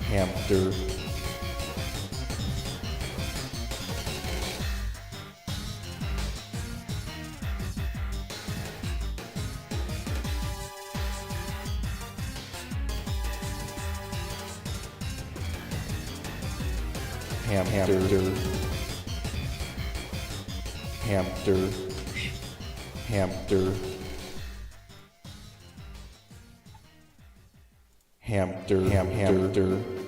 hamster, hamster, hamster, hamster, hamster, hamster,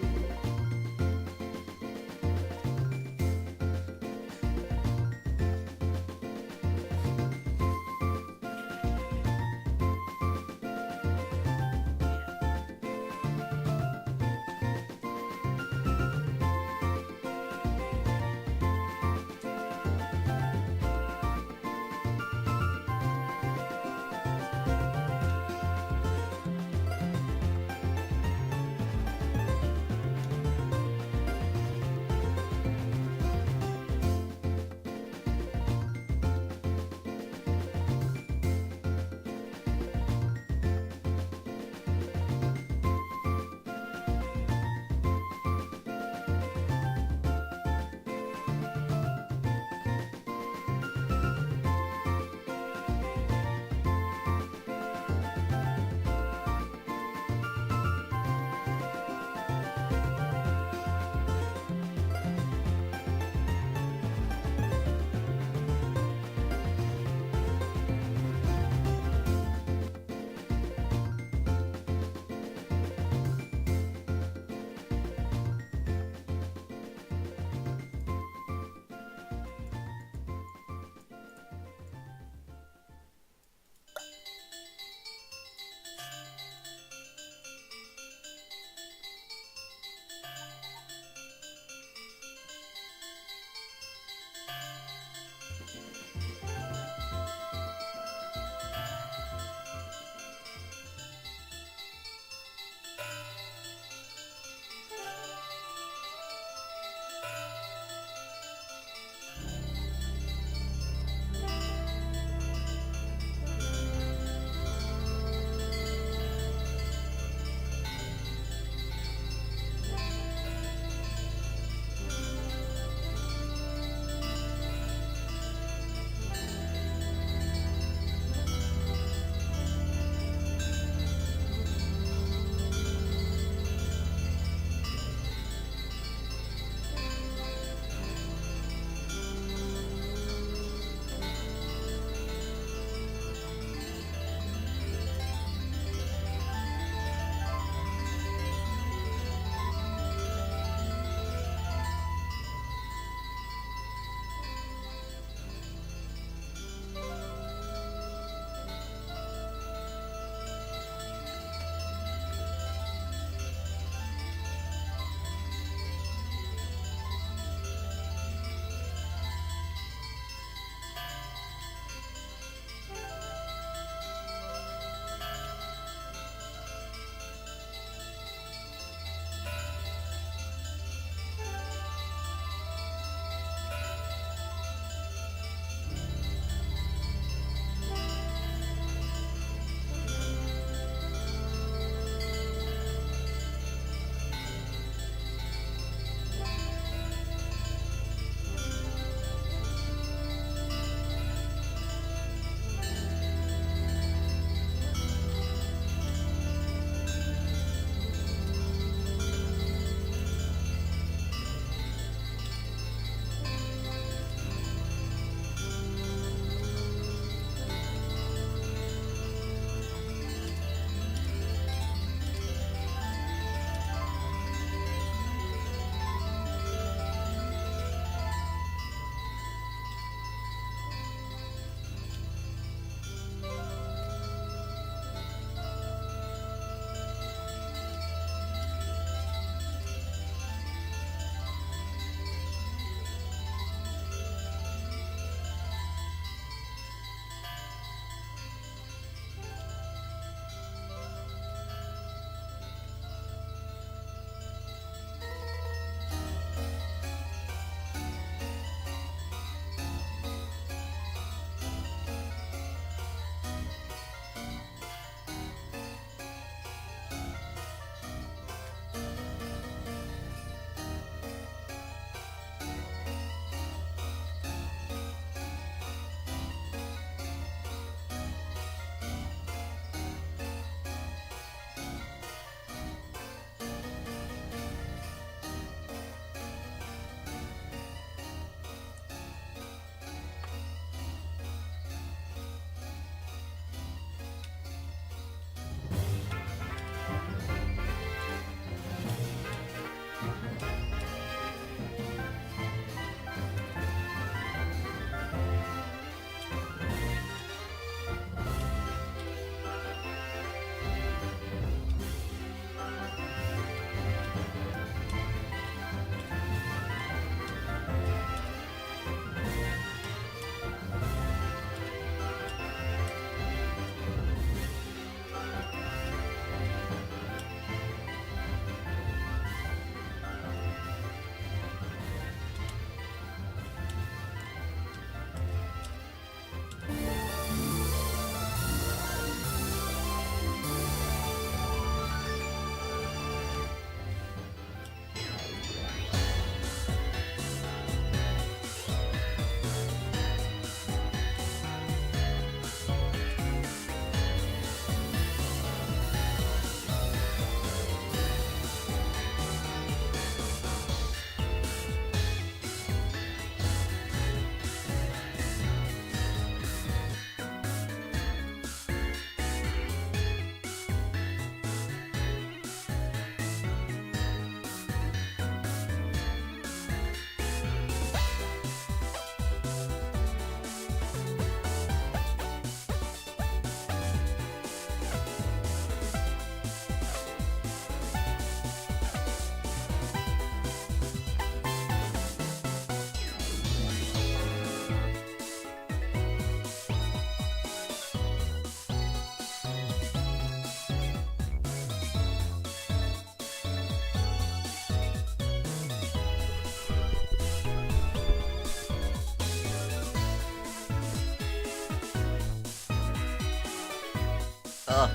Hello.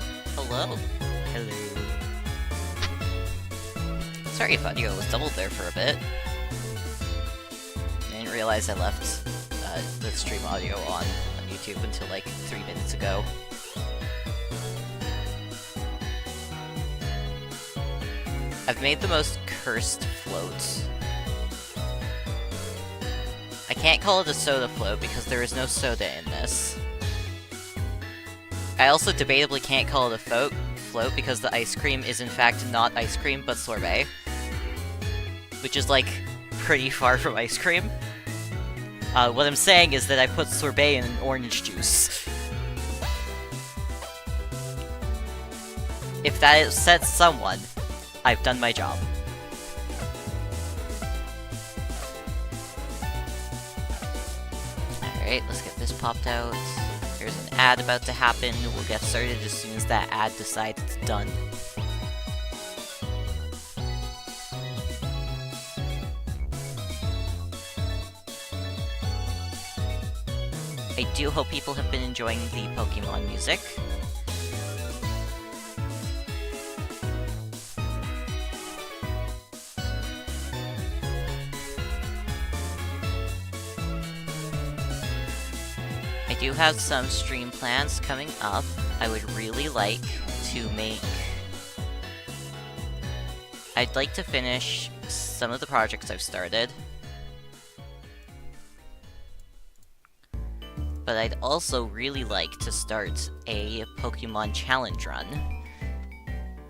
Hello. Sorry if audio was doubled there for a bit. I didn't realize I left the stream audio on YouTube until like 3 minutes ago. I've made the most cursed float. I can't call it a soda float because there is no soda in this. I also debatably can't call it a float because the ice cream is in fact not ice cream but sorbet. Which is like pretty far from ice cream. What I'm saying is that I put sorbet in an orange juice. If that upsets someone, I've done my job. Alright, let's get this popped out. There's an ad about to happen. We'll get started as soon as that ad decides it's done. I do hope people have been enjoying the Pokemon music. I do have some stream plans coming up. I would really like to make... I'd like to finish some of the projects I've started. But I'd also really like to start a Pokemon challenge run.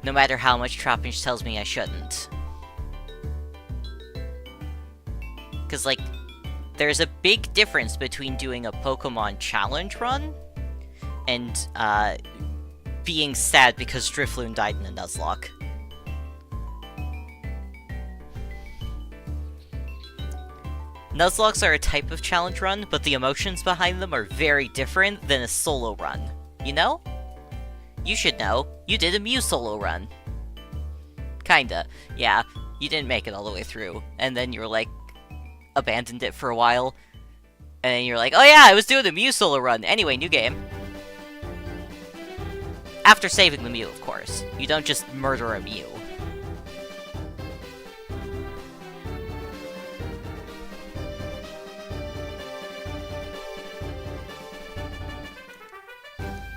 No matter how much Trapinch tells me I shouldn't. Cause like, there's a big difference between doing a Pokemon challenge run and being sad because Drifloon died in a Nuzlocke. Nuzlocks are a type of challenge run, but the emotions behind them are very different than a solo run. You know? You should know. You did a Mew solo run. Kinda. Yeah, you didn't make it all the way through. And then you were like, abandoned it for a while. And then you're like, oh yeah, I was doing a Mew solo run. Anyway, new game. After saving the Mew, of course. You don't just murder a Mew.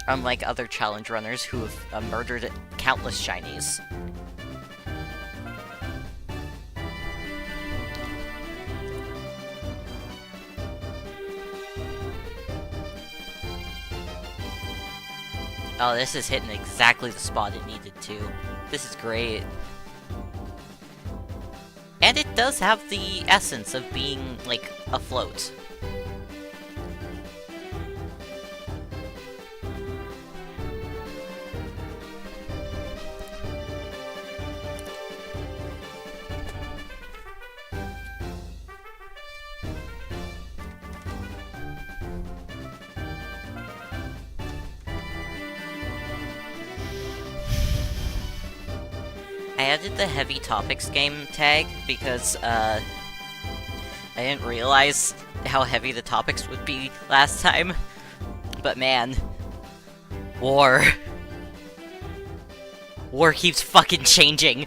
Unlike other challenge runners who have murdered countless shinies. Oh, this is hitting exactly the spot it needed to. This is great. And it does have the essence of being, like, a float. I added the heavy topics game tag because, I didn't realize how heavy the topics would be last time. But man, war. War keeps fucking changing.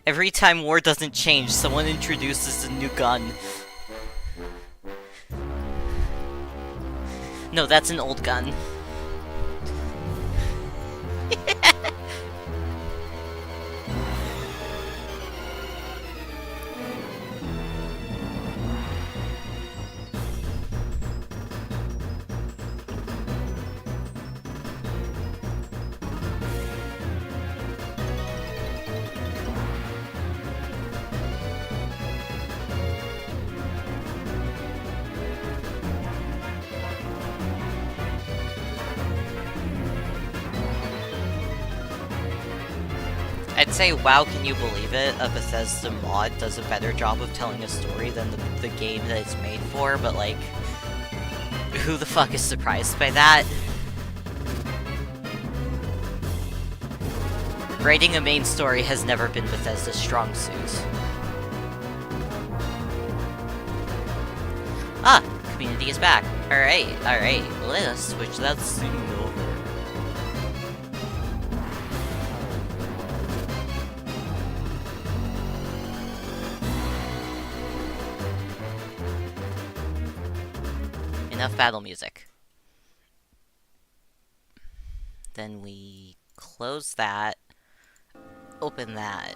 Every time war doesn't change, someone introduces a new gun. No, that's an old gun. I'd say, wow, can you believe it? A Bethesda mod does a better job of telling a story than the game that it's made for, but like, who the fuck is surprised by that? Writing a main story has never been Bethesda's strong suit. Ah, community is back. Alright. Let us switch that scene over. Enough battle music. Then we close that. Open that.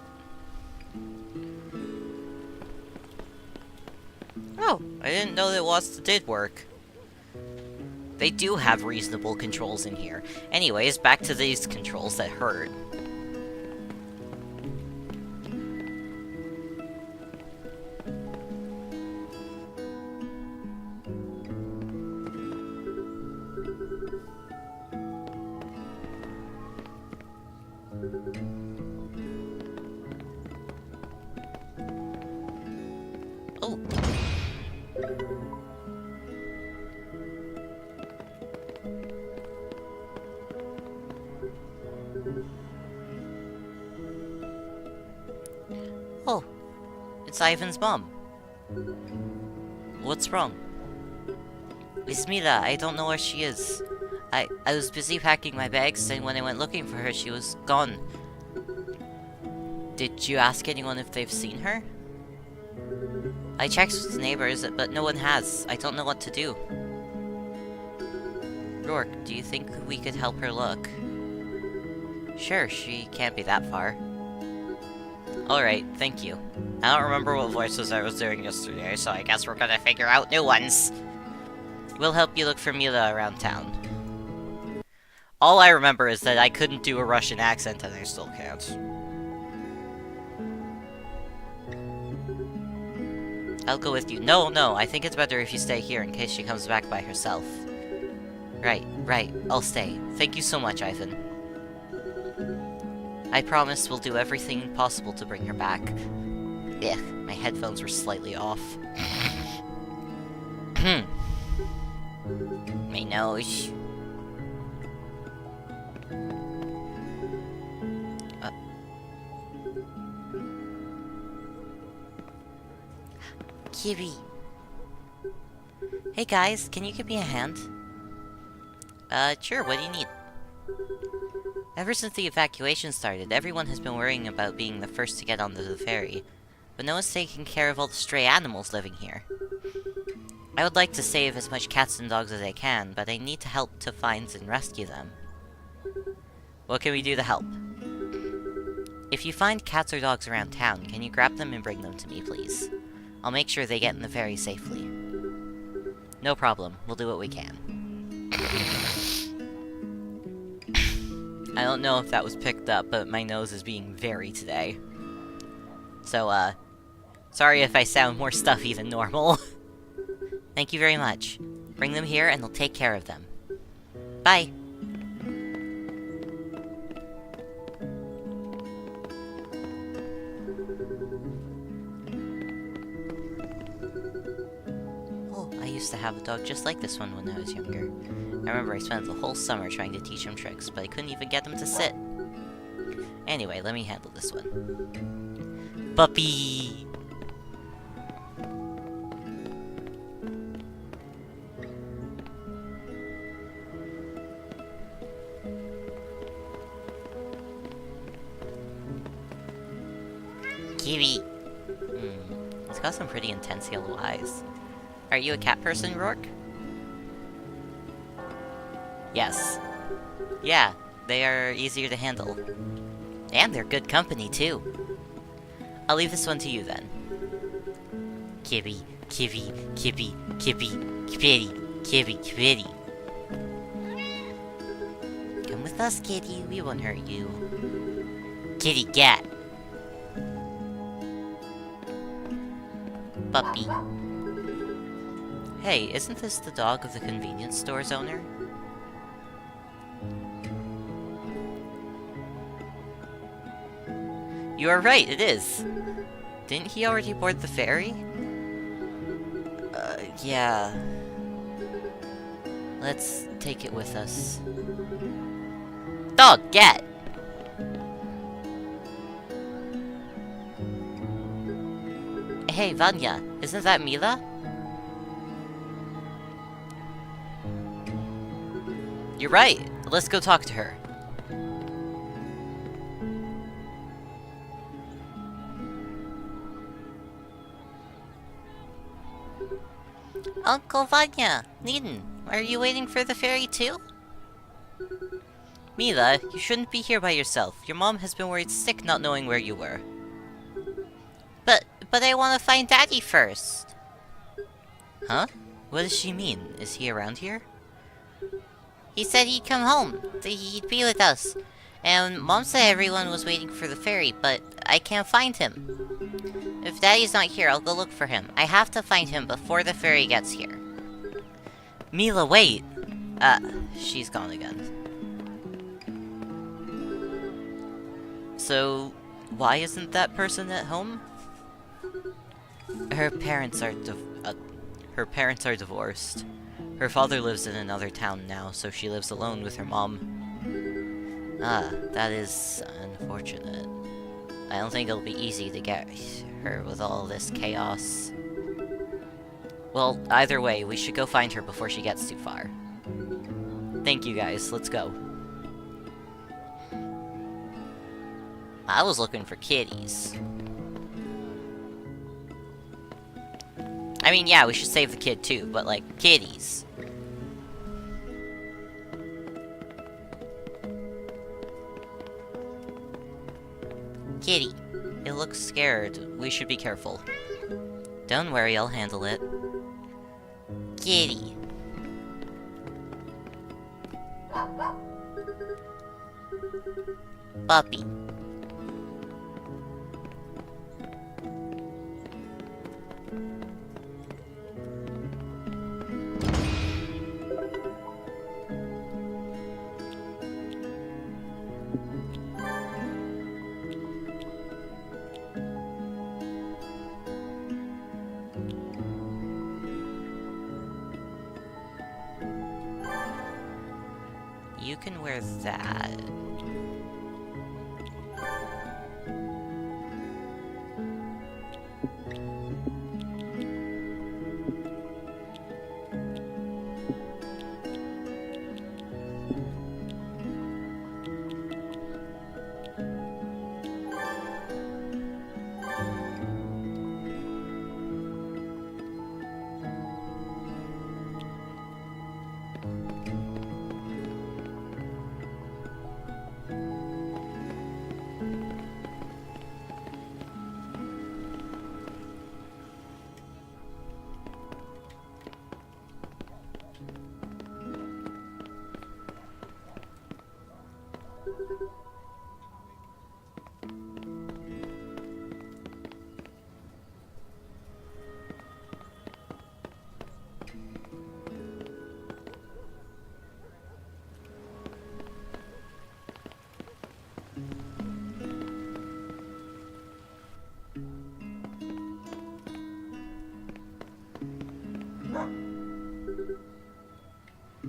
Oh, I didn't know that Wasta did work. They do have reasonable controls in here. Anyways, back to these controls that hurt. Oh. Oh, it's Ivan's mom. What's wrong? It's Mila. I don't know where she is. I was busy packing my bags, and when I went looking for her, she was gone. Did you ask anyone if they've seen her? I checked with the neighbors, but no one has. I don't know what to do. Rourke, do you think we could help her look? Sure, she can't be that far. Alright, thank you. I don't remember what voices I was doing yesterday, so I guess we're gonna figure out new ones. We'll help you look for Mila around town. All I remember is that I couldn't do a Russian accent, and I still can't. I'll go with you. No, I think it's better if you stay here in case she comes back by herself. Right, I'll stay. Thank you so much, Ivan. I promise we'll do everything possible to bring her back. Ugh, my headphones were slightly off. My nose. Kiri. Hey guys, can you give me a hand? Sure, what do you need? Ever since the evacuation started, everyone has been worrying about being the first to get onto the ferry. But no one's taking care of all the stray animals living here. I would like to save as much cats and dogs as I can, but I need help to find and rescue them. What can we do to help? If you find cats or dogs around town, can you grab them and bring them to me, please? I'll make sure they get in the ferry safely. No problem. We'll do what we can. I don't know if that was picked up, but my nose is being very today. So, sorry if I sound more stuffy than normal. Thank you very much. Bring them here and they'll take care of them. Bye! I used to have a dog just like this one when I was younger. I remember I spent the whole summer trying to teach him tricks, but I couldn't even get him to sit. Anyway, let me handle this one. Puppy! Kiwi! It's got some pretty intense yellow eyes. Are you a cat person, Rourke? Yes. Yeah, they are easier to handle. And they're good company, too. I'll leave this one to you, then. Kibby, Kibby, Kibby, Kibby, Kibby, Kibby, Kibby. Come with us, kitty. We won't hurt you. Kitty cat. Puppy. Hey, isn't this the dog of the convenience store's owner? You are right, it is. Didn't he already board the ferry? Yeah. Let's take it with us. Dog, get! Hey, Vanya, isn't that Mila? You're right. Let's go talk to her. Uncle Vanya, Needon, are you waiting for the ferry too? Mila, you shouldn't be here by yourself. Your mom has been worried sick not knowing where you were. But I want to find Daddy first. Huh? What does she mean? Is he around here? He said he'd come home. That he'd be with us. And Mom said everyone was waiting for the ferry, but I can't find him. If Daddy's not here, I'll go look for him. I have to find him before the ferry gets here. Mila, wait! She's gone again. So, why isn't that person at home? Her parents are divorced. Her father lives in another town now, so she lives alone with her mom. That is unfortunate. I don't think it'll be easy to get her with all this chaos. Well, either way, we should go find her before she gets too far. Thank you guys, let's go. I was looking for kitties. I mean, yeah, we should save the kid too, but like, kitties. Kitty. It looks scared. We should be careful. Don't worry, I'll handle it. Kitty. Puppy. You can wear that.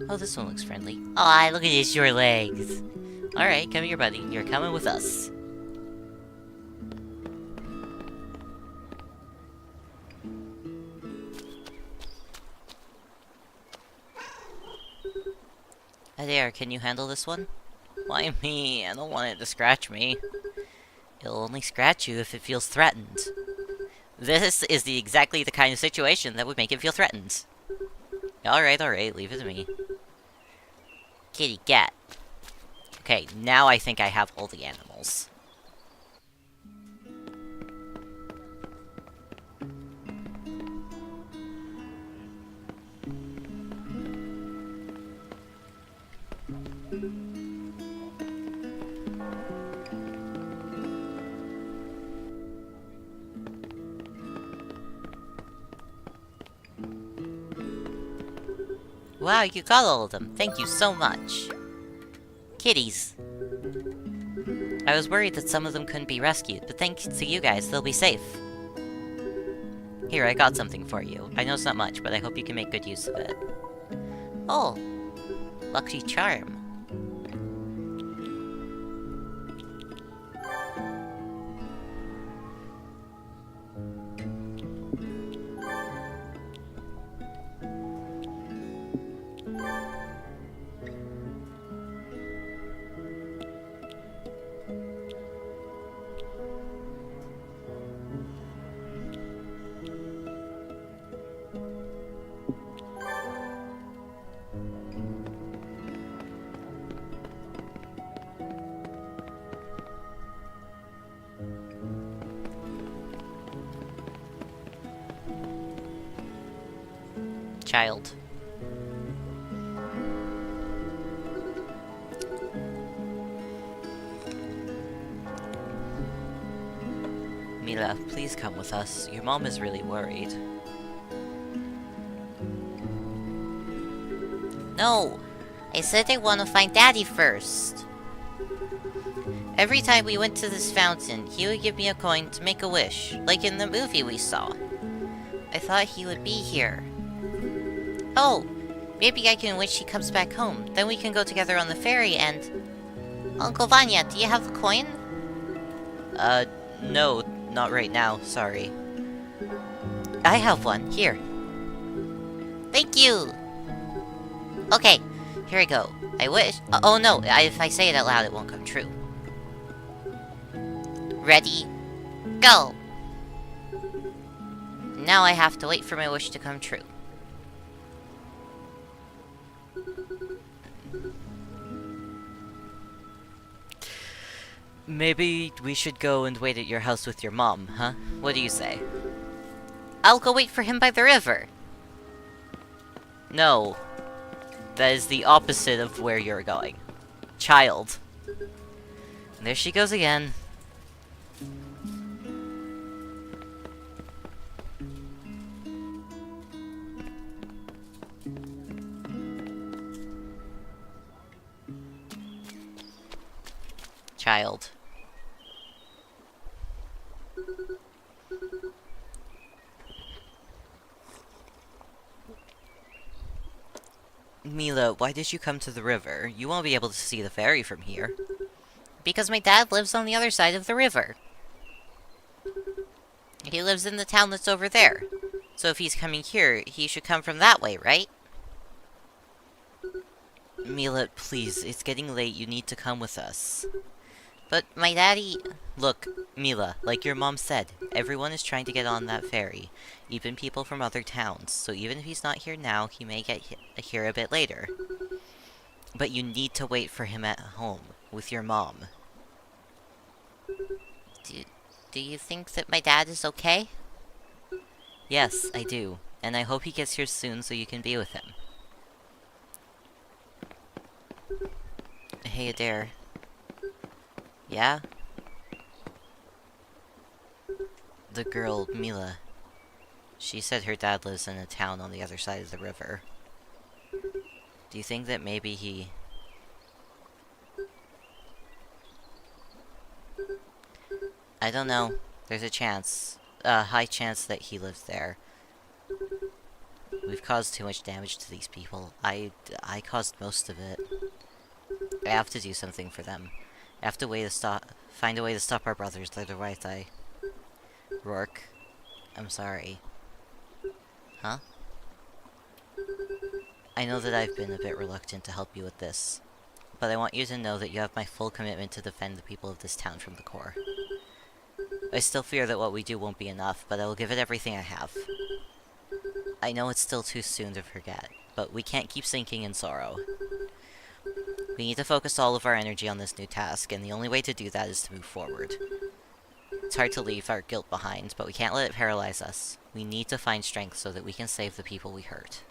Oh, this one looks friendly. Aw, look at these short legs. Alright, come here, buddy. You're coming with us. Hi there, can you handle this one? Why me? I don't want it to scratch me. It'll only scratch you if it feels threatened. This is exactly the kind of situation that would make it feel threatened. Alright, leave it to me. Kitty cat. Okay, now I think I have all the animals. Wow, you got all of them. Thank you so much. Kitties. I was worried that some of them couldn't be rescued, but thanks to you guys, they'll be safe. Here, I got something for you. I know it's not much, but I hope you can make good use of it. Oh, lucky charm. Child. Mila, please come with us. Your mom is really worried. No! I said I want to find Daddy first. Every time we went to this fountain, he would give me a coin to make a wish, like in the movie we saw. I thought he would be here. Oh! Maybe I can wish he comes back home. Then we can go together on the ferry and... Uncle Vanya, do you have the coin? No, not right now, sorry. I have one, here. Thank you! Okay, here we go. I wish... oh no, if I say it out loud, it won't come true. Ready? Go! Now I have to wait for my wish to come true. Maybe we should go and wait at your house with your mom, huh? What do you say? I'll go wait for him by the river. No. That is the opposite of where you're going. Child. There she goes again. Child. Mila, why did you come to the river? You won't be able to see the ferry from here. Because my dad lives on the other side of the river. He lives in the town that's over there. So if he's coming here, he should come from that way, right? Mila, please, it's getting late. You need to come with us. But my daddy... Look, Mila, like your mom said, everyone is trying to get on that ferry. Even people from other towns. So even if he's not here now, he may get here a bit later. But you need to wait for him at home, with your mom. Do you think that my dad is okay? Yes, I do. And I hope he gets here soon so you can be with him. Hey, Adair. Yeah? The girl, Mila. She said her dad lives in a town on the other side of the river. Do you think that maybe he... I don't know. There's a chance. A high chance that he lives there. We've caused too much damage to these people. I caused most of it. I have to do something for them. I have to find a way to stop our brothers. They're the right eye. Rourke, I'm sorry. Huh? I know that I've been a bit reluctant to help you with this, but I want you to know that you have my full commitment to defend the people of this town from the core. I still fear that what we do won't be enough, but I will give it everything I have. I know it's still too soon to forget, but we can't keep sinking in sorrow. We need to focus all of our energy on this new task, and the only way to do that is to move forward. It's hard to leave our guilt behind, but we can't let it paralyze us. We need to find strength so that we can save the people we hurt.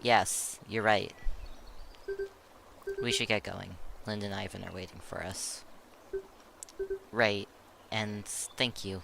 Yes, you're right. We should get going. Linda and Ivan are waiting for us. Right, and thank you.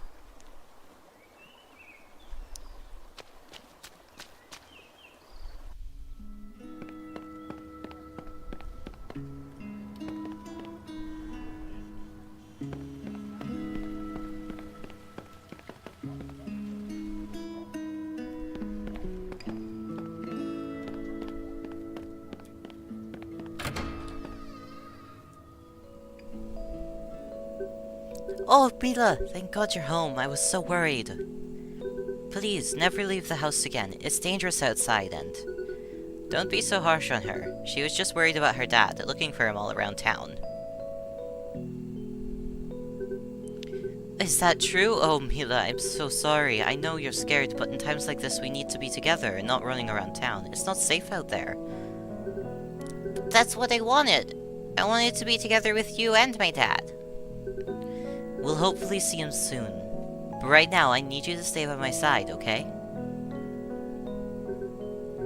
Oh, Mila! Thank God you're home. I was so worried. Please, never leave the house again. It's dangerous outside, and... Don't be so harsh on her. She was just worried about her dad, looking for him all around town. Is that true? Oh, Mila, I'm so sorry. I know you're scared, but in times like this we need to be together and not running around town. It's not safe out there. That's what I wanted. I wanted to be together with you and my dad. We'll hopefully see him soon. But right now, I need you to stay by my side, okay?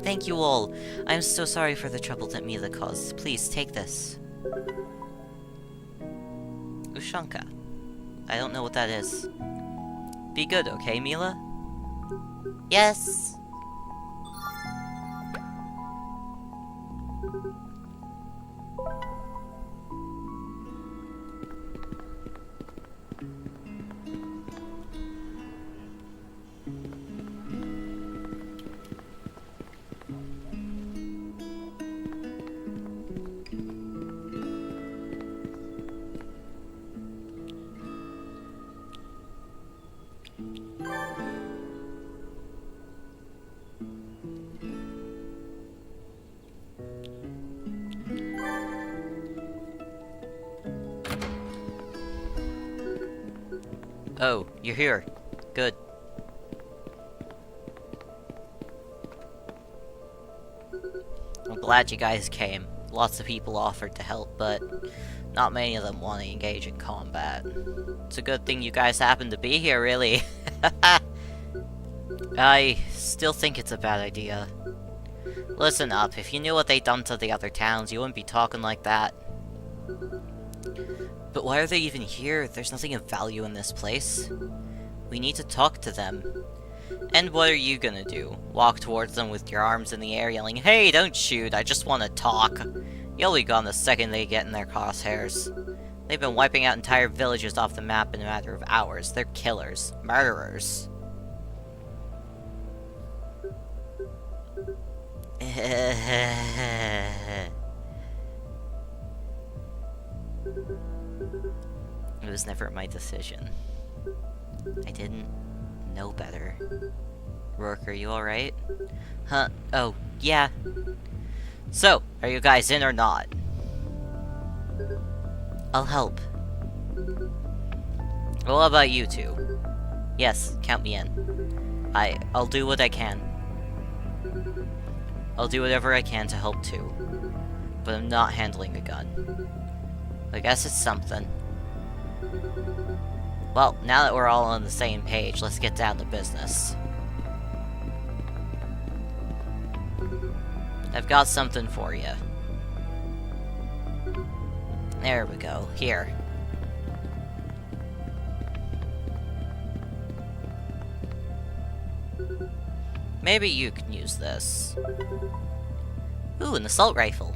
Thank you all. I'm so sorry for the trouble that Mila caused. Please, take this. Ushanka. I don't know what that is. Be good, okay, Mila? Yes. Oh, you're here. Good. I'm glad you guys came. Lots of people offered to help, but not many of them want to engage in combat. It's a good thing you guys happen to be here, really. I still think it's a bad idea. Listen up, if you knew what they'd done to the other towns, you wouldn't be talking like that. But why are they even here? There's nothing of value in this place. We need to talk to them. And what are you gonna do? Walk towards them with your arms in the air yelling, "Hey, don't shoot, I just want to talk." You'll be gone the second they get in their crosshairs. They've been wiping out entire villages off the map in a matter of hours. They're killers. Murderers. It was never my decision. I didn't know better. Rourke, are you alright? Huh? Oh, yeah. So, are you guys in or not? I'll help. Well, how about you two? Yes, count me in. I'll do what I can. I'll do whatever I can to help too. But I'm not handling a gun. I guess it's something. Well, now that we're all on the same page, let's get down to business. I've got something for you. There we go. Here. Maybe you can use this. Ooh, an assault rifle.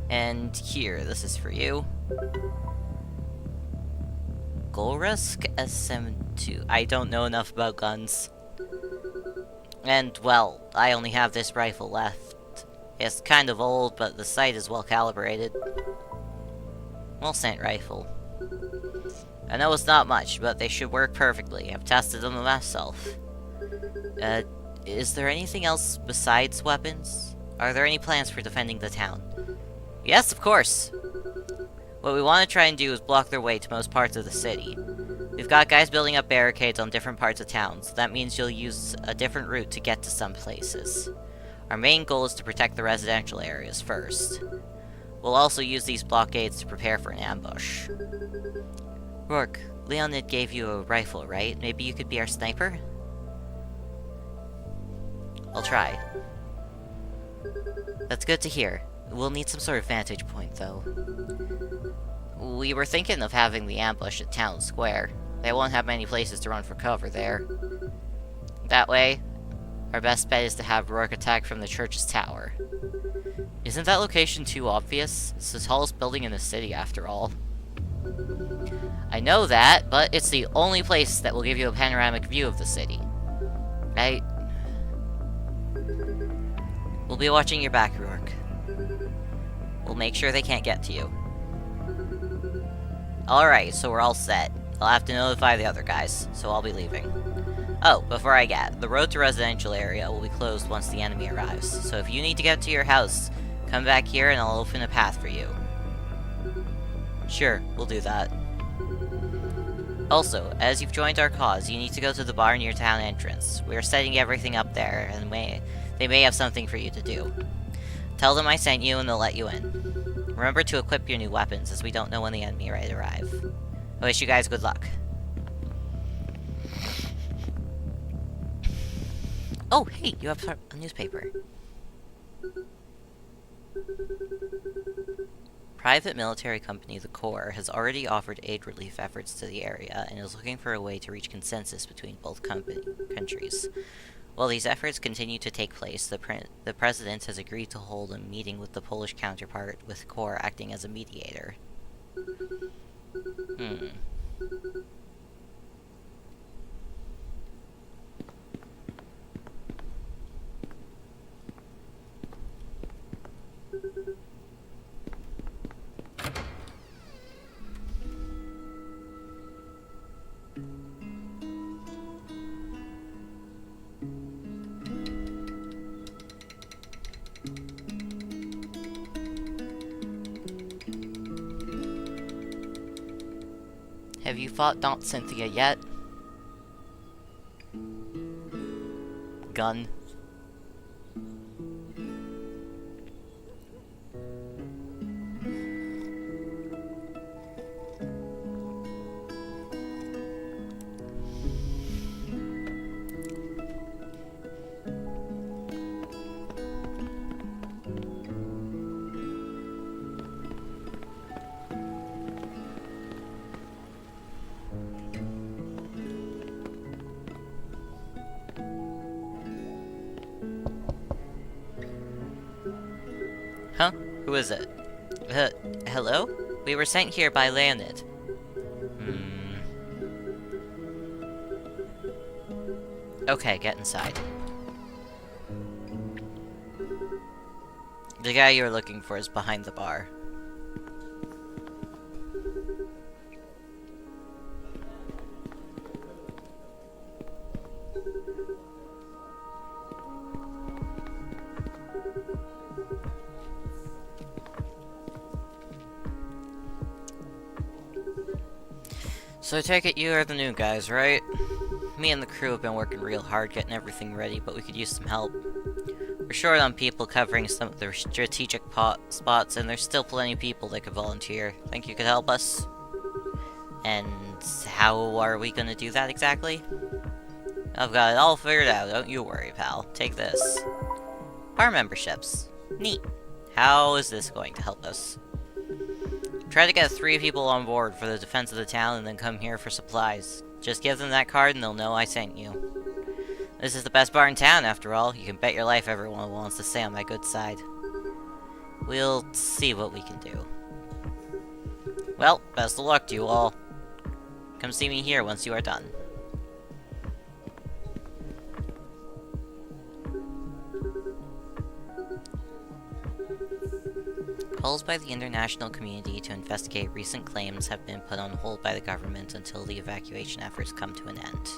And here, this is for you. Golrusk SM2. I don't know enough about guns. And, well, I only have this rifle left. It's kind of old, but the sight is well calibrated. Well sent rifle. I know it's not much, but they should work perfectly. I've tested them myself. Is there anything else besides weapons? Are there any plans for defending the town? Yes, of course! What we want to try and do is block their way to most parts of the city. We've got guys building up barricades on different parts of town, so that means you'll use a different route to get to some places. Our main goal is to protect the residential areas first. We'll also use these blockades to prepare for an ambush. Rourke, Leonid gave you a rifle, right? Maybe you could be our sniper? I'll try. That's good to hear. We'll need some sort of vantage point, though. We were thinking of having the ambush at Town Square. They won't have many places to run for cover there. That way, our best bet is to have Rourke attack from the church's tower. Isn't that location too obvious? It's the tallest building in the city, after all. I know that, but it's the only place that will give you a panoramic view of the city. We'll be watching your back, Rourke. We'll make sure they can't get to you. Alright, so we're all set. I'll have to notify the other guys, so I'll be leaving. Oh, before I get, the road to residential area will be closed once the enemy arrives, so if you need to get to your house, come back here and I'll open a path for you. Sure, we'll do that. Also, as you've joined our cause, you need to go to the bar near town entrance. We are setting everything up there, and they may have something for you to do. Tell them I sent you and they'll let you in. Remember to equip your new weapons, as we don't know when the enemy might arrive. I wish you guys good luck. Oh, hey, you have a newspaper. Private military company The Corps has already offered aid relief efforts to the area and is looking for a way to reach consensus between both countries. While these efforts continue to take place, the president has agreed to hold a meeting with the Polish counterpart, with Corps acting as a mediator. Have you fought Aunt Cynthia yet? Gun. Huh? Who is it? Hello? We were sent here by Leonid. Okay, get inside. The guy you're looking for is behind the bar. So I take it you are the new guys, right? Me and the crew have been working real hard getting everything ready, but we could use some help. We're short on people covering some of the strategic spots, and there's still plenty of people that could volunteer. Think you could help us? And how are we gonna do that exactly? I've got it all figured out, don't you worry, pal. Take this. Bar memberships. Neat. How is this going to help us? Try to get 3 people on board for the defense of the town and then come here for supplies. Just give them that card and they'll know I sent you. This is the best bar in town, after all. You can bet your life everyone wants to stay on my good side. We'll see what we can do. Well, best of luck to you all. Come see me here once you are done. Calls by the international community to investigate recent claims have been put on hold by the government until the evacuation efforts come to an end.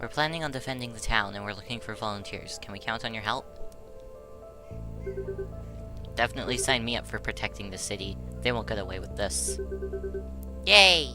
We're planning on defending the town, and we're looking for volunteers. Can we count on your help? Definitely sign me up for protecting the city. They won't get away with this. Yay!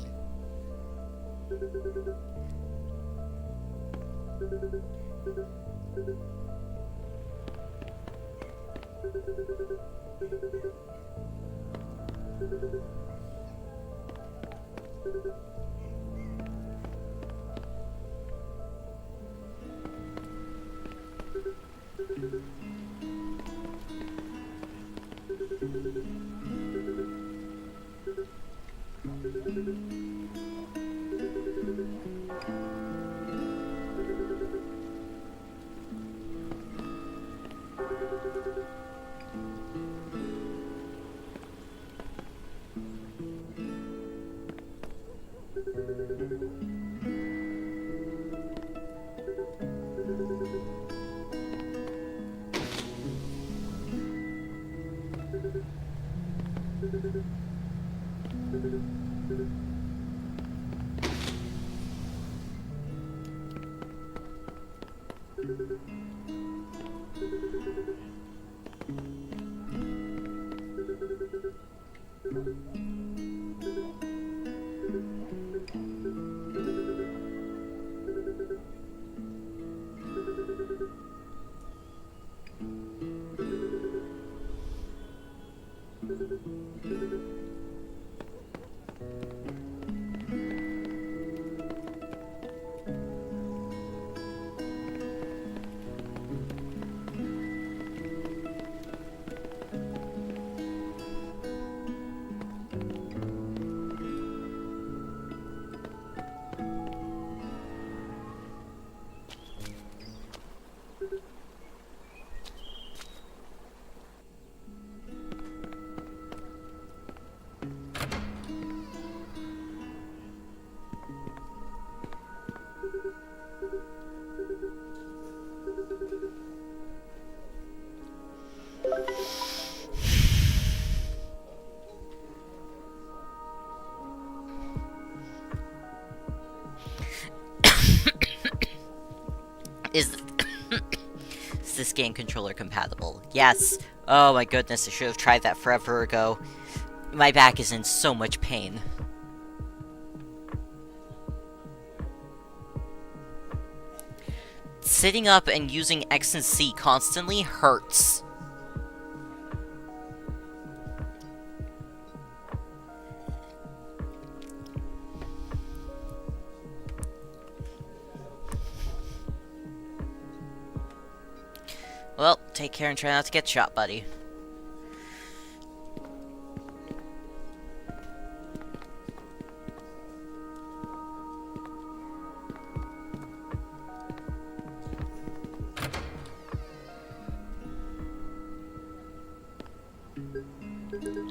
Is this game controller compatible? Yes. Oh my goodness, I should have tried that forever ago. My back is in so much pain. Sitting up and using X and C constantly hurts. Well, take care and try not to get shot, buddy.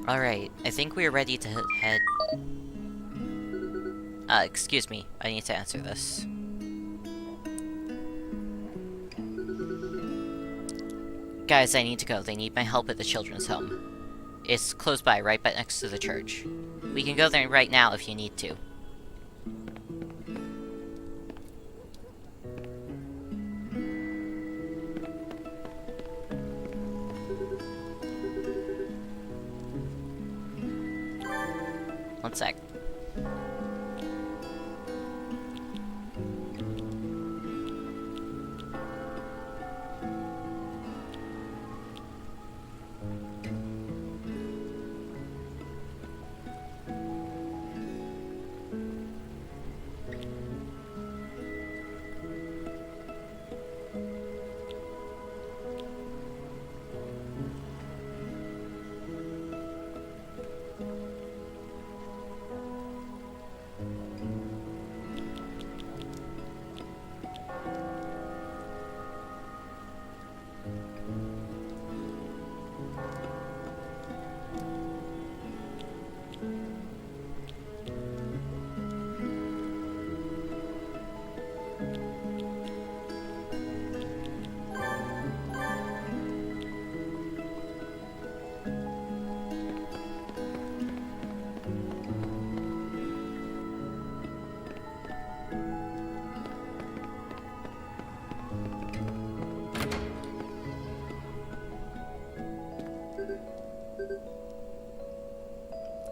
Alright, I think we're ready to head... excuse me, I need to answer this. Guys, I need to go. They need my help at the children's home. It's close by, right next to the church. We can go there right now if you need to. One sec.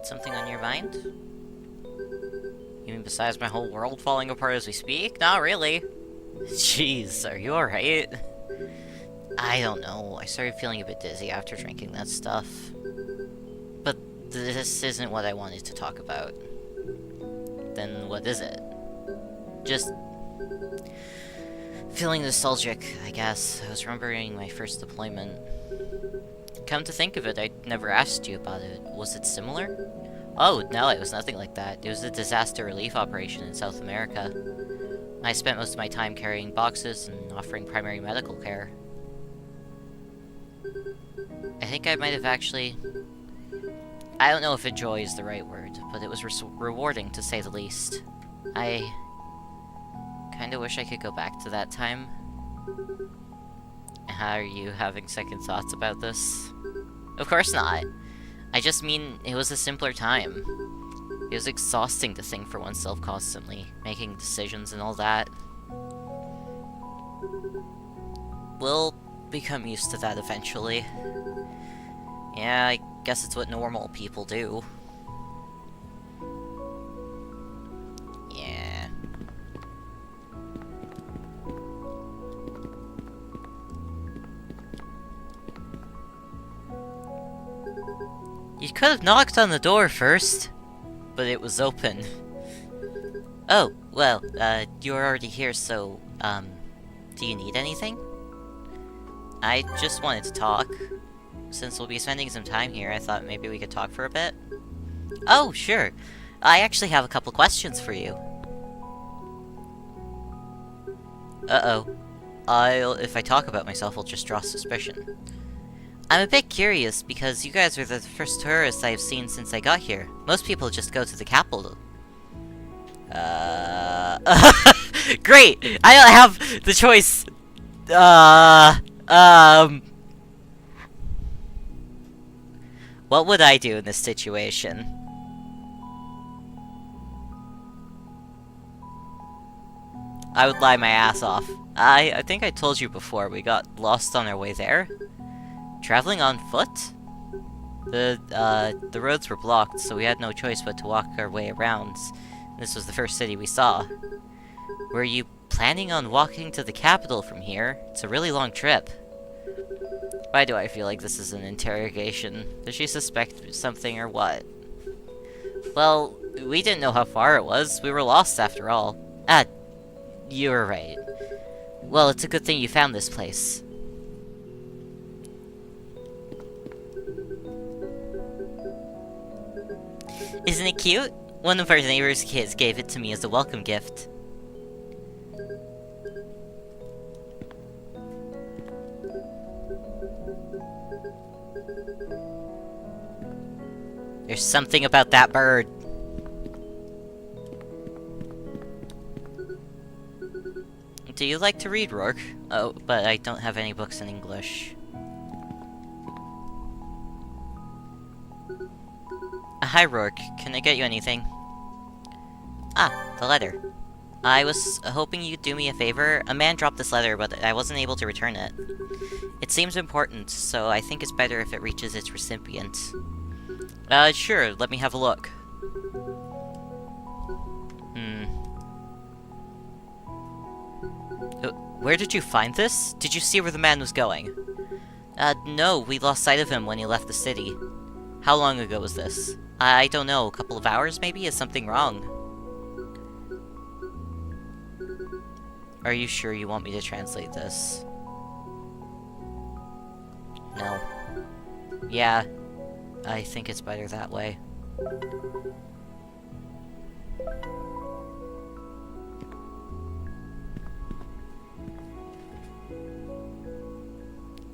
Something on your mind? You mean besides my whole world falling apart as we speak? Not really. Jeez, are you alright? I don't know. I started feeling a bit dizzy after drinking that stuff. But this isn't what I wanted to talk about. Then what is it? Just... feeling nostalgic, I guess. I was remembering my first deployment. Come to think of it, I never asked you about it. Was it similar? Oh, no, it was nothing like that. It was a disaster relief operation in South America. I spent most of my time carrying boxes and offering primary medical care. I think I might have actually... I don't know if enjoy is the right word, but it was rewarding to say the least. I... kinda wish I could go back to that time. Are you having second thoughts about this? Of course not. I just mean, it was a simpler time. It was exhausting to think for oneself constantly, making decisions and all that. we'll become used to that eventually. Yeah, I guess it's what normal people do. Yeah. You could have knocked on the door first, but it was open. Oh, well, you're already here, so, do you need anything? I just wanted to talk. Since we'll be spending some time here, I thought maybe we could talk for a bit. Oh, sure. I actually have a couple questions for you. Uh-oh. If I talk about myself, I'll just draw suspicion. I'm a bit curious, because you guys are the first tourists I've seen since I got here. Most people just go to the capital. Great! I don't have the choice. What would I do in this situation? I would lie my ass off. I think I told you before, we got lost on our way there. Traveling on foot? The roads were blocked, so we had no choice but to walk our way around. This was the first city we saw. Were you planning on walking to the capital from here? It's a really long trip. Why do I feel like this is an interrogation? Does she suspect something or what? Well, we didn't know how far it was. We were lost after all. Ah, you were right. Well, it's a good thing you found this place. Isn't it cute? One of our neighbor's kids gave it to me as a welcome gift. There's something about that bird. Do you like to read, Rourke? Oh, but I don't have any books in English. Hi, Rourke. Can I get you anything? Ah, the letter. I was hoping you'd do me a favor. A man dropped this letter, but I wasn't able to return it. It seems important, so I think it's better if it reaches its recipient. Sure, let me have a look. Where did you find this? Did you see where the man was going? No, we lost sight of him when he left the city. How long ago was this? I don't know, a couple of hours maybe? Is something wrong? Are you sure you want me to translate this? No. Yeah, I think it's better that way.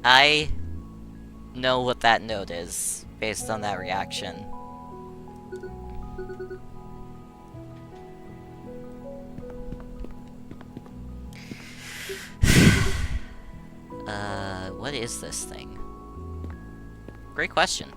I know what that note is, based on that reaction. What is this thing? Great question.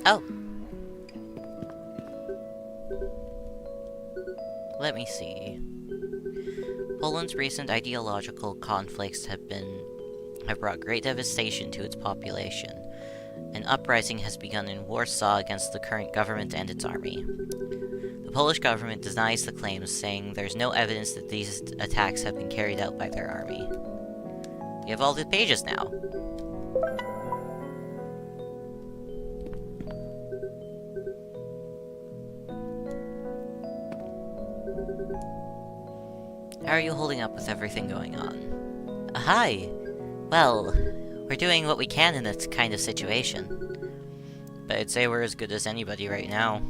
Oh. Let me see. Poland's recent ideological conflicts have brought great devastation to its population. An uprising has begun in Warsaw against the current government and its army. The Polish government denies the claims, saying there's no evidence that these attacks have been carried out by their army. We have all the pages now. How are you holding up with everything going on? Hi! Well, we're doing what we can in this kind of situation. But I'd say we're as good as anybody right now.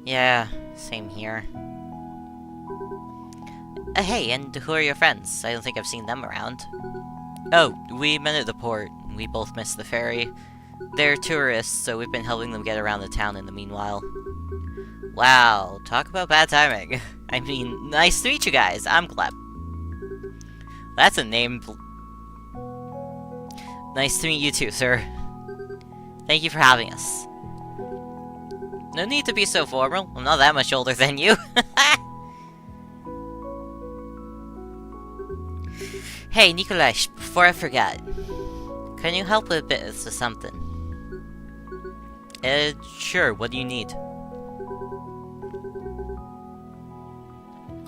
Yeah, same here. Hey, and who are your friends? I don't think I've seen them around. Oh, we met at the port. We both missed the ferry. They're tourists, so we've been helping them get around the town in the meanwhile. Wow, talk about bad timing. I mean, nice to meet you guys. I'm Gleb. That's a name. Nice to meet you too, sir. Thank you for having us. No need to be so formal. I'm not that much older than you. Hey, Nikolai, before I forget, can you help with a bit of something? Sure, what do you need?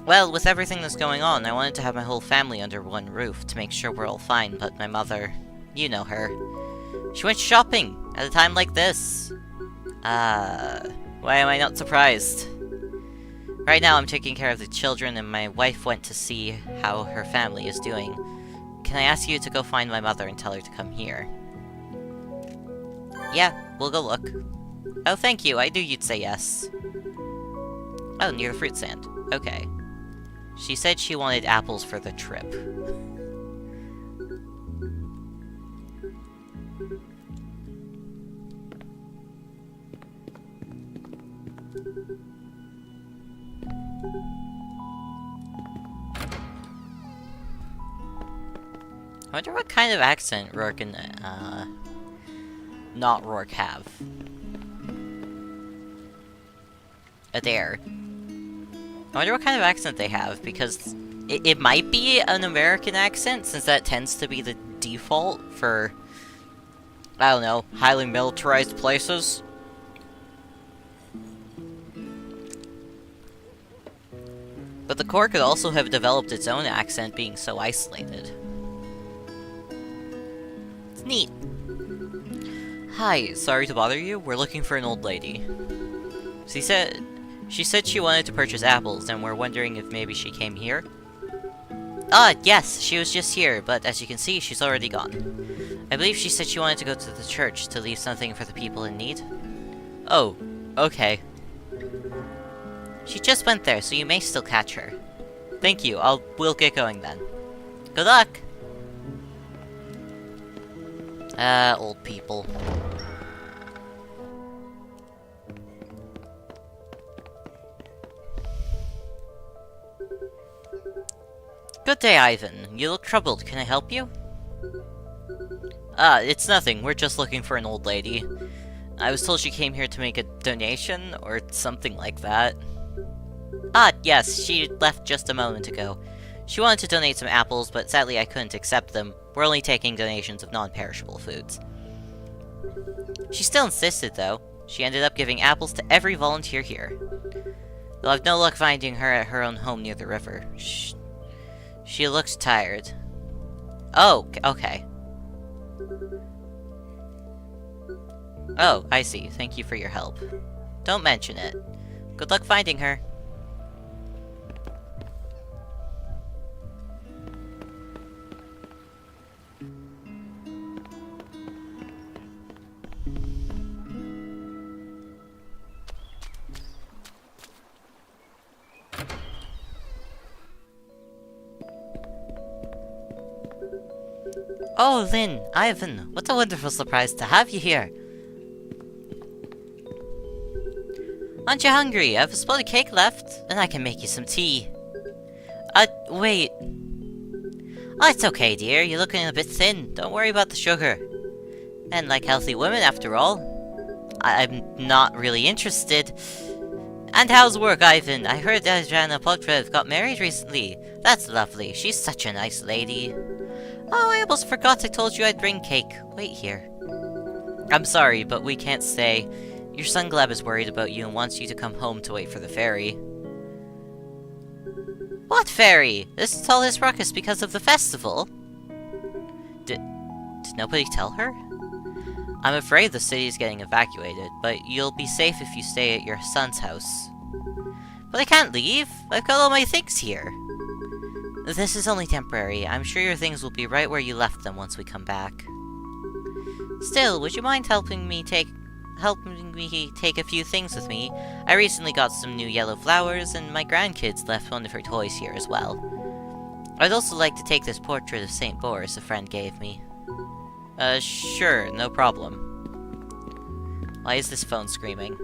Well, with everything that's going on, I wanted to have my whole family under one roof to make sure we're all fine, but my mother, you know her. She went shopping at a time like this. Why am I not surprised? Right now I'm taking care of the children and my wife went to see how her family is doing. Can I ask you to go find my mother and tell her to come here? Yeah, we'll go look. Oh, thank you, I knew you'd say yes. Oh, near the fruit stand. Okay. She said she wanted apples for the trip. I wonder what kind of accent Rourke and, not Rourke have. Adair. I wonder what kind of accent they have, because it might be an American accent, since that tends to be the default for, I don't know, highly militarized places. But the Corps could also have developed its own accent, being so isolated. It's neat. Hi, sorry to bother you, we're looking for an old lady. She said she wanted to purchase apples, and we're wondering if maybe she came here? Ah, yes, she was just here, but as you can see, she's already gone. I believe she said she wanted to go to the church to leave something for the people in need. Oh, okay. She just went there, so you may still catch her. Thank you, we'll get going then. Good luck! Old people. Good day, Ivan. You look troubled. Can I help you? It's nothing. We're just looking for an old lady. I was told she came here to make a donation, or something like that. Ah, yes, she left just a moment ago. She wanted to donate some apples, but sadly I couldn't accept them. We're only taking donations of non-perishable foods. She still insisted, though. She ended up giving apples to every volunteer here. You'll have no luck finding her at her own home near the river. She looks tired. Oh, okay. Oh, I see. Thank you for your help. Don't mention it. Good luck finding her. Oh, Lynn, Ivan, what a wonderful surprise to have you here. Aren't you hungry? I have a spot of cake left, and I can make you some tea. Wait. Oh, it's okay, dear. You're looking a bit thin. Don't worry about the sugar. And like healthy women, after all. I'm not really interested. And how's work, Ivan? I heard that Jana Potrev got married recently. That's lovely. She's such a nice lady. Oh, I almost forgot I told you I'd bring cake. Wait here. I'm sorry, but we can't stay. Your son Gleb is worried about you and wants you to come home to wait for the ferry. What ferry? This is all this ruckus because of the festival? Did nobody tell her? I'm afraid the city is getting evacuated, but you'll be safe if you stay at your son's house. But I can't leave. I've got all my things here. This is only temporary. I'm sure your things will be right where you left them once we come back. Still, would you mind helping me take a few things with me? I recently got some new yellow flowers, and my grandkids left one of her toys here as well. I'd also like to take this portrait of St. Boris a friend gave me. Sure, no problem. Why is this phone screaming?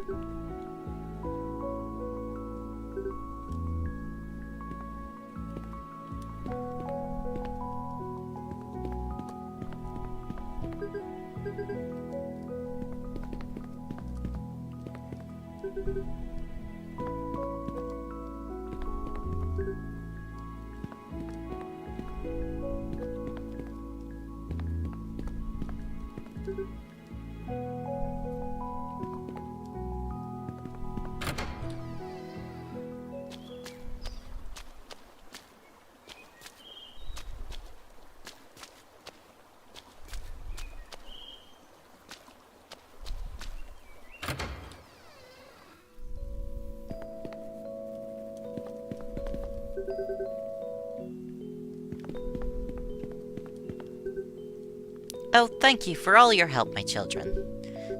Oh, thank you for all your help, my children.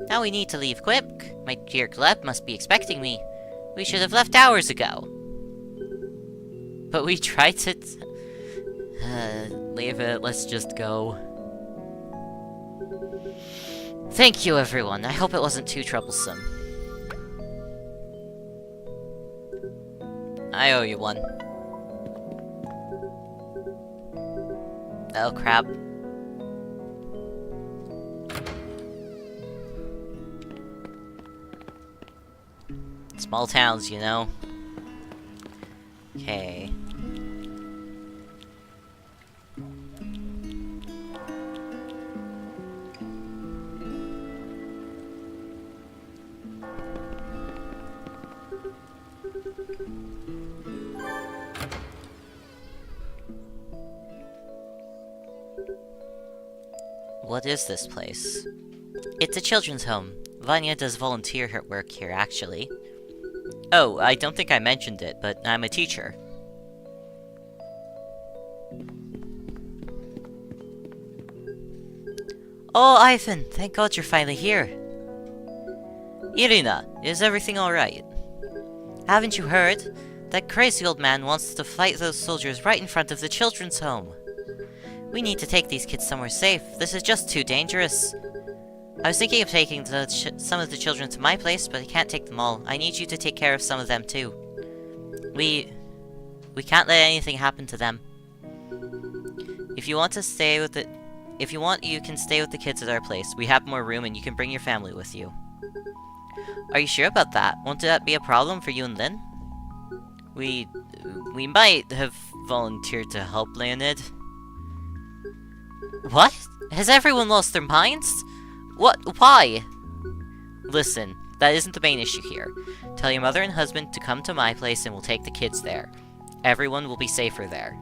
Now we need to leave quick. My dear Gleb must be expecting me. We should have left hours ago. But we tried to... leave it, let's just go. Thank you, everyone. I hope it wasn't too troublesome. I owe you one. Oh, crap. Small towns, you know. Okay. What is this place? It's a children's home. Vanya does volunteer her work here, actually. Oh, I don't think I mentioned it, but I'm a teacher. Oh, Ivan, thank God you're finally here. Irina, is everything alright? Haven't you heard? That crazy old man wants to fight those soldiers right in front of the children's home. We need to take these kids somewhere safe. This is just too dangerous. I was thinking of taking some of the children to my place, but I can't take them all. I need you to take care of some of them too. We can't let anything happen to them. If you want, you can stay with the kids at our place. We have more room, and you can bring your family with you. Are you sure about that? Won't that be a problem for you and Lynn? We might have volunteered to help, Leonid. What? Has everyone lost their minds? What? Why? Listen, that isn't the main issue here. Tell your mother and husband to come to my place and we'll take the kids there. Everyone will be safer there.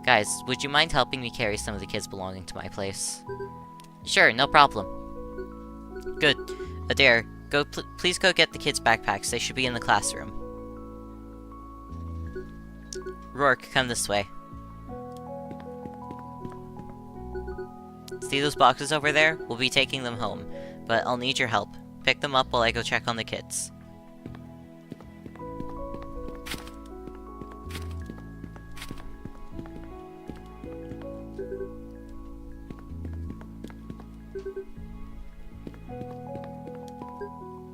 Guys, would you mind helping me carry some of the kids belonging to my place? Sure, no problem. Good. Adair, please go get the kids' backpacks. They should be in the classroom. Rourke, come this way. See those boxes over there? We'll be taking them home, but I'll need your help. Pick them up while I go check on the kids.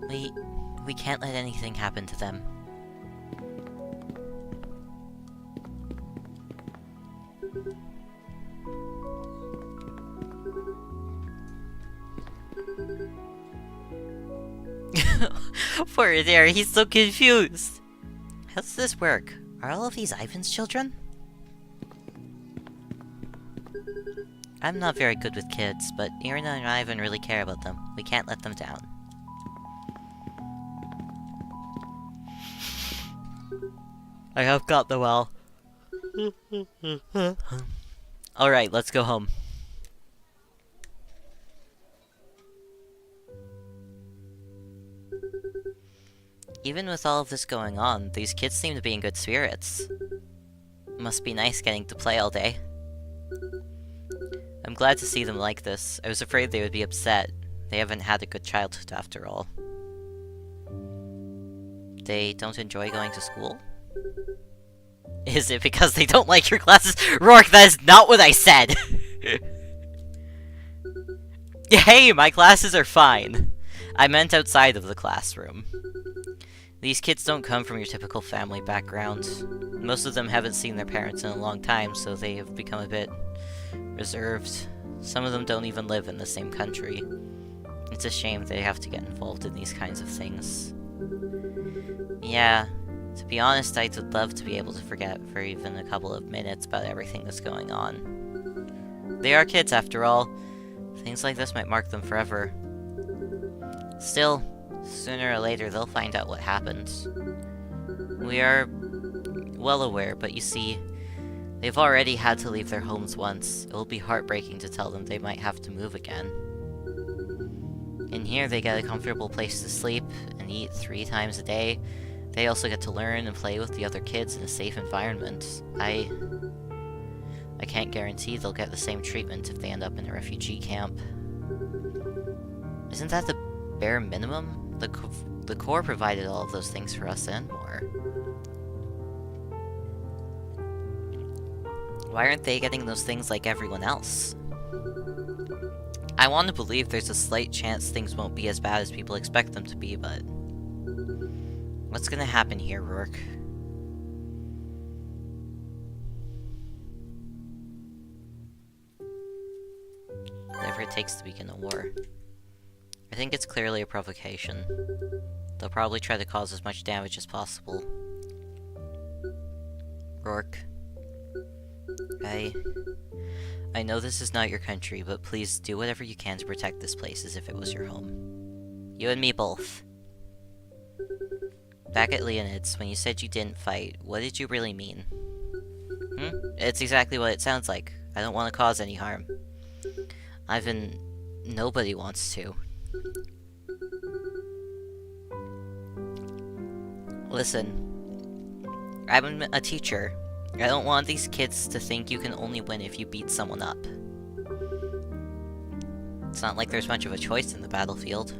We can't let anything happen to them. Poor Adair, he's so confused! How does this work? Are all of these Ivan's children? I'm not very good with kids, but Irina and Ivan really care about them. We can't let them down. I have got the well. Alright, let's go home. Even with all of this going on, these kids seem to be in good spirits. Must be nice getting to play all day. I'm glad to see them like this. I was afraid they would be upset. They haven't had a good childhood after all. They don't enjoy going to school? Is it because they don't like your classes? Rourke, that is not what I said! Hey, my classes are fine. I meant outside of the classroom. These kids don't come from your typical family background. Most of them haven't seen their parents in a long time, so they have become a bit reserved. Some of them don't even live in the same country. It's a shame they have to get involved in these kinds of things. Yeah, to be honest, I'd love to be able to forget for even a couple of minutes about everything that's going on. They are kids, after all. Things like this might mark them forever. Still, sooner or later they'll find out what happened. We are well aware, but you see, they've already had to leave their homes once. It will be heartbreaking to tell them they might have to move again. In here, they get a comfortable place to sleep and eat 3 times a day. They also get to learn and play with the other kids in a safe environment. I can't guarantee they'll get the same treatment if they end up in a refugee camp. Isn't that the bare minimum? The Corps provided all of those things for us and more. Why aren't they getting those things like everyone else? I want to believe there's a slight chance things won't be as bad as people expect them to be, but... what's gonna happen here, Rourke? Whatever it takes to begin a war. I think it's clearly a provocation. They'll probably try to cause as much damage as possible. Rourke. I know this is not your country, but please do whatever you can to protect this place as if it was your home. You and me both. Back at Leonid's, when you said you didn't fight, what did you really mean? It's exactly what it sounds like. I don't want to cause any harm. Ivan, nobody wants to. Listen, I'm a teacher. I don't want these kids to think you can only win if you beat someone up. It's not like there's much of a choice in the battlefield.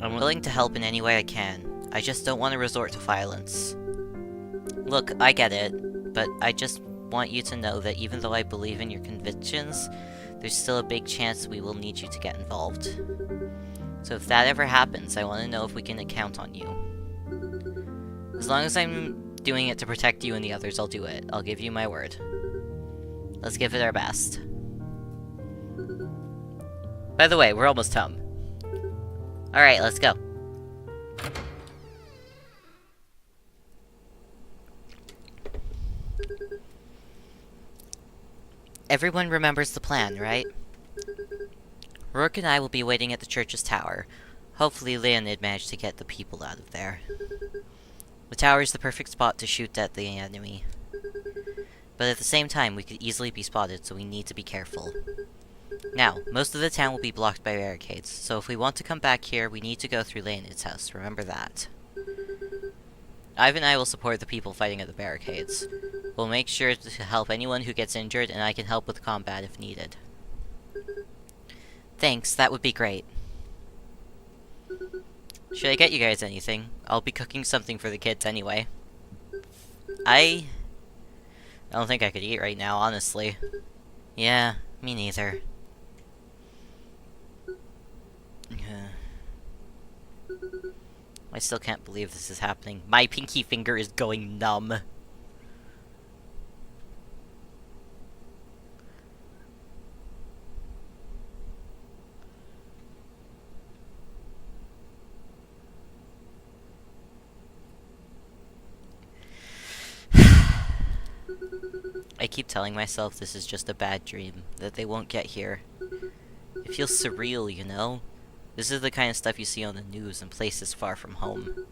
I'm willing to help in any way I can. I just don't want to resort to violence. Look, I get it, but I just want you to know that even though I believe in your convictions, there's still a big chance we will need you to get involved. So if that ever happens, I want to know if we can count on you. As long as I'm doing it to protect you and the others, I'll do it. I'll give you my word. Let's give it our best. By the way, we're almost home. Alright, let's go. Everyone remembers the plan, right? Rourke and I will be waiting at the church's tower. Hopefully Leonid managed to get the people out of there. The tower is the perfect spot to shoot at the enemy. But at the same time, we could easily be spotted, so we need to be careful. Now, most of the town will be blocked by barricades, so if we want to come back here, we need to go through Leonid's house. Remember that. Ivan and I will support the people fighting at the barricades. We'll make sure to help anyone who gets injured, and I can help with combat if needed. Thanks, that would be great. Should I get you guys anything? I'll be cooking something for the kids anyway. I don't think I could eat right now, honestly. Yeah, me neither. I still can't believe this is happening. My pinky finger is going numb. I keep telling myself this is just a bad dream, that they won't get here. It feels surreal, you know? This is the kind of stuff you see on the news in places far from home.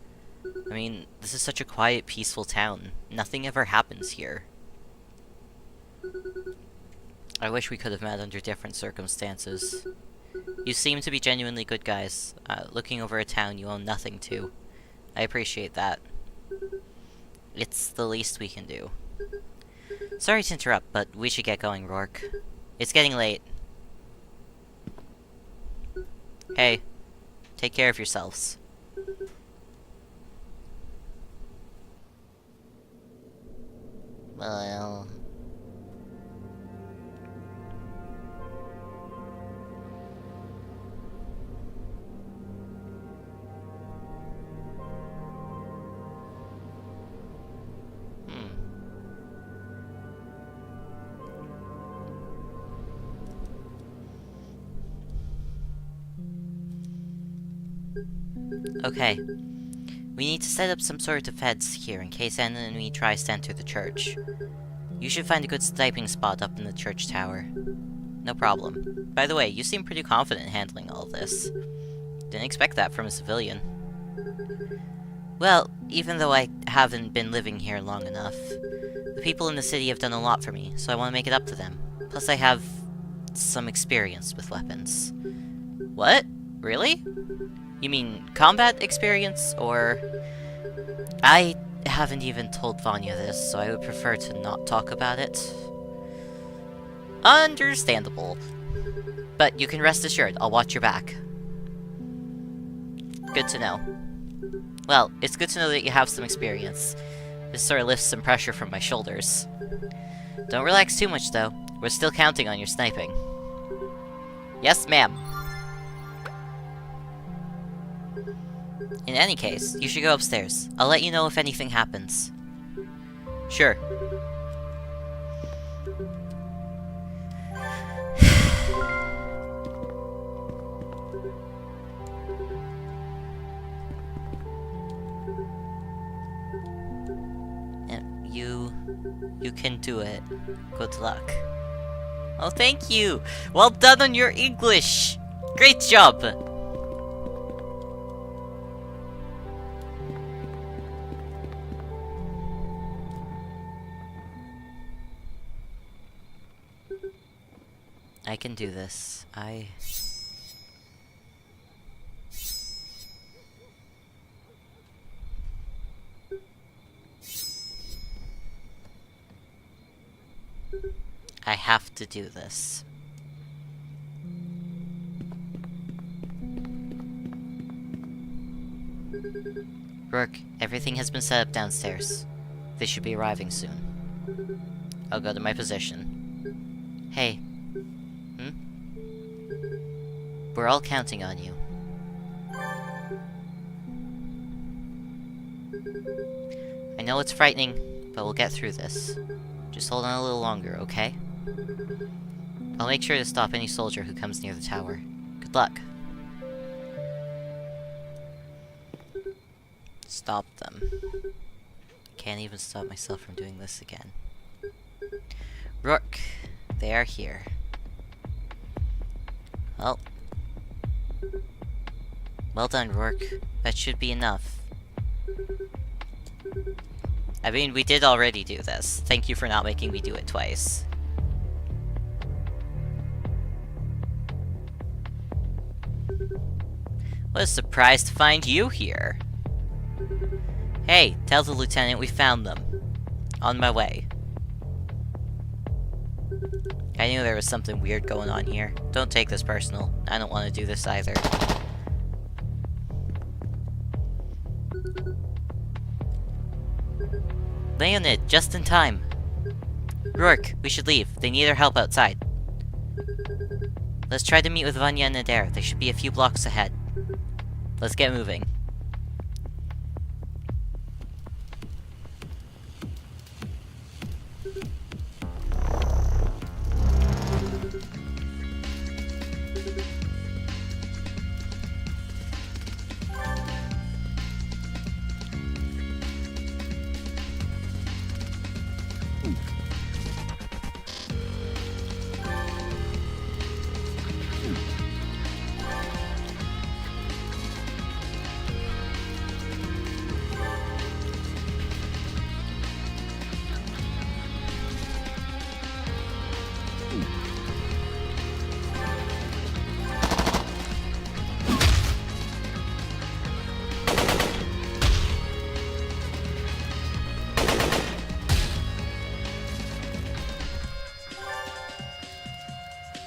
I mean, this is such a quiet, peaceful town. Nothing ever happens here. I wish we could have met under different circumstances. You seem to be genuinely good guys, looking over a town you own nothing to. I appreciate that. It's the least we can do. Sorry to interrupt, but we should get going, Rourke. It's getting late. Hey, take care of yourselves. Well... Okay. We need to set up some sort of fence here in case an enemy tries to enter the church. You should find a good sniping spot up in the church tower. No problem. By the way, you seem pretty confident in handling all of this. Didn't expect that from a civilian. Well, even though I haven't been living here long enough, the people in the city have done a lot for me, so I want to make it up to them. Plus I have some experience with weapons. What? Really? You mean combat experience, or... I haven't even told Vanya this, so I would prefer to not talk about it. Understandable. But you can rest assured, I'll watch your back. Good to know. Well, it's good to know that you have some experience. This sort of lifts some pressure from my shoulders. Don't relax too much, though. We're still counting on your sniping. Yes, ma'am. In any case, you should go upstairs. I'll let you know if anything happens. Sure. You can do it. Good luck. Oh, thank you! Well done on your English! Great job! I can do this. I have to do this. Rourke, everything has been set up downstairs. They should be arriving soon. I'll go to my position. Hey. We're all counting on you. I know it's frightening, but we'll get through this. Just hold on a little longer, okay? I'll make sure to stop any soldier who comes near the tower. Good luck. Stop them. Can't even stop myself from doing this again. Rourke, they are here. Well. Well done, Rourke. That should be enough. I mean, we did already do this. Thank you for not making me do it twice. What a surprise to find you here. Hey, tell the lieutenant we found them. On my way. I knew there was something weird going on here. Don't take this personal. I don't want to do this either. Leonid, just in time. Rourke, we should leave. They need our help outside. Let's try to meet with Vanya and Adair. They should be a few blocks ahead. Let's get moving.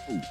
It's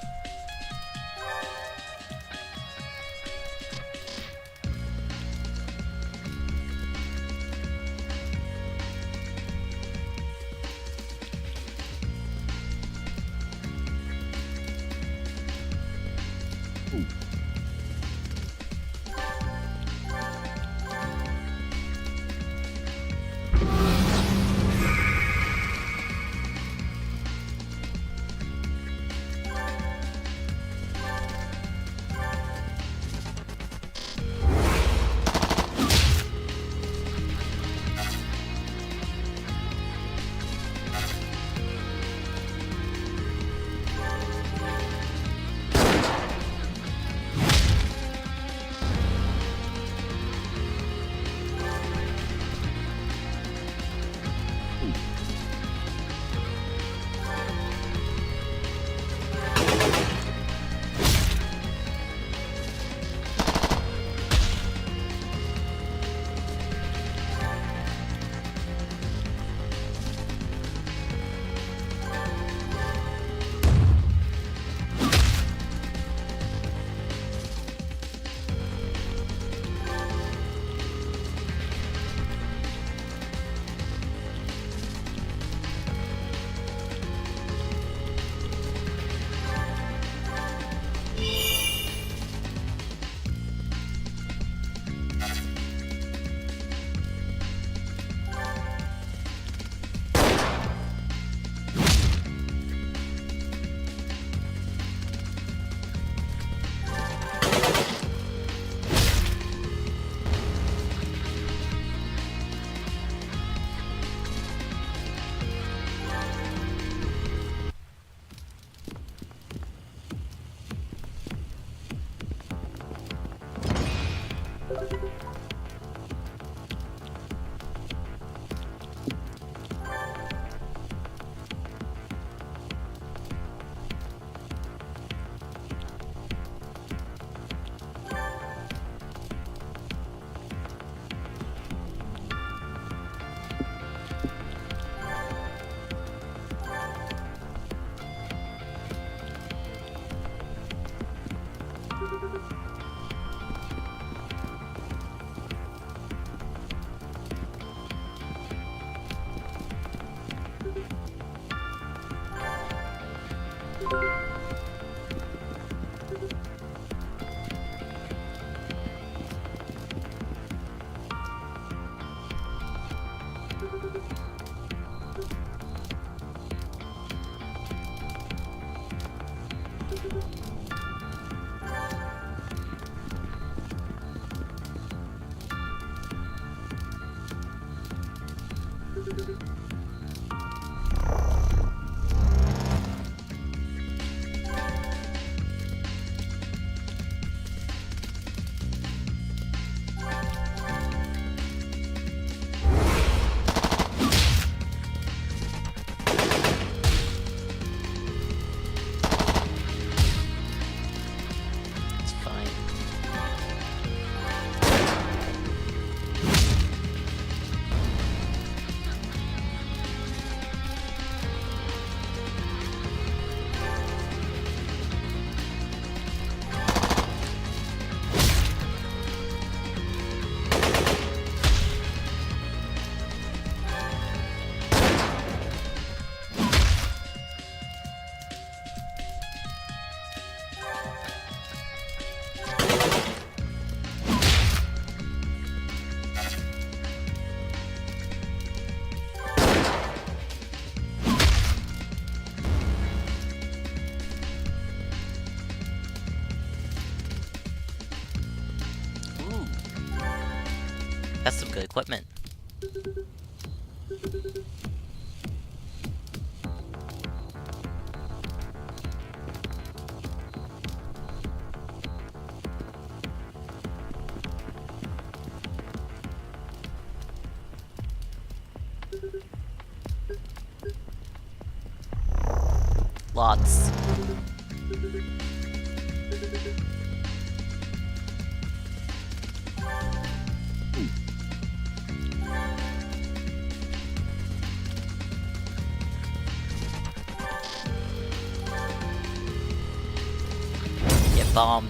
fine. Ooh. That's some good equipment. Lots. bombed.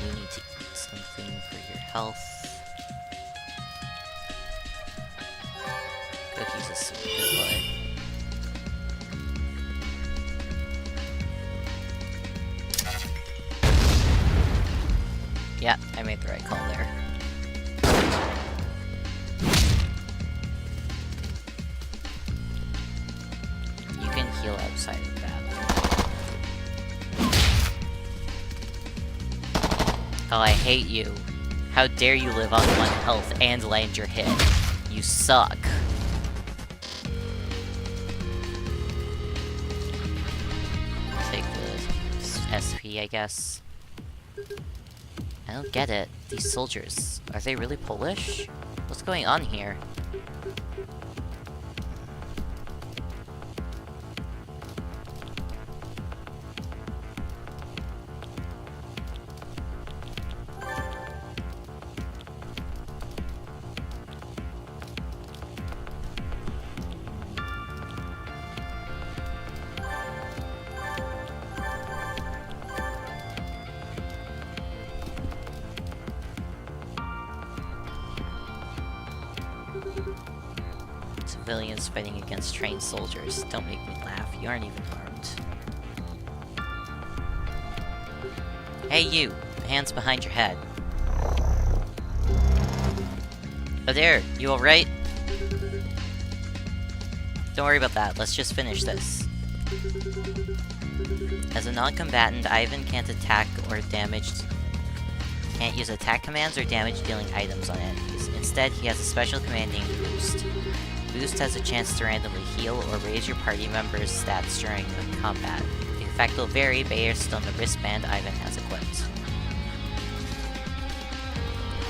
You need to eat something for your health. Cookies is some good blood. Yeah, I made the right call there. You can heal outside of battle. Oh, I hate you. How dare you live on 1 health and land your hit. You suck. Take the SP, I guess. I don't get it. These soldiers, are they really Polish? What's going on here? Civilians fighting against trained soldiers. Don't make me laugh. You aren't even armed. Hey you! Hands behind your head. Oh there! You alright? Don't worry about that. Let's just finish this. As a non-combatant, Ivan can't attack or damage... can't use attack commands or damage-dealing items on enemies. Instead, he has a special command named Boost. Boost has a chance to randomly heal or raise your party members' stats during combat. The effect will vary based on the wristband Ivan has equipped.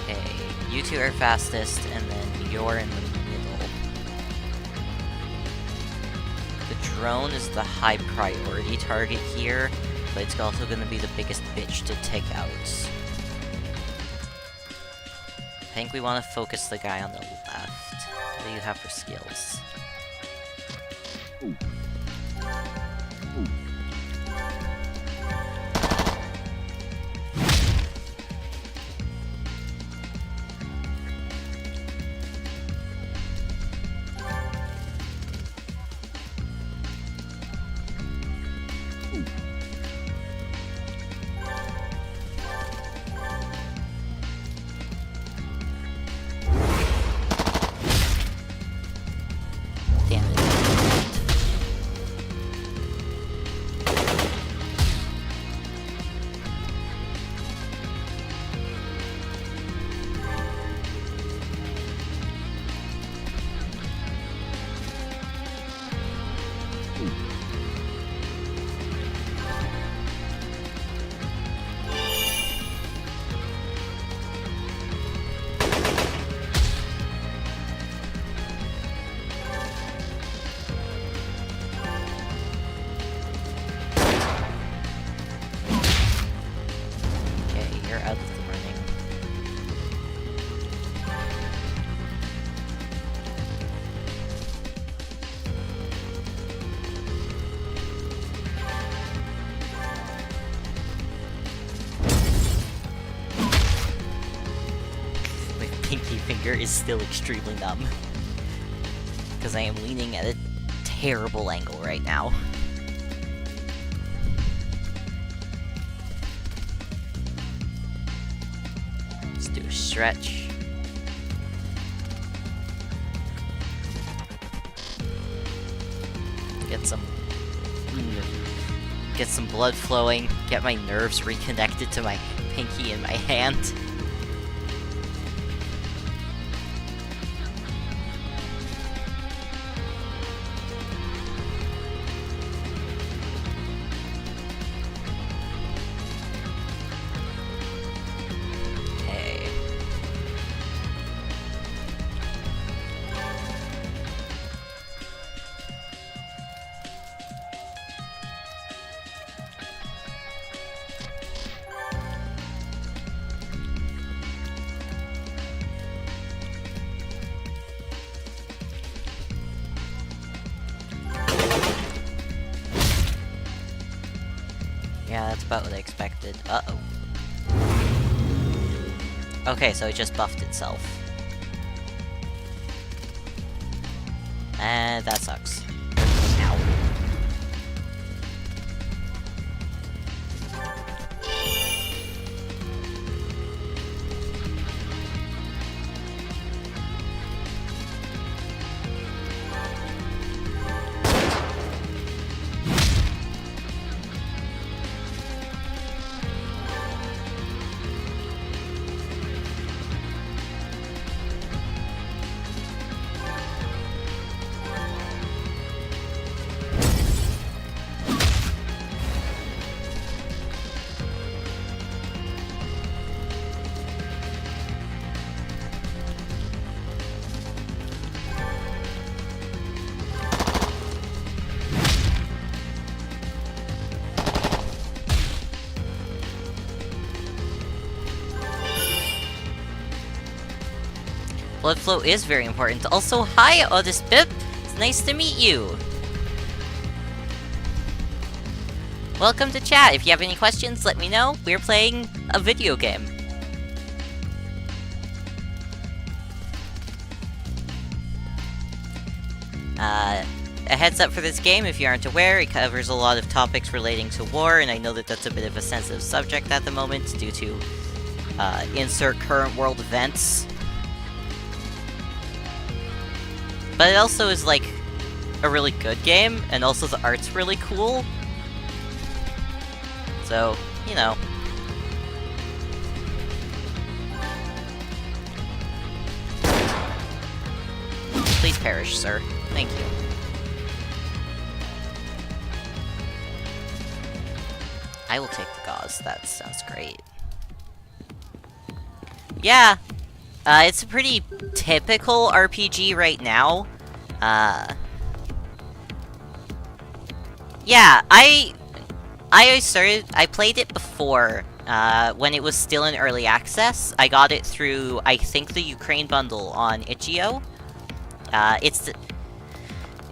Okay, you two are fastest, and then you're in the middle. The drone is the high priority target here, but it's also going to be the biggest bitch to take out. I think we want to focus the guy on the left. What do you have for skills? Damn it. Okay, you're out of the running. My pinky finger is still extremely numb. Because I am leaning at a terrible angle right now. Let's do a stretch. Get some blood flowing, get my nerves reconnected to my pinky and my hand. Okay. about what I expected. Uh-oh. Okay, so it just buffed itself. And that sucks. Ow. Blood flow is very important. Also, hi, Otis Pip! It's nice to meet you! Welcome to chat. If you have any questions, let me know. We're playing a video game. A heads up for this game, if you aren't aware, it covers a lot of topics relating to war, and I know that that's a bit of a sensitive subject at the moment due to, insert current world events. But it also is, like, a really good game, and also the art's really cool. So, you know. Please perish, sir. Thank you. I will take the gauze. That sounds great. Yeah. It's a pretty typical RPG right now. Yeah, I played it before, when it was still in early access. I got it through, I think, the Ukraine bundle on itch.io.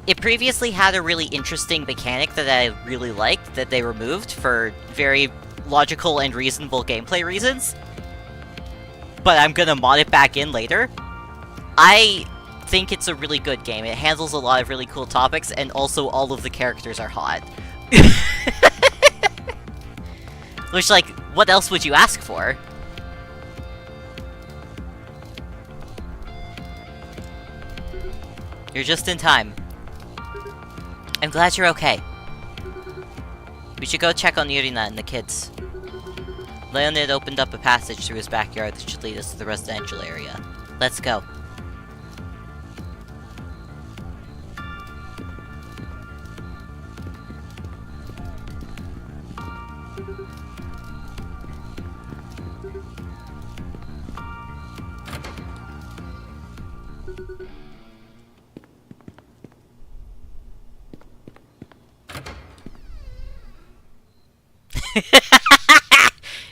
It previously had a really interesting mechanic that I really liked, that they removed for very logical and reasonable gameplay reasons. But I'm gonna mod it back in later. I think it's a really good game. It handles a lot of really cool topics, and also all of the characters are hot. Which, like, what else would you ask for? You're just in time. I'm glad you're okay. We should go check on Yurina and the kids. Leonid opened up a passage through his backyard that should lead us to the residential area. Let's go.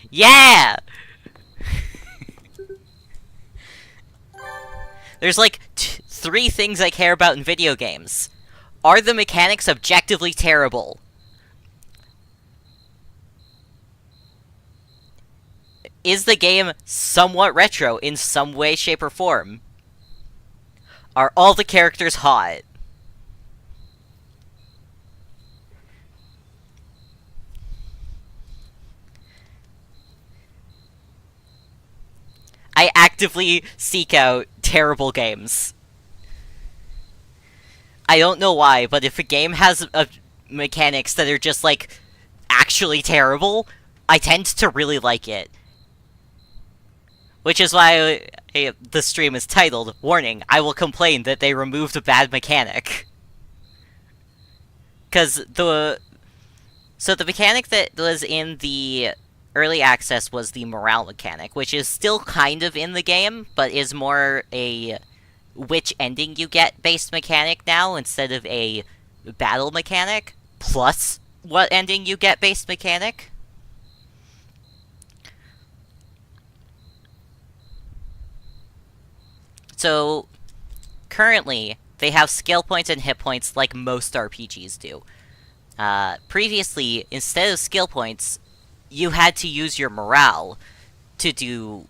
Yeah! There's like three things I care about in video games. Are the mechanics objectively terrible? Is the game somewhat retro in some way, shape, or form? Are all the characters hot? I actively seek out terrible games. I don't know why, but if a game has mechanics that are just, like, actually terrible, I tend to really like it. Which is why the stream is titled, Warning, I will complain that they removed a bad mechanic. Because So the mechanic that was in the early access was the morale mechanic, which is still kind of in the game, but is more a which ending you get based mechanic now instead of a battle mechanic plus what ending you get based mechanic. So currently they have skill points and hit points like most RPGs do. Previously, instead of skill points, you had to use your morale to do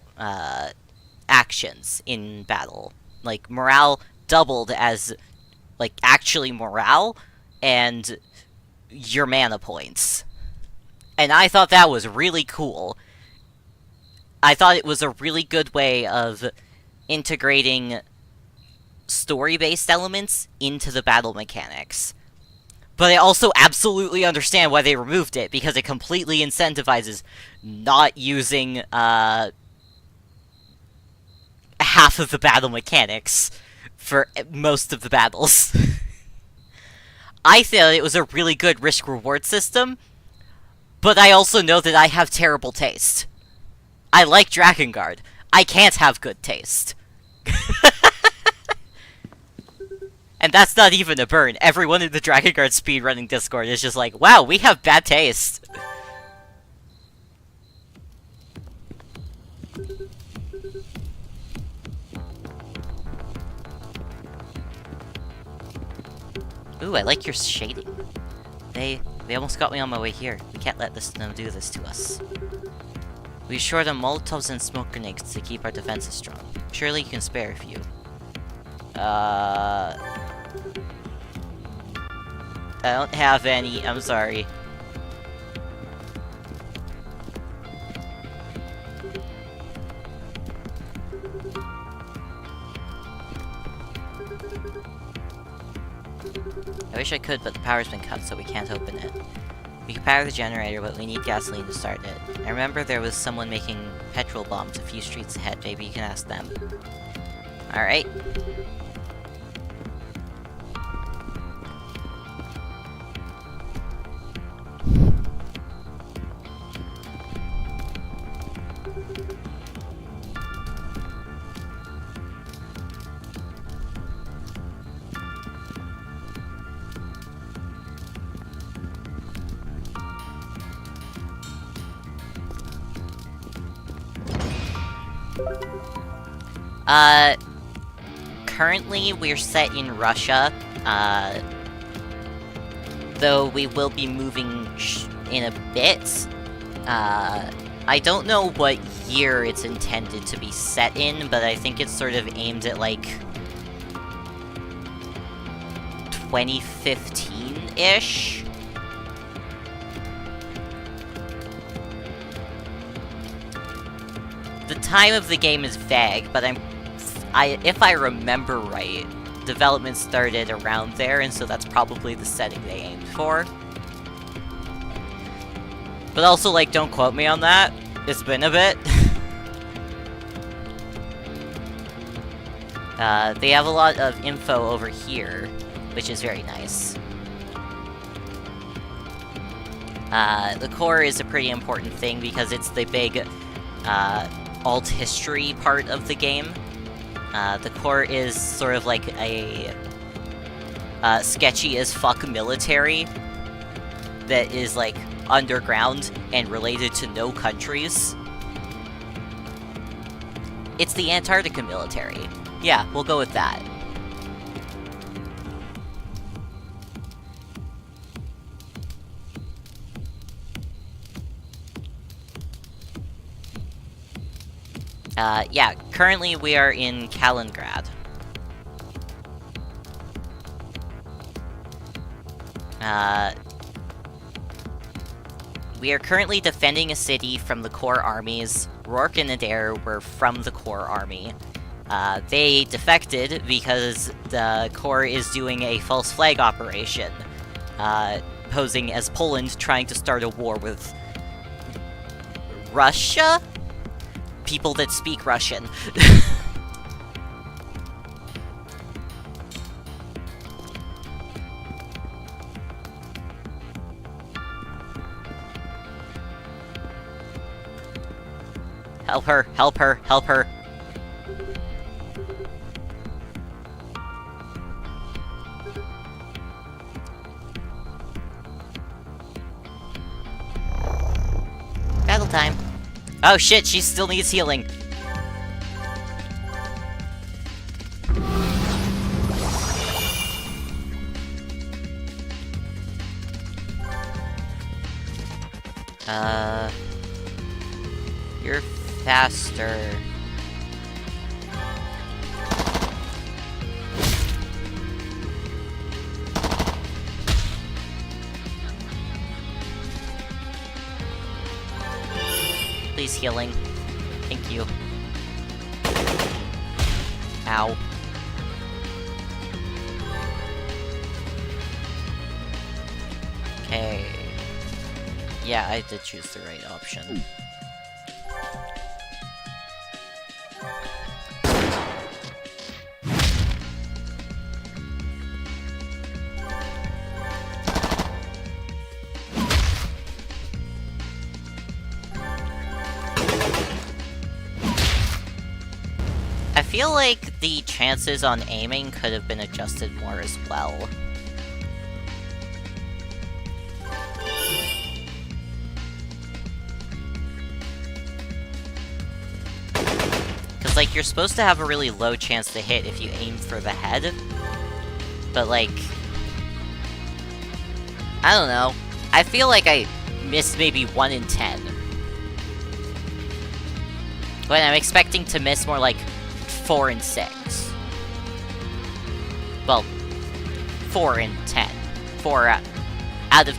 actions in battle. Like, morale doubled as, like, actually morale, and your mana points. And I thought that was really cool. I thought it was a really good way of integrating story-based elements into the battle mechanics. But I also absolutely understand why they removed it, because it completely incentivizes not using, half of the battle mechanics for most of the battles. I thought it was a really good risk-reward system, but I also know that I have terrible taste. I like Drakengard. I can't have good taste. And that's not even a burn. Everyone in the Drakengard speedrunning Discord is just like, wow, we have bad taste. Ooh, I like your shading. They almost got me on my way here. We can't let them do this to us. We assured them Molotovs and smoke grenades to keep our defenses strong. Surely you can spare a few. I don't have any, I'm sorry. I wish I could, but the power's been cut, so we can't open it. We can power the generator, but we need gasoline to start it. I remember there was someone making petrol bombs a few streets ahead. Maybe you can ask them. Alright. Currently we're set in Russia, though we will be moving in a bit. I don't know what year it's intended to be set in, but I think it's sort of aimed at, like, 2015-ish? The time of the game is vague, but if I remember right, development started around there, and so that's probably the setting they aimed for. But also, like, don't quote me on that. It's been a bit. They have a lot of info over here, which is very nice. The core is a pretty important thing because it's the big, alt history part of the game. The core is sort of like a sketchy as fuck military that is, like, underground and related to no countries. It's the Antarctica military. Yeah, we'll go with that. Yeah, currently we are in Kaliningrad. We are currently defending a city from the core armies. Rourke and Adair were from the core army. They defected because the core is doing a false flag operation, posing as Poland trying to start a war with Russia? People that speak Russian. Help her, help her, help her. Battle time. Oh shit, she still needs healing. faster. Please healing. Thank you. Ow. Okay. Yeah, I did choose the right option. I feel like the chances on aiming could have been adjusted more as well. Because, like, you're supposed to have a really low chance to hit if you aim for the head. But, like... I don't know. I feel like I missed maybe 1 in 10. But I'm expecting to miss more like 4 in 6. Well, 4 in 10. 4 out of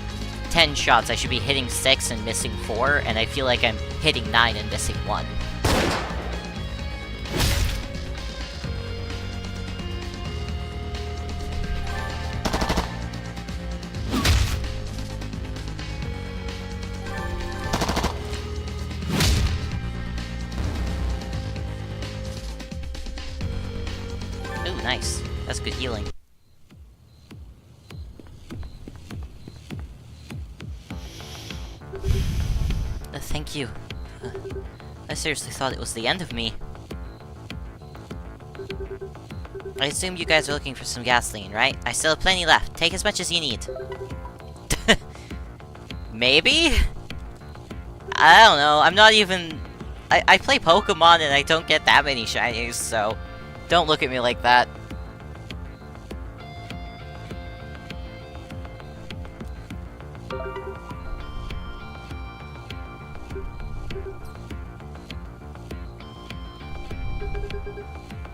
10 shots, I should be hitting 6 and missing 4, and I feel like I'm hitting 9 and missing 1. Ooh, nice. That's good healing. Thank you. I seriously thought it was the end of me. I assume you guys are looking for some gasoline, right? I still have plenty left. Take as much as you need. Maybe? I don't know. I'm not even... I play Pokemon and I don't get that many shinies, so... Don't look at me like that.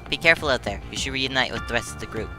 Be careful out there. You should reunite with the rest of the group.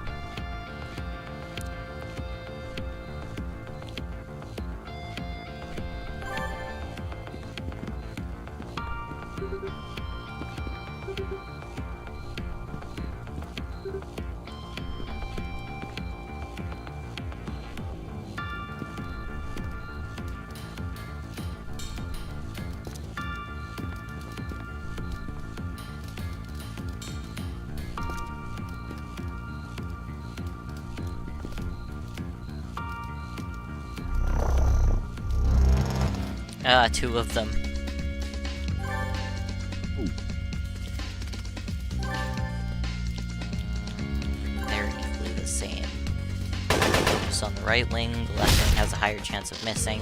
Two of them. They're equally the same. Just on the right wing, the left wing has a higher chance of missing.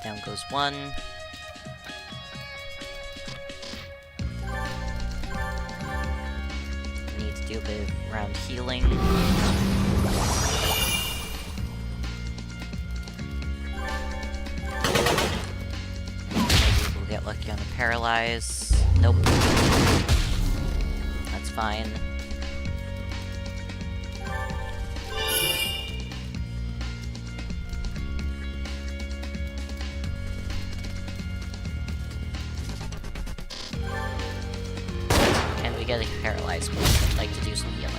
Down goes one. Need to do a bit of round healing. Maybe we'll get lucky on the paralyze. Nope. That's fine. Get paralyzed, but I'd like to do some healing.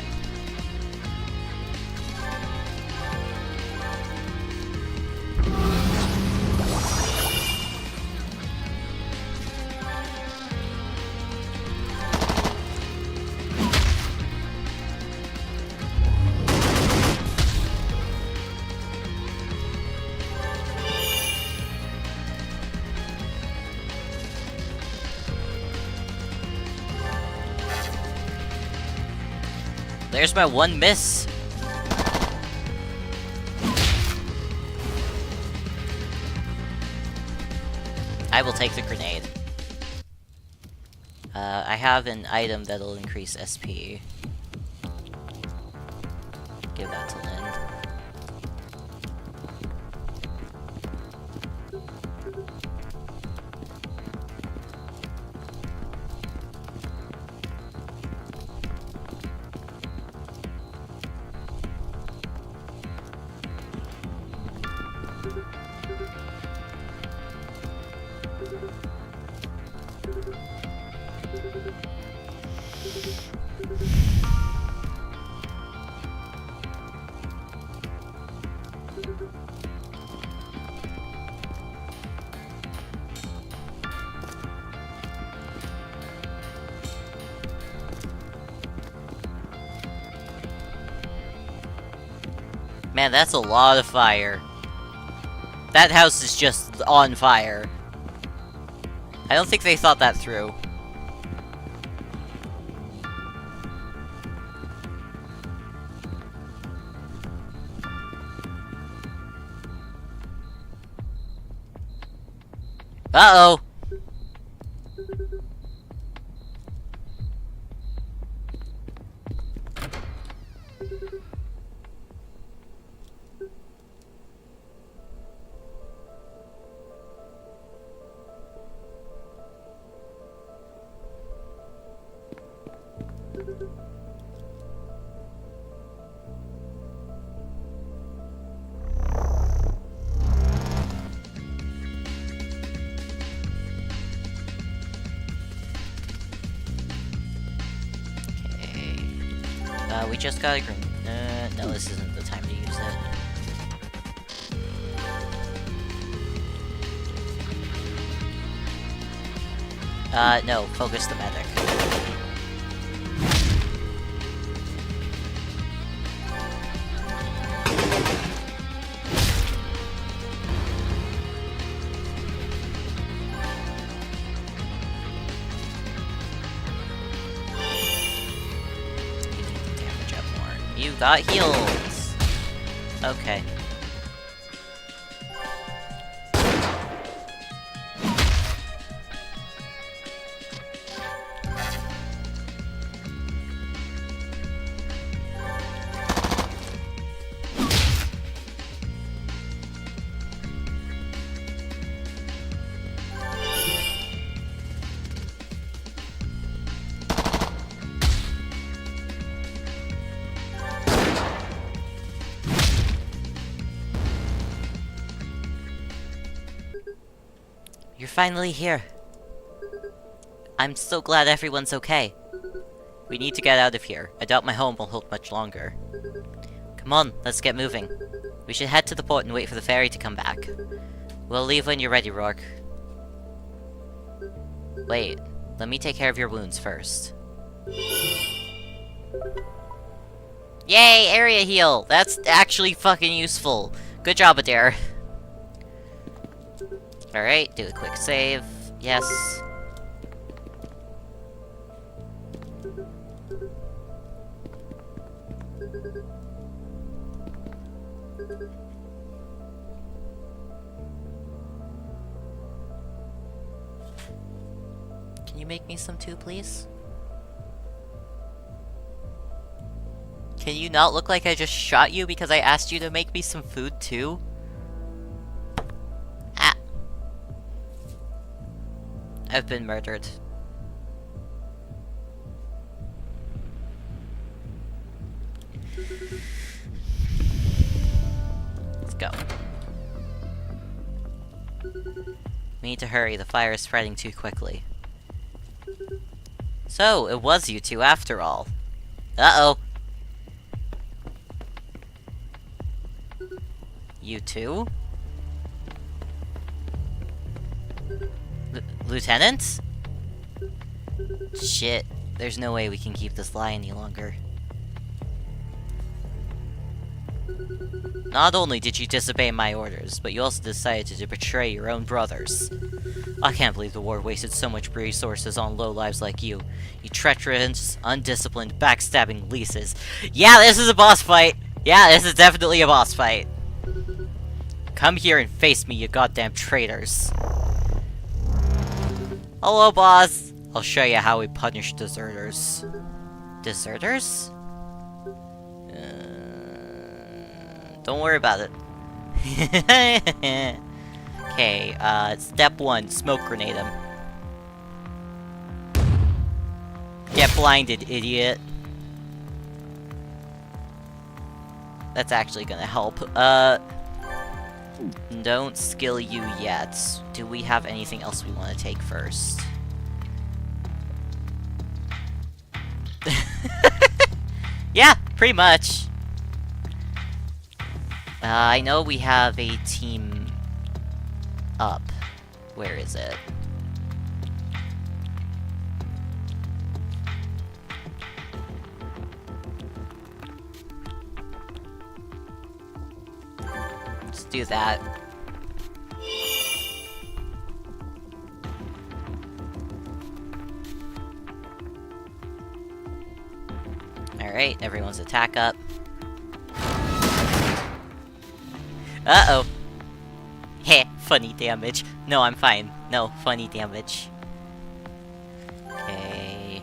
there's my one miss. I will take the grenade. I have an item that'll increase SP. Give that to Lynn. Man, that's a lot of fire. That house is just on fire. I don't think they thought that through. Uh-oh! We just got a green. No, this isn't the time to use it. No, focus the medic. You got heals! Okay. You're finally here. I'm so glad everyone's okay. We need to get out of here. I doubt my home will hold much longer. Come on, let's get moving. We should head to the port and wait for the ferry to come back. We'll leave when you're ready, Rourke. Wait, let me take care of your wounds first. Yay, area heal! That's actually fucking useful. Good job, Adair. Alright, do a quick save. Yes. Can you make me some too, please? Can you not look like I just shot you because I asked you to make me some food too? I've been murdered. Let's go. We need to hurry, the fire is spreading too quickly. So, it was you two after all. Uh-oh. You two? Lieutenant? Shit, there's no way we can keep this lie any longer. Not only did you disobey my orders, but you also decided to betray your own brothers. I can't believe the war wasted so much resources on lowlives like you. You treacherous, undisciplined, backstabbing leases. Yeah, this is a boss fight! Yeah, this is definitely a boss fight. Come here and face me, you goddamn traitors. Hello, boss. I'll show you how we punish deserters. Deserters? Don't worry about it. Okay, step 1, smoke grenade him. Get blinded, idiot. That's actually gonna help. Don't skill you yet. Do we have anything else we want to take first? Yeah, pretty much. I know we have a team up. Where is it? Let's do that. Alright, everyone's attack up. Uh-oh. Heh, funny damage. No, I'm fine. No, funny damage. Okay.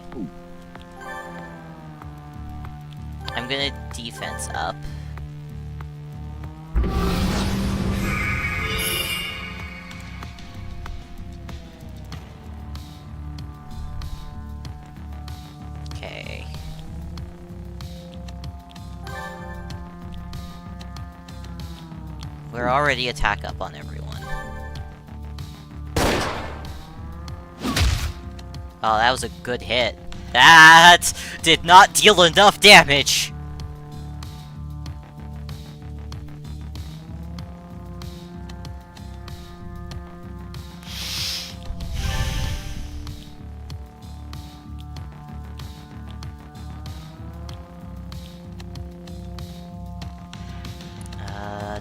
I'm gonna defense up. Okay. We're already attack up on everyone. Oh, that was a good hit. That did not deal enough damage!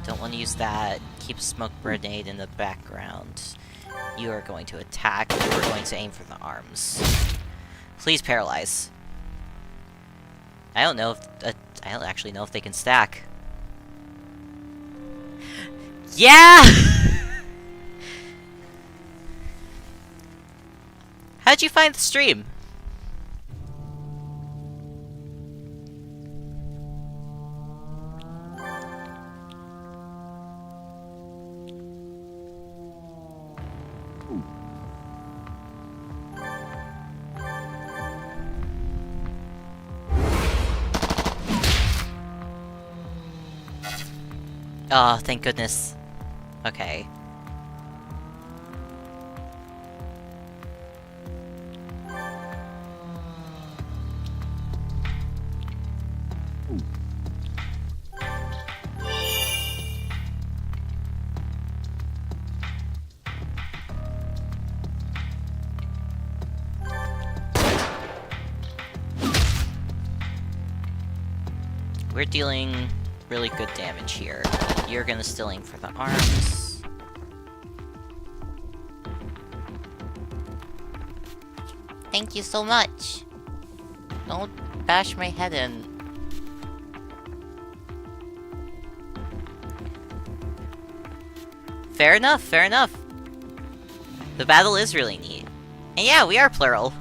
Don't want to use that. Keep smoke grenade in the background. You are going to attack. You are going to aim for the arms. Please paralyze. I don't know if I don't actually know if they can stack. Yeah. How'd you find the stream? Oh, thank goodness. Okay. We're dealing really good damage here. You're gonna still aim for the arms. Thank you so much. Don't bash my head in. Fair enough, fair enough. The battle is really neat. And yeah, we are plural.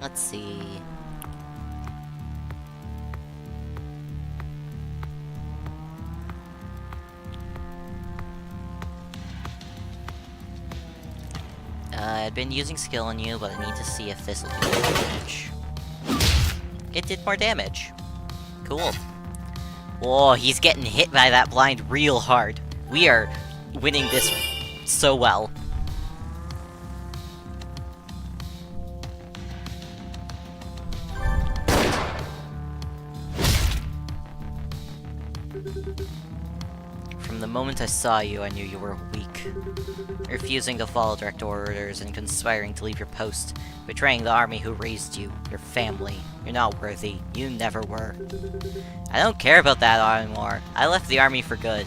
Let's see. I've been using skill on you, but I need to see if this will do more damage. It did more damage. Cool. Whoa, he's getting hit by that blind real hard. We are winning this so well. From the moment I saw you, I knew you were weak. refusing to follow direct orders and conspiring to leave your post, betraying the army who raised you, your family. You're not worthy. You never were. I don't care about that anymore. I left the army for good.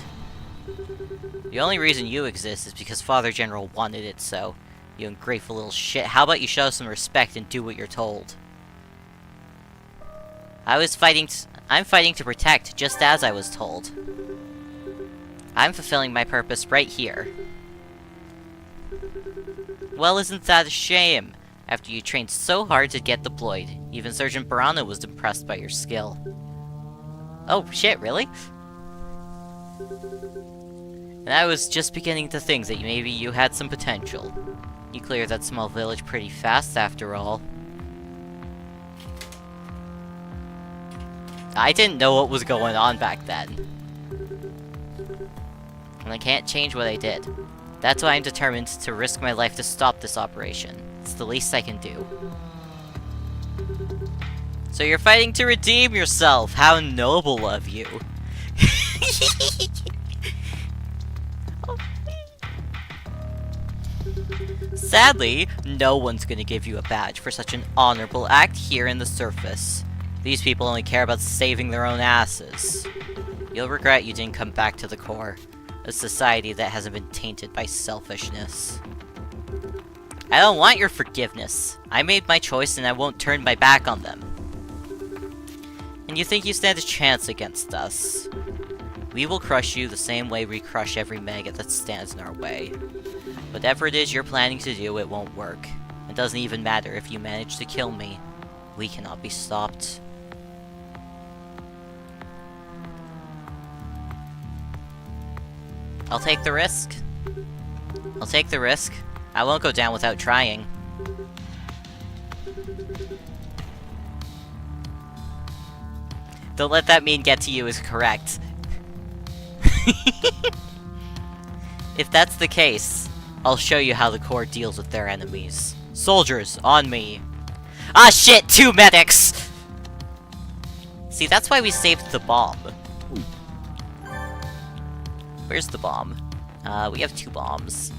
The only reason you exist is because Father General wanted it so. You ungrateful little shit. How about you show some respect and do what you're told? I'm fighting to protect, just as I was told. I'm fulfilling my purpose right here. Well, isn't that a shame? After you trained so hard to get deployed, even Sergeant Barano was impressed by your skill. Oh, shit, really? And I was just beginning to think that maybe you had some potential. You cleared that small village pretty fast, after all. I didn't know what was going on back then. And I can't change what I did. That's why I'm determined to risk my life to stop this operation. It's the least I can do. So you're fighting to redeem yourself! How noble of you! Sadly, no one's gonna give you a badge for such an honorable act here in the surface. These people only care about saving their own asses. You'll regret you didn't come back to the Corps, a society that hasn't been tainted by selfishness. I don't want your forgiveness. I made my choice and I won't turn my back on them. And you think you stand a chance against us? We will crush you the same way we crush every maggot that stands in our way. Whatever it is you're planning to do, it won't work. It doesn't even matter if you manage to kill me. We cannot be stopped. I'll take the risk. I'll take the risk. I won't go down without trying. Don't let that meme get to you is correct. If that's the case, I'll show you how the Corps deals with their enemies. Soldiers, on me. Ah shit, 2 medics! See, that's why we saved the bomb. Where's the bomb? We have 2 bombs.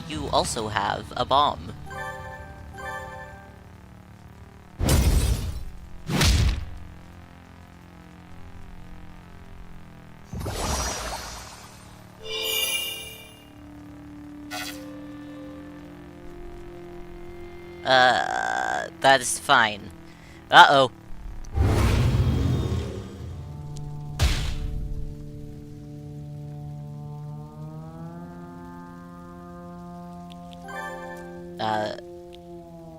You also have a bomb. That is fine. Uh-oh.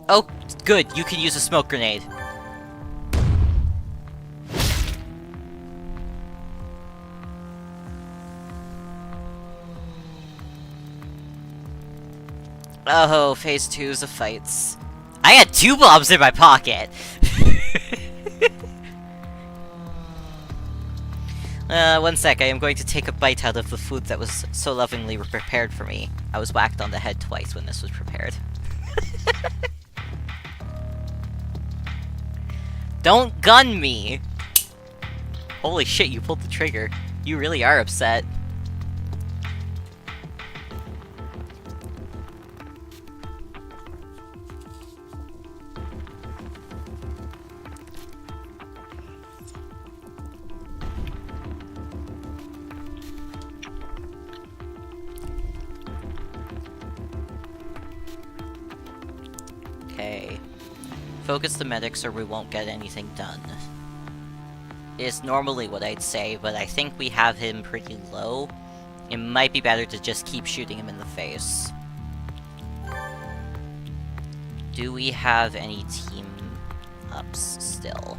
Oh, good, you can use a smoke grenade. Oh, phase 2's of fights. I had 2 bombs in my pocket! One sec, I am going to take a bite out of the food that was so lovingly prepared for me. I was whacked on the head twice when this was prepared. Don't gun me! Holy shit, you pulled the trigger. You really are upset. Okay. Focus the medics or we won't get anything done. Is normally what I'd say, but I think we have him pretty low. It might be better to just keep shooting him in the face. Do we have any team ups still?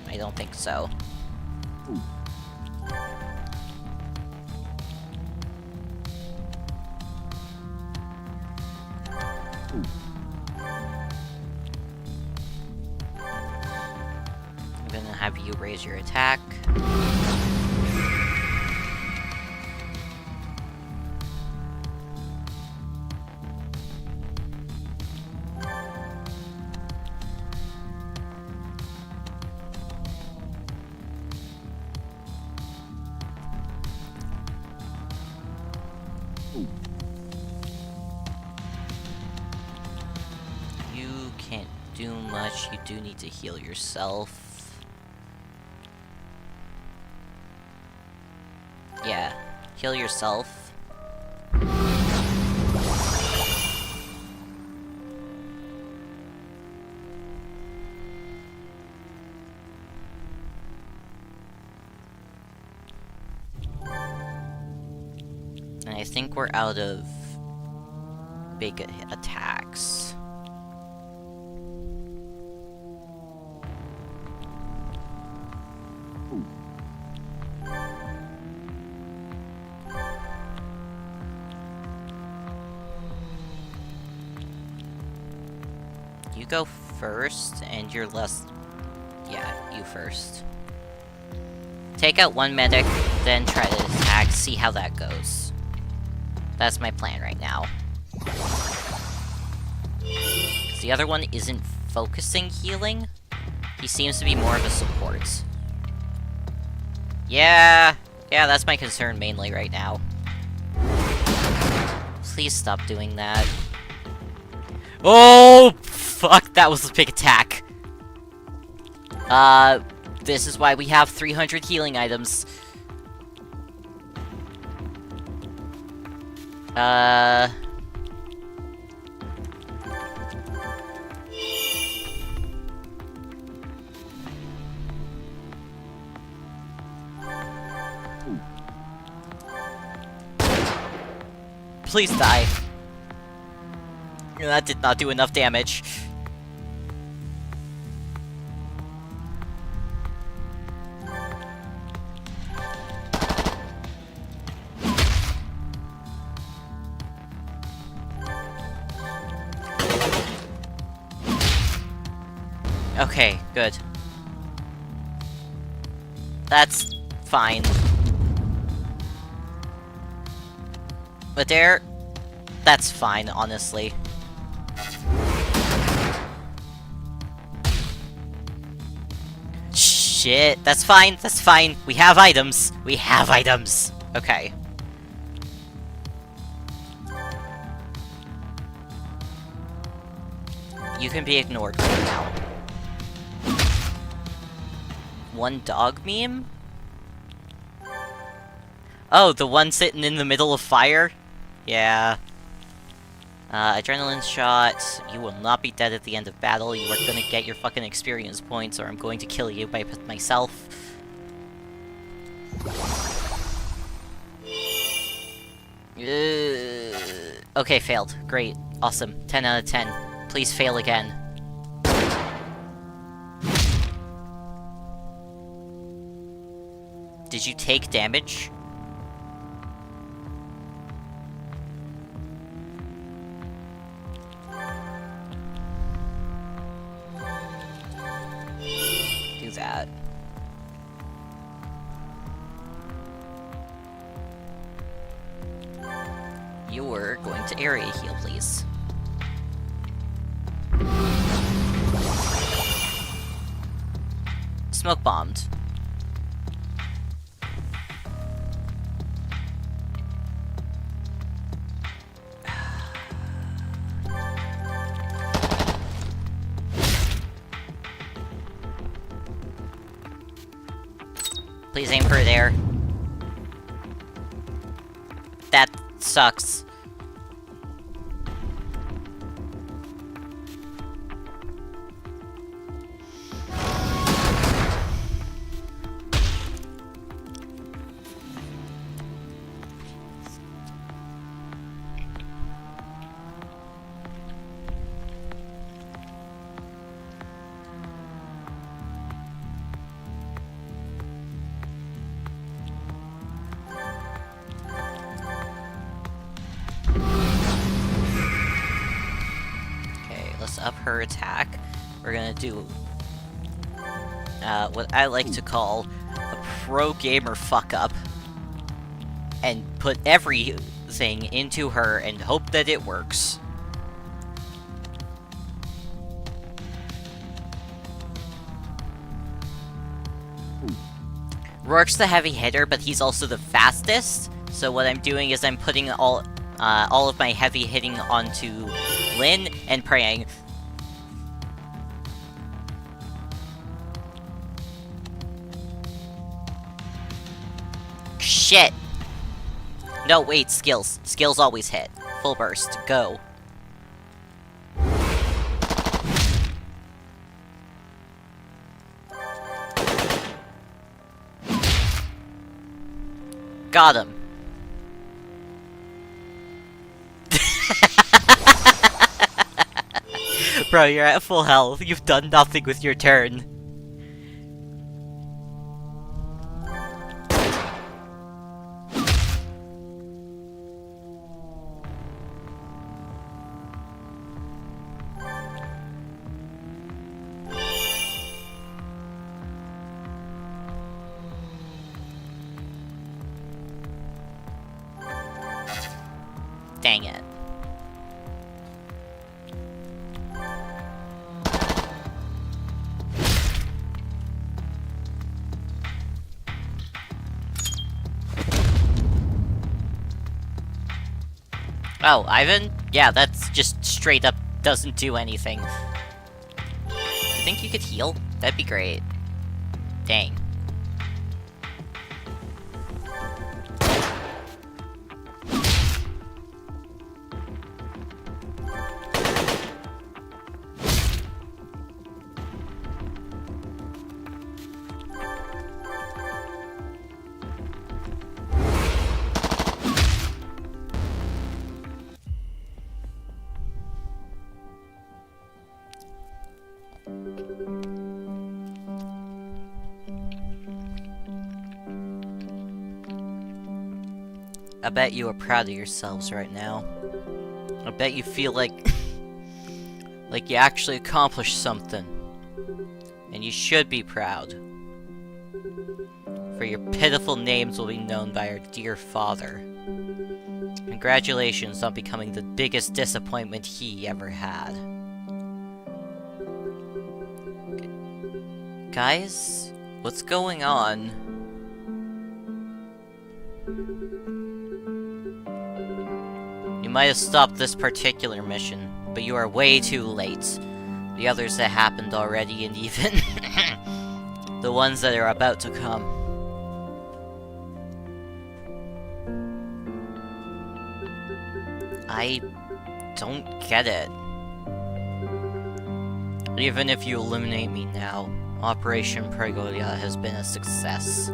I don't think so. I'm gonna have you raise your attack. You can't do much. You do need to heal yourself. Yeah, heal yourself. And I think we're out of big attacks. You go first, and you're less... Yeah, you first. Take out one medic, then try to attack, see how that goes. That's my plan right now. 'Cause the other one isn't focusing healing. He seems to be more of a support. Yeah, that's my concern mainly right now. Please stop doing that. Oh, fuck, that was a big attack. This is why we have 300 healing items. Please die. That did not do enough damage. Okay, good. That's fine. But there... That's fine, honestly. Shit, that's fine, that's fine. We have items. We have items. Okay. You can be ignored right now. One dog meme? Oh, the one sitting in the middle of fire? Yeah. Adrenaline shot. You will not be dead at the end of battle. You are gonna get your fucking experience points, or I'm going to kill you by myself. Okay, failed. Great. Awesome. 10 out of 10. Please fail again. Did you take damage? Do that. You're going to area heal, please. Smoke bombed. Please aim for there. That sucks. Up her attack. We're gonna do what I like to call a pro gamer fuck up and put everything into her and hope that it works. Rourke's the heavy hitter, but he's also the fastest, so what I'm doing is I'm putting all all of my heavy hitting onto Lynn and praying. Shit! No, wait, skills. Skills always hit. Full burst. Go. Got him. Bro, you're at full health. You've done nothing with your turn. Dang it. Oh, Ivan? Yeah, that's just straight up doesn't do anything. You think you could heal? That'd be great. Dang. I bet you are proud of yourselves right now. I bet you feel like like you actually accomplished something. And you should be proud. For your pitiful names will be known by our dear father. Congratulations on becoming the biggest disappointment he ever had. Guys, what's going on? You might have stopped this particular mission, but you are way too late. The others that happened already, and even the ones that are about to come. I don't get it. Even if you eliminate me now, Operation Pregolia has been a success.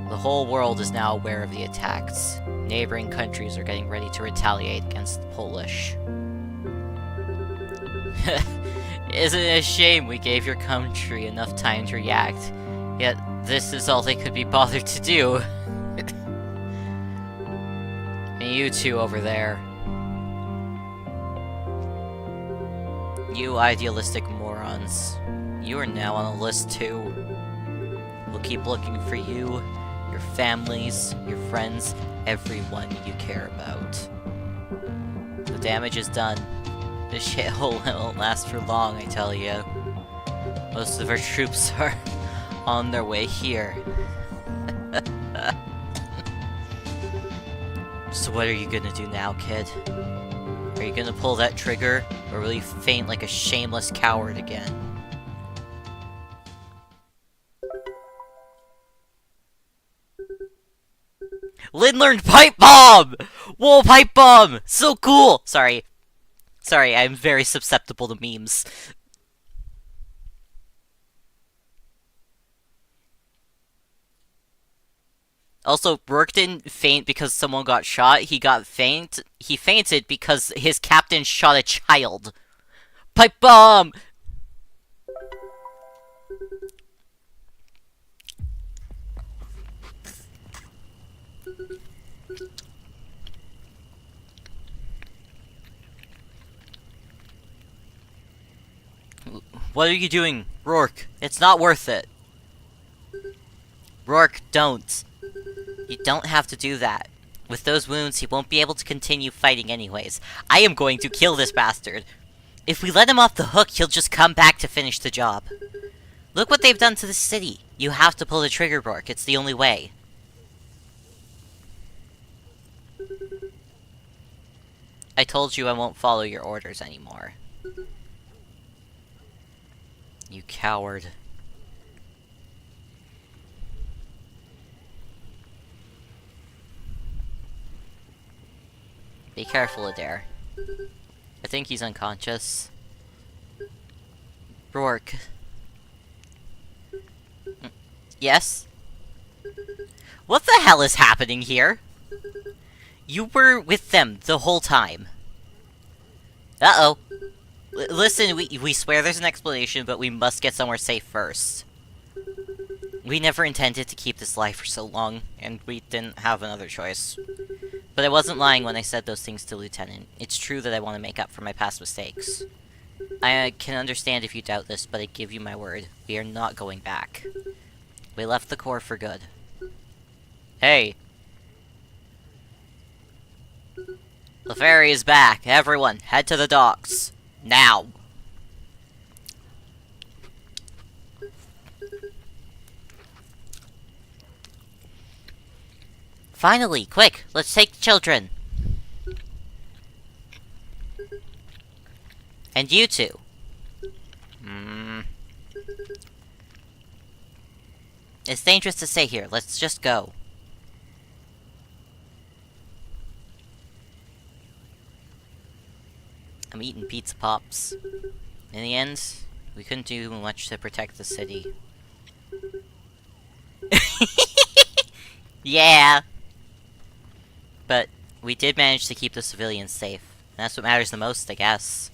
The whole world is now aware of the attacks. Neighboring countries are getting ready to retaliate against the Polish. Isn't it a shame we gave your country enough time to react, yet this is all they could be bothered to do? And you two over there. You idealistic morons. You are now on a list too. We'll keep looking for you, your families, your friends, everyone you care about. The damage is done. This shithole won't last for long, I tell you. Most of our troops are on their way here. So what are you gonna do now, kid? Are you gonna pull that trigger, or will you faint like a shameless coward again? Lynn learned Pipe Bomb! Whoa, Pipe Bomb! So cool! Sorry, I'm very susceptible to memes. Also, Rourke didn't faint because someone got shot. He fainted because his captain shot a child. Pipe Bomb! What are you doing, Rourke? It's not worth it. Rourke, don't. You don't have to do that. With those wounds, he won't be able to continue fighting anyways. I am going to kill this bastard. If we let him off the hook, he'll just come back to finish the job. Look what they've done to the city. You have to pull the trigger, Rourke. It's the only way. I told you I won't follow your orders anymore. You coward. Be careful, Adair. I think he's unconscious. Rourke. Yes? What the hell is happening here? You were with them the whole time. Uh-oh. Listen, we swear there's an explanation, but we must get somewhere safe first. We never intended to keep this life for so long, and we didn't have another choice. But I wasn't lying when I said those things to Lieutenant. It's true that I want to make up for my past mistakes. I can understand if you doubt this, but I give you my word. We are not going back. We left the Corps for good. Hey! The ferry is back. Everyone, head to the docks. Now! Finally, quick, let's take the children. And you two. It's dangerous to stay here. Let's just go. I'm eating pizza pops. In the end, we couldn't do much to protect the city. Yeah! But we did manage to keep the civilians safe. And that's what matters the most, I guess.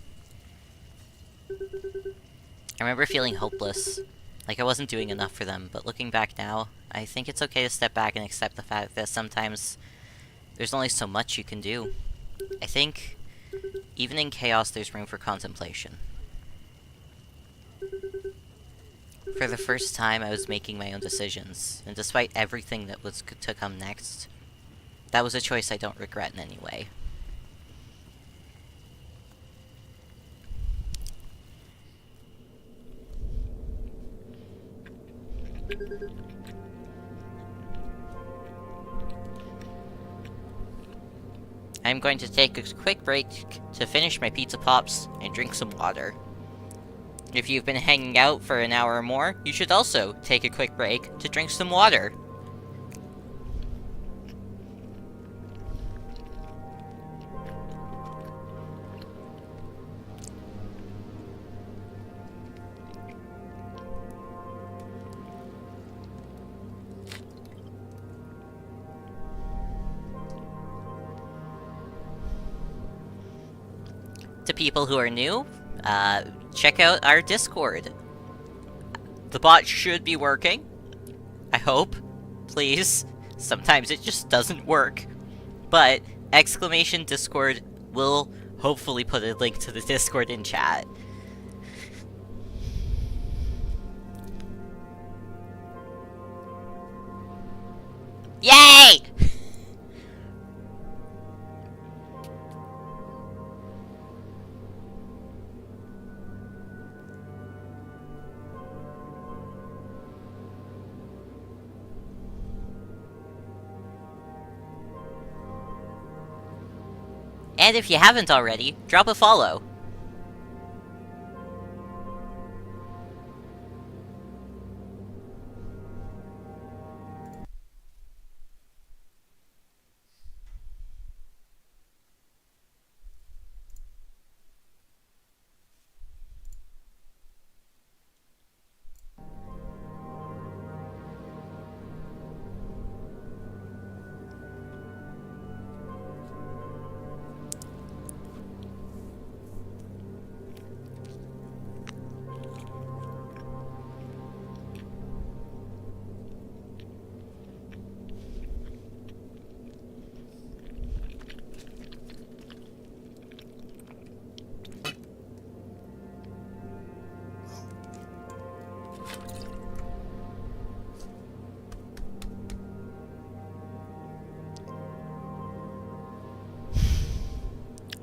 I remember feeling hopeless. Like I wasn't doing enough for them, but looking back now, I think it's okay to step back and accept the fact that sometimes there's only so much you can do. I think, even in chaos, there's room for contemplation. For the first time, I was making my own decisions, and despite everything that was to come next, that was a choice I don't regret in any way. I'm going to take a quick break to finish my pizza pops and drink some water. If you've been hanging out for an hour or more, you should also take a quick break to drink some water. To people who are new, check out our Discord. The bot should be working. I hope. Please. Sometimes it just doesn't work. But, !Discord will hopefully put a link to the Discord in chat. Yay! And if you haven't already, drop a follow.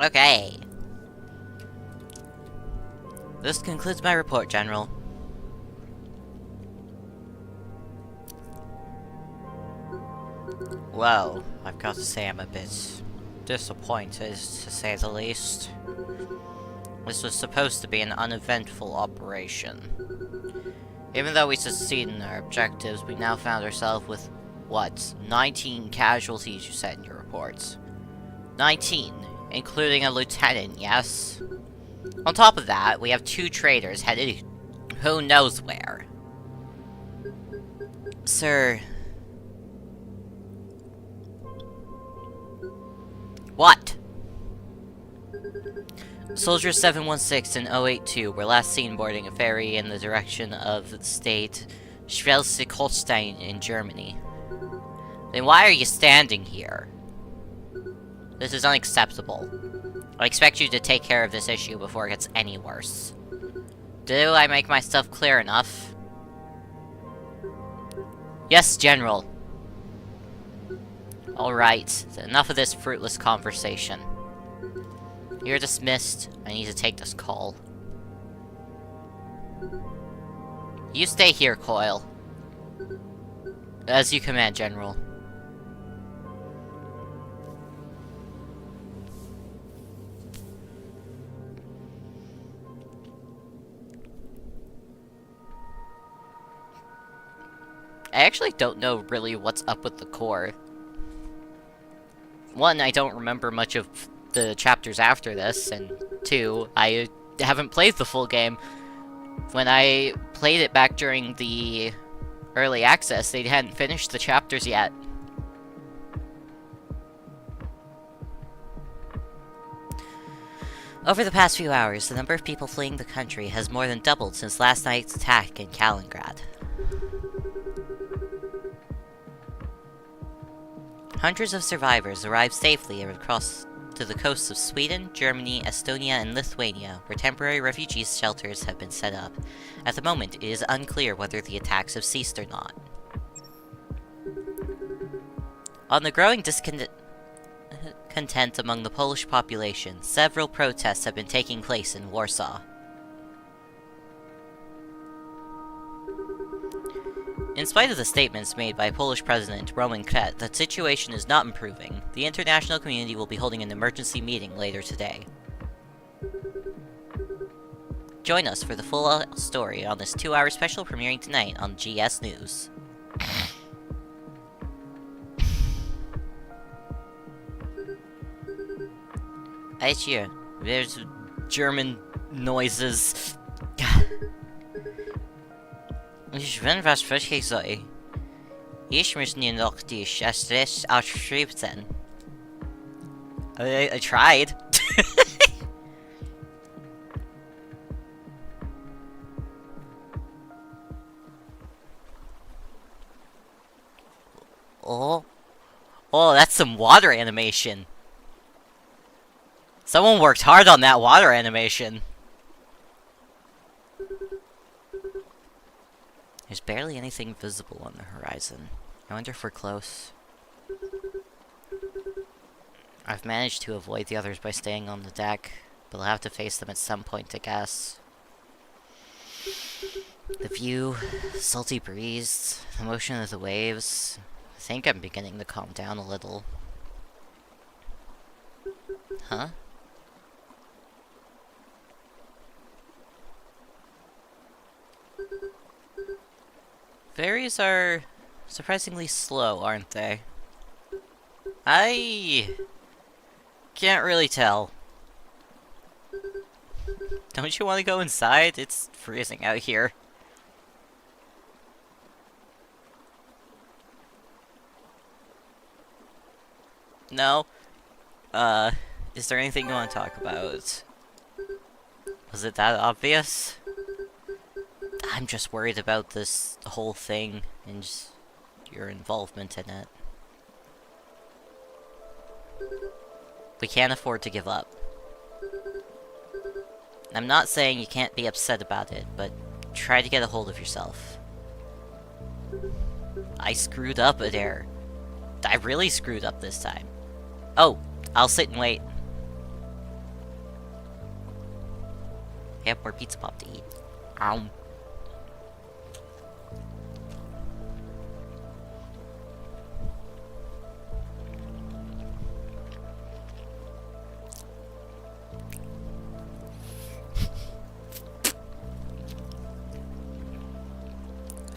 Okay. This concludes my report, General. Well, I've got to say I'm a bit disappointed, to say the least. This was supposed to be an uneventful operation. Even though we succeeded in our objectives, we now found ourselves with, what, 19 casualties you said in your reports. 19, including a lieutenant, yes? On top of that, we have 2 traitors headed who knows where. Sir... What? Soldier 716 and 082 were last seen boarding a ferry in the direction of the state Schleswig-Holstein in Germany. Then why are you standing here? This is unacceptable. I expect you to take care of this issue before it gets any worse. Do I make myself clear enough? Yes, General. Alright, enough of this fruitless conversation. You're dismissed. I need to take this call. You stay here, Coyle. As you command, General. I actually don't know really what's up with the Corps. One, I don't remember much of the chapters after this, and 2, I haven't played the full game. When I played it back during the early access, they hadn't finished the chapters yet. Over the past few hours, the number of people fleeing the country has more than doubled since last night's attack in Kaliningrad. Hundreds of survivors arrived safely across to the coasts of Sweden, Germany, Estonia, and Lithuania, where temporary refugee shelters have been set up. At the moment, it is unclear whether the attacks have ceased or not. On the growing discontent among the Polish population, several protests have been taking place in Warsaw. In spite of the statements made by Polish President Roman Kret that the situation is not improving, the international community will be holding an emergency meeting later today. Join us for the full story on this 2-hour special premiering tonight on GS News. I hear there's German noises. Ich bin was wirklich so. Ich muss nur noch die Stress ausschreiben. I tried. Oh, that's some water animation. Someone worked hard on that water animation. There's barely anything visible on the horizon. I wonder if we're close. I've managed to avoid the others by staying on the deck, but I'll have to face them at some point, I guess. The view, the salty breeze, the motion of the waves. I think I'm beginning to calm down a little. Huh? Ferries are surprisingly slow, aren't they? I can't really tell. Don't you want to go inside? It's freezing out here. No? Is there anything you want to talk about? Was it that obvious? I'm just worried about this whole thing and just your involvement in it. We can't afford to give up. I'm not saying you can't be upset about it, but try to get a hold of yourself. I screwed up there. I really screwed up this time. Oh, I'll sit and wait. Have more pizza pop to eat.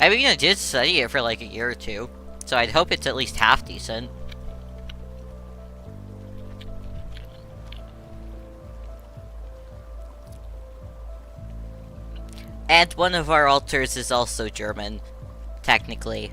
I mean, I did study it for like a year or two, so I'd hope it's at least half decent. And one of our altars is also German, technically.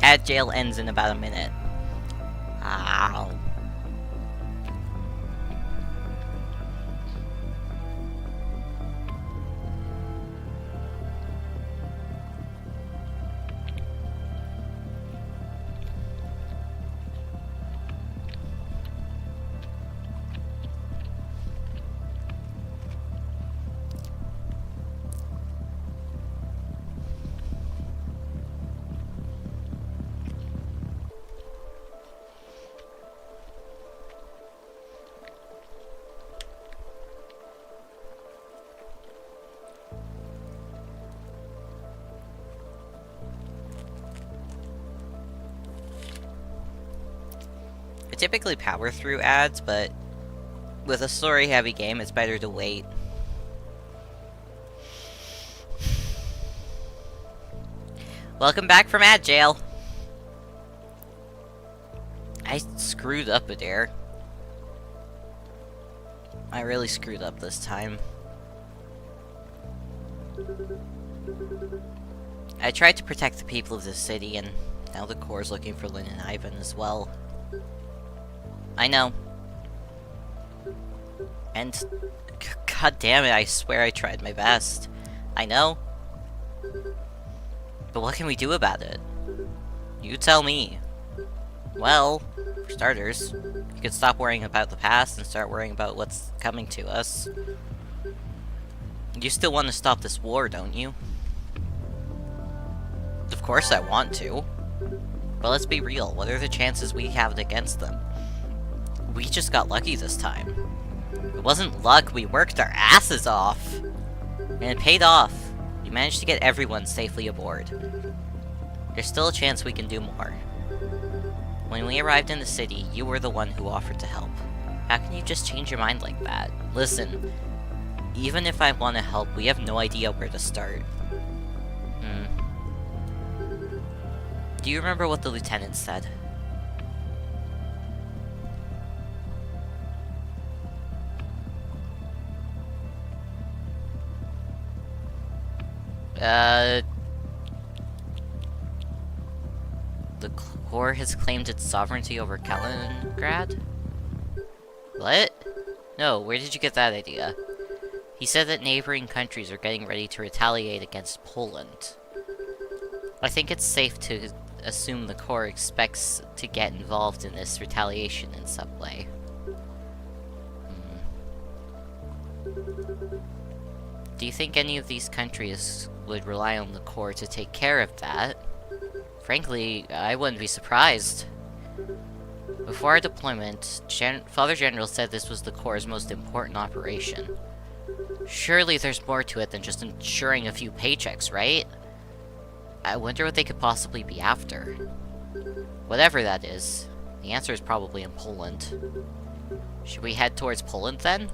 Ad jail ends in about a minute. Ow. I typically power through ads, but with a story-heavy game, it's better to wait. Welcome back from ad jail. I screwed up a dare. I really screwed up this time. I tried to protect the people of the city, and now the Corps looking for Lynn and Ivan as well. I know. And god damn it, I swear I tried my best. I know. But what can we do about it? You tell me. Well, for starters, you could stop worrying about the past and start worrying about what's coming to us. You still want to stop this war, don't you? Of course I want to. But let's be real, what are the chances we have against them? We just got lucky this time. It wasn't luck, we worked our asses off. And it paid off. We managed to get everyone safely aboard. There's still a chance we can do more. When we arrived in the city, you were the one who offered to help. How can you just change your mind like that? Listen, even if I want to help, we have no idea where to start. Do you remember what the lieutenant said? The Corps has claimed its sovereignty over Kaliningrad? What? No, where did you get that idea? He said that neighboring countries are getting ready to retaliate against Poland. I think it's safe to assume the Corps expects to get involved in this retaliation in some way. Do you think any of these countries would rely on the Corps to take care of that? Frankly, I wouldn't be surprised. Before our deployment, Father General said this was the Corps' most important operation. Surely there's more to it than just ensuring a few paychecks, right? I wonder what they could possibly be after. Whatever that is, the answer is probably in Poland. Should we head towards Poland then?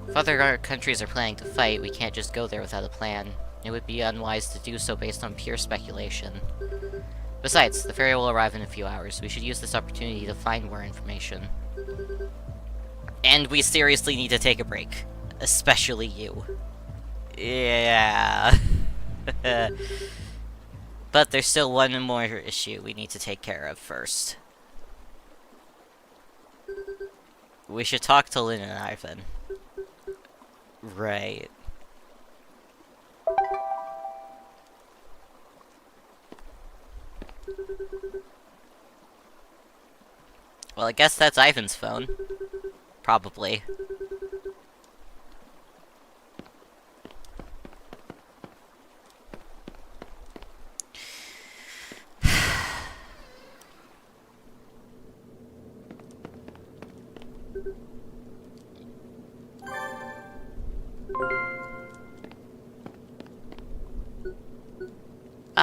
If other countries are planning to fight, we can't just go there without a plan. It would be unwise to do so based on pure speculation. Besides, the ferry will arrive in a few hours. We should use this opportunity to find more information. And we seriously need to take a break. Especially you. Yeah. But there's still one more issue we need to take care of first. We should talk to Lynn and Ivan. Right. Well, I guess that's Ivan's phone. Probably.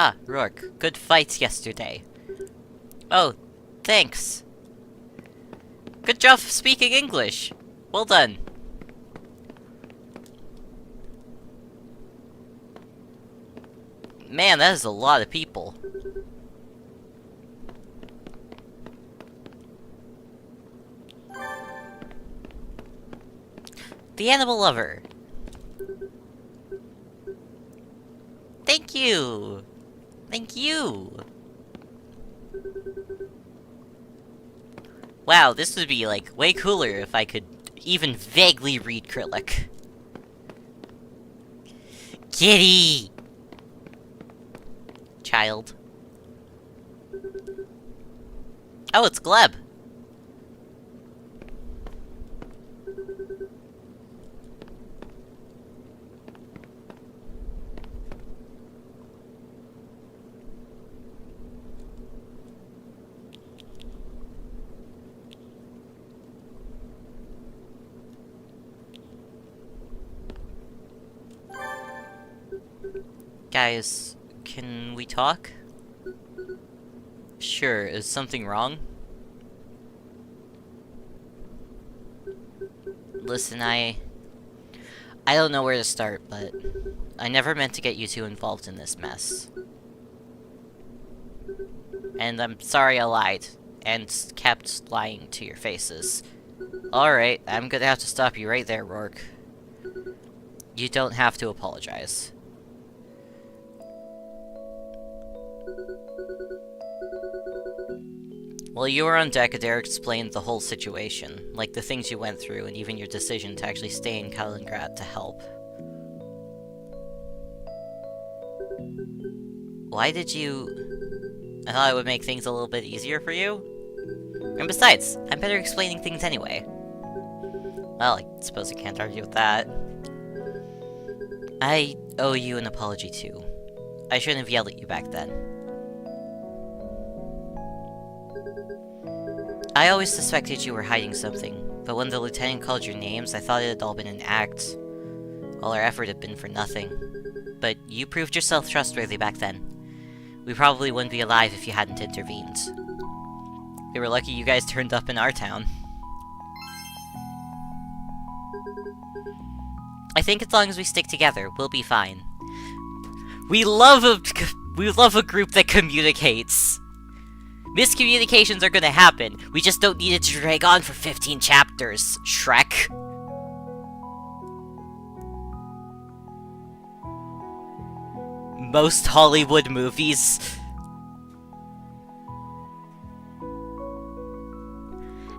Ah, Rourke. Good fights yesterday. Oh, thanks. Good job speaking English. Well done. Man, that is a lot of people. The Animal Lover. Thank you! Thank you! Wow, this would be, like, way cooler if I could even vaguely read Krillic. Kitty! Child. Oh, it's Gleb. Guys, can we talk? Sure, is something wrong? Listen, I don't know where to start, but I never meant to get you two involved in this mess. And I'm sorry I lied, and kept lying to your faces. Alright, I'm gonna have to stop you right there, Rourke. You don't have to apologize. While you were on deck, Adair explained the whole situation, like the things you went through, and even your decision to actually stay in Kaliningrad to help. Why did you... I thought it would make things a little bit easier for you? And besides, I'm better explaining things anyway. Well, I suppose I can't argue with that. I owe you an apology too. I shouldn't have yelled at you back then. I always suspected you were hiding something, but when the lieutenant called your names, I thought it had all been an act. All our effort had been for nothing. But you proved yourself trustworthy back then. We probably wouldn't be alive if you hadn't intervened. We were lucky you guys turned up in our town. I think as long as we stick together, we'll be fine. We love a group that communicates! Miscommunications are gonna happen, we just don't need it to drag on for 15 chapters, Shrek. Most Hollywood movies.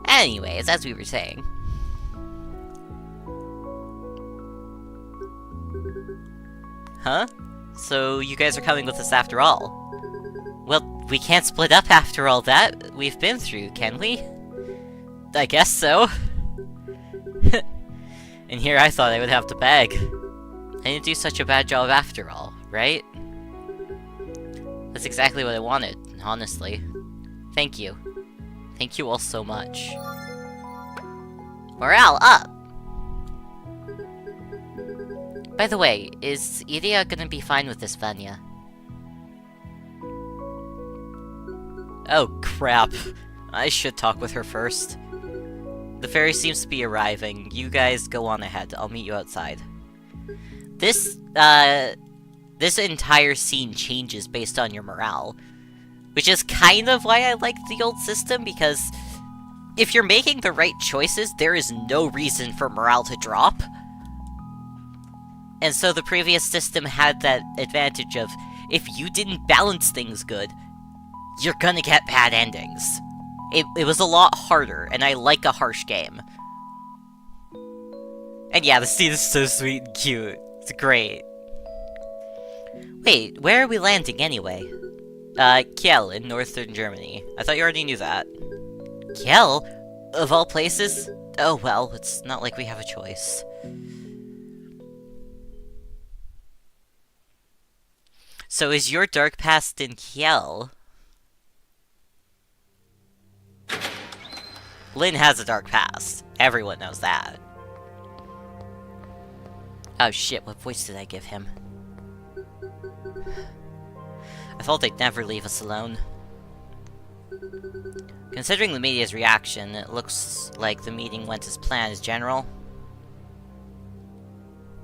Anyways, as we were saying. Huh? So you guys are coming with us after all? Well, we can't split up after all that we've been through, can we? I guess so. And here I thought I would have to beg. I didn't do such a bad job after all, right? That's exactly what I wanted, honestly. Thank you. Thank you all so much. Morale up! By the way, is Iria gonna be fine with this, Vanya? Oh, crap. I should talk with her first. The ferry seems to be arriving. You guys go on ahead. I'll meet you outside. This entire scene changes based on your morale. Which is kind of why I like the old system, because if you're making the right choices, there is no reason for morale to drop. And so the previous system had that advantage of, if you didn't balance things good, you're gonna get bad endings. It was a lot harder, and I like a harsh game. And yeah, the scene is so sweet and cute. It's great. Wait, where are we landing anyway? Kiel in northern Germany. I thought you already knew that. Kiel? Of all places? Oh well, it's not like we have a choice. So is your dark past in Kiel? Lynn has a dark past. Everyone knows that. Oh shit, what voice did I give him? thought they'd never leave us alone. Considering the media's reaction, it looks like the meeting went as planned, General.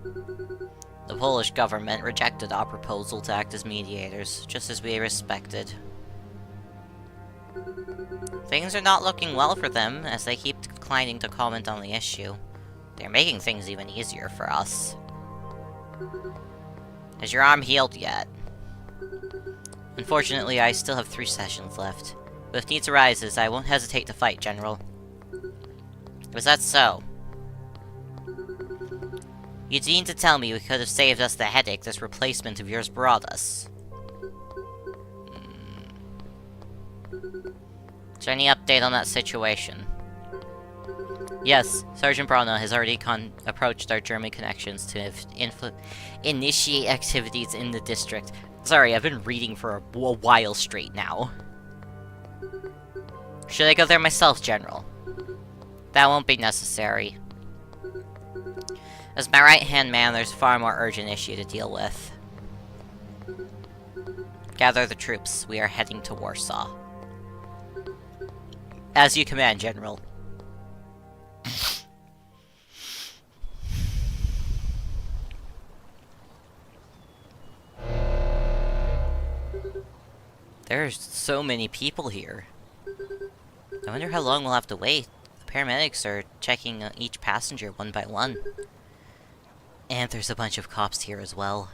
The Polish government rejected our proposal to act as mediators, just as we respected. Things are not looking well for them, as they keep declining to comment on the issue. They're making things even easier for us. Has your arm healed yet? Unfortunately, I still have 3 sessions left. But if needs arises, I won't hesitate to fight, General. Was that so? You mean to tell me we could have saved us the headache this replacement of yours brought us? Is there any update on that situation? Yes, Sergeant Brano has already approached our German connections to initiate activities in the district. Sorry, I've been reading for a while straight now. Should I go there myself, General? That won't be necessary. As my right-hand man, there's a far more urgent issue to deal with. Gather the troops. We are heading to Warsaw. As you command, General. There's so many people here. I wonder how long we'll have to wait. The paramedics are checking each passenger one by one. And there's a bunch of cops here as well.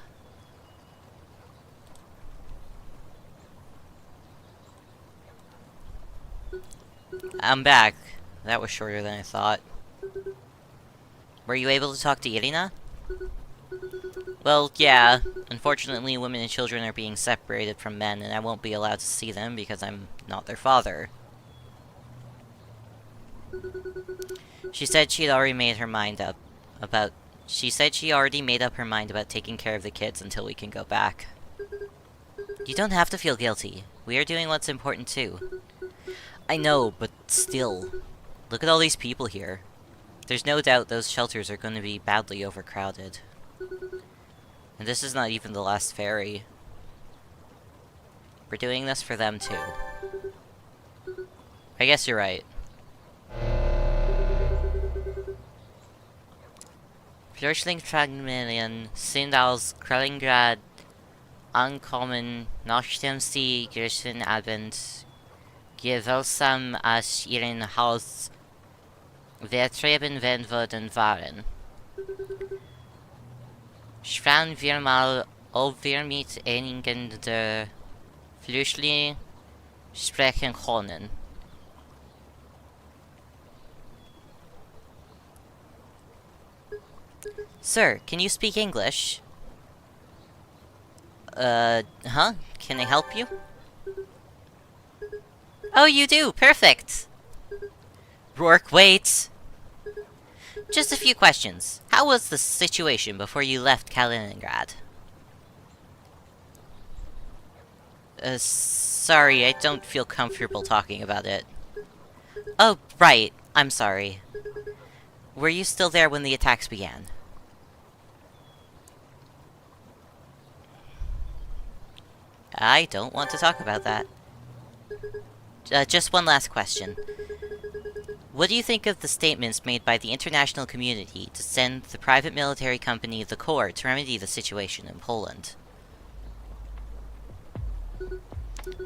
I'm back. That was shorter than I thought. Were you able to talk to Irina? Well, yeah. Unfortunately, women and children are being separated from men, and I won't be allowed to see them because I'm not their father. She said she'd already made her mind up about... She said she already made up her mind about taking care of the kids until we can go back. You don't have to feel guilty. We are doing what's important too. I know, but still. Look at all these people here. There's no doubt those shelters are going to be badly overcrowded. And this is not even the last ferry. We're doing this for them too. I guess you're right. Flüchtlingsfamilien sind aus Kaliningrad angekommen, nachdem sie gestern Abend gewaltsam aus ihrem Haus vertrieben worden waren. Schauen wir mal, ob wir mit einigen der Flüchtlinge sprechen können. Sir, can you speak English? Huh? Can I help you? Oh, you do! Perfect! Rourke, wait! Just a few questions. How was the situation before you left Kaliningrad? Sorry, I don't feel comfortable talking about it. Oh, right. I'm sorry. Were you still there when the attacks began? I don't want to talk about that. Just one last question. What do you think of the statements made by the international community to send the private military company The Corps to remedy the situation in Poland?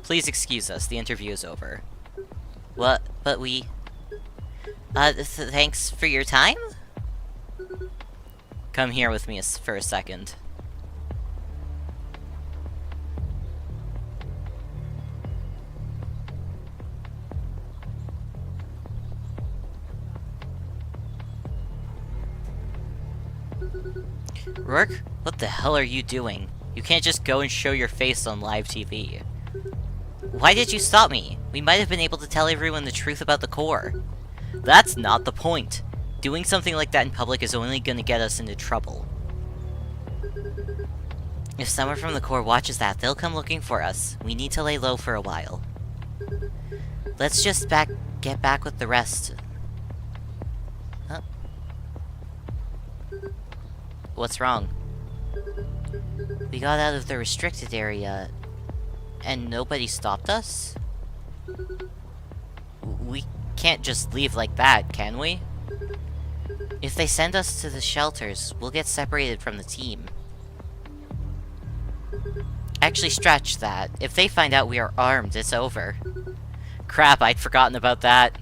Please excuse us, the interview is over. What? But we... thanks for your time? Come here with me for a second. Rourke, what the hell are you doing? You can't just go and show your face on live TV. Why did you stop me? We might have been able to tell everyone the truth about the Corps. That's not the point. Doing something like that in public is only gonna get us into trouble. If someone from the Corps watches that, they'll come looking for us. We need to lay low for a while. Let's just get back with the rest. Huh? What's wrong? We got out of the restricted area, And nobody stopped us? We can't just leave like that, can we? If they send us to the shelters, we'll get separated from the team. Actually, scratch that. If they find out we are armed, it's over. Crap, I'd forgotten about that.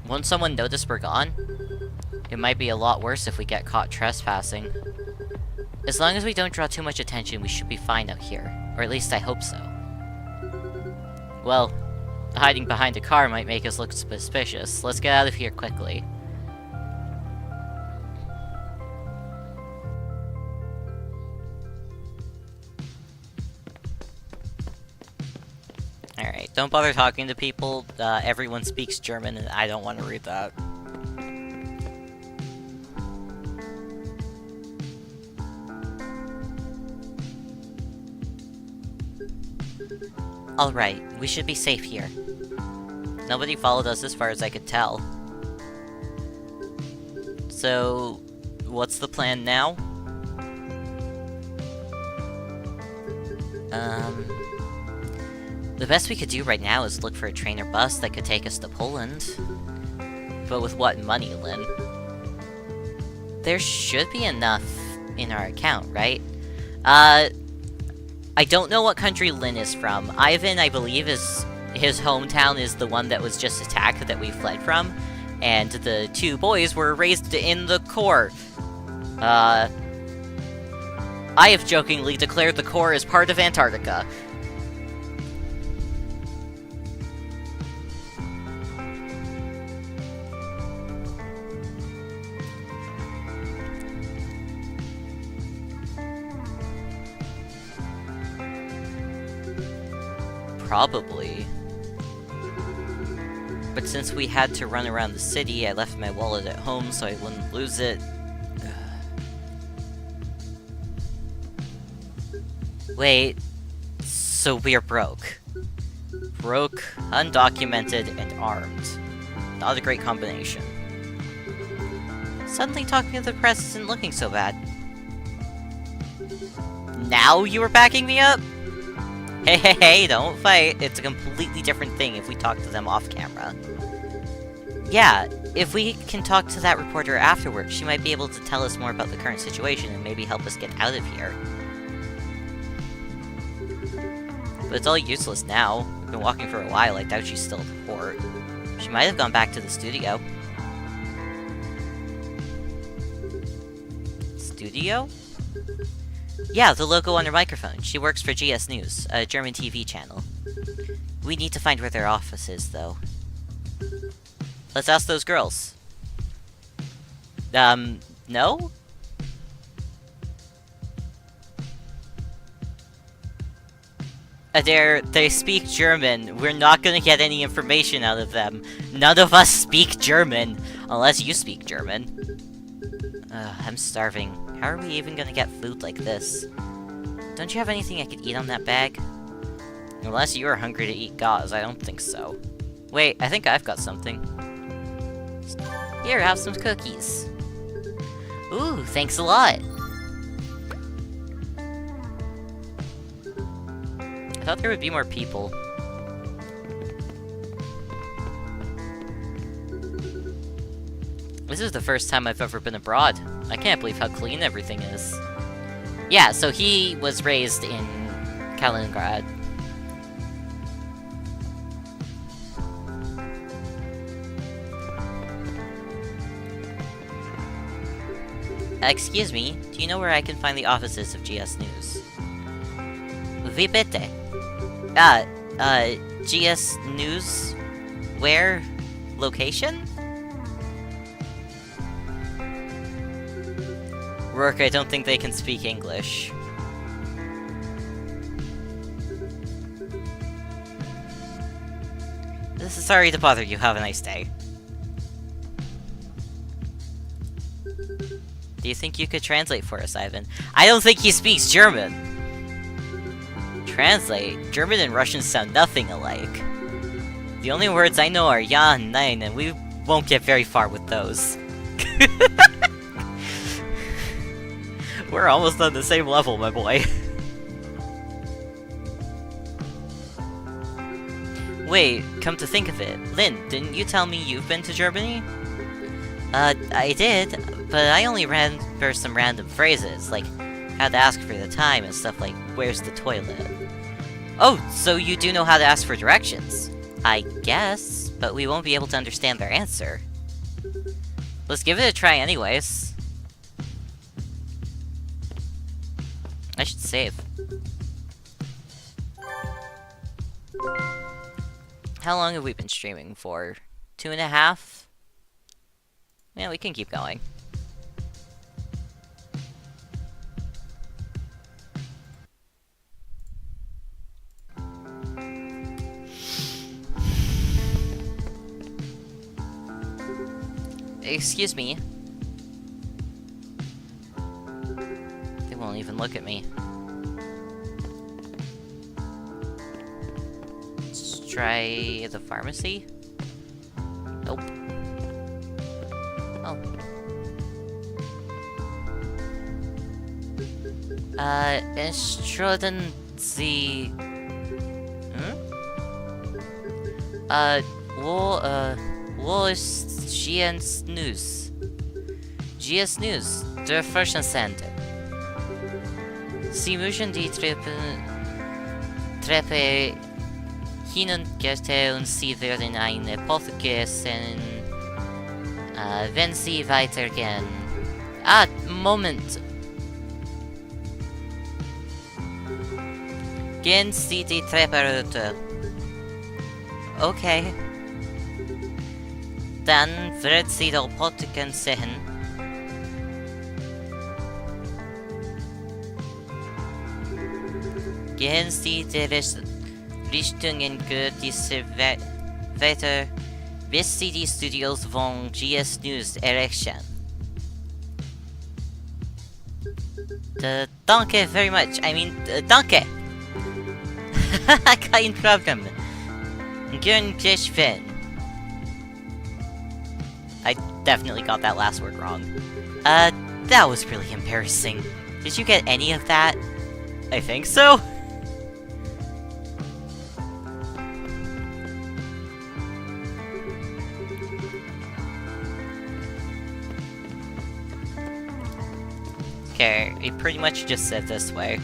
Won't someone notice we're gone? It might be a lot worse if we get caught trespassing. As long as we don't draw too much attention, we should be fine out here. Or at least I hope so. Well, hiding behind a car might make us look suspicious. Let's get out of here quickly. Alright, don't bother talking to people. Everyone speaks German, and I don't want to read that. Alright, we should be safe here. Nobody followed us as far as I could tell. So, what's the plan now? The best we could do right now is look for a train or bus that could take us to Poland. But with what money, Lynn? There should be enough in our account, right? I don't know what country Lynn is from. Ivan, I believe, his hometown is the one that was just attacked that we fled from. And the two boys were raised in the core. I have jokingly declared the core as part of Antarctica. Probably. But since we had to run around the city, I left my wallet at home so I wouldn't lose it. Wait, so we're broke. Broke, undocumented, and armed. Not a great combination. Suddenly talking to the press isn't looking so bad. Now you were backing me up? Hey, don't fight. It's a completely different thing if we talk to them off camera. Yeah, if we can talk to that reporter afterwards, she might be able to tell us more about the current situation and maybe help us get out of here. But it's all useless now. We've been walking for a while, I doubt she's still at the port. She might have gone back to the studio. Studio? Yeah, the logo on her microphone. She works for GS News, a German TV channel. We need to find where their office is, though. Let's ask those girls. No? They speak German. We're not gonna get any information out of them. None of us speak German, unless you speak German. I'm starving. How are we even gonna get food like this? Don't you have anything I could eat on that bag? Unless you are hungry to eat gauze, I don't think so. Wait, I think I've got something. Here, have some cookies. Ooh, thanks a lot. I thought there would be more people. This is the first time I've ever been abroad. I can't believe how clean everything is. Yeah, so he was raised in Kaliningrad. Excuse me, do you know where I can find the offices of GS News? Wie bitte? GS News? Where? Location? Rourke, I don't think they can speak English. Sorry to bother you, have a nice day. Do you think you could translate for us, Ivan? I don't think he speaks German! Translate? German and Russian sound nothing alike. The only words I know are ja and nein, and we won't get very far with those. We're almost on the same level, my boy. Wait, come to think of it, Lynn, didn't you tell me you've been to Germany? I did, but I only remember some random phrases, like how to ask for the time and stuff like, where's the toilet? Oh, so you do know how to ask for directions? I guess, but we won't be able to understand their answer. Let's give it a try anyways. I should save. How long have we been streaming for? 2.5? Yeah, we can keep going. Excuse me. They won't even look at me. Let's try the pharmacy. Nope. Oh. Entschuldigen Sie... wo ist GS News? GS News, der Forschungssender. Sie müssen die Treppe hinuntergehen und Sie werden eine Apotheke sehen, wenn Sie weitergehen. Ah, Moment. Gehen Sie die Treppe runter. Okay. Dann wird Sie die Apotheke sehen. Gehen Sie die Richtungen gut diese weiter, bis Sie die Studios von GS News erreichen. Danke very much. I mean, danke. Kein Problem. Gern geschehen. I definitely got that last word wrong. That was really embarrassing. Did you get any of that? I think so. Okay, it pretty much just said this way.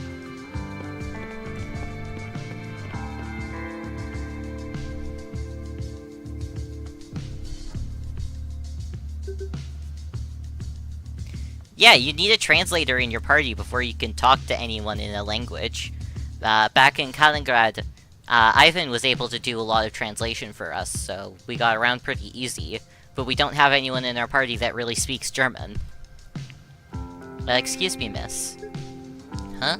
Yeah, you need a translator in your party before you can talk to anyone in a language. Back in Kaliningrad, Ivan was able to do a lot of translation for us, so we got around pretty easy. But we don't have anyone in our party that really speaks German. Excuse me, miss. Huh?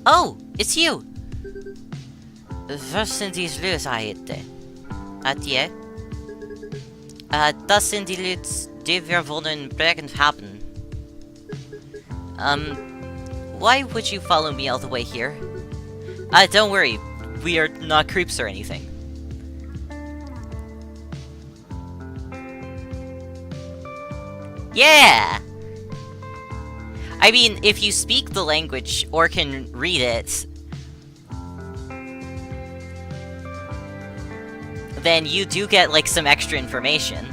Oh, it's you! Was sind die Leute heute? Adieu? Das sind die Leute, die wir wollen Bergen haben. Why would you follow me all the way here? Don't worry, we are not creeps or anything. Yeah! I mean, if you speak the language or can read it, then you do get, like, some extra information.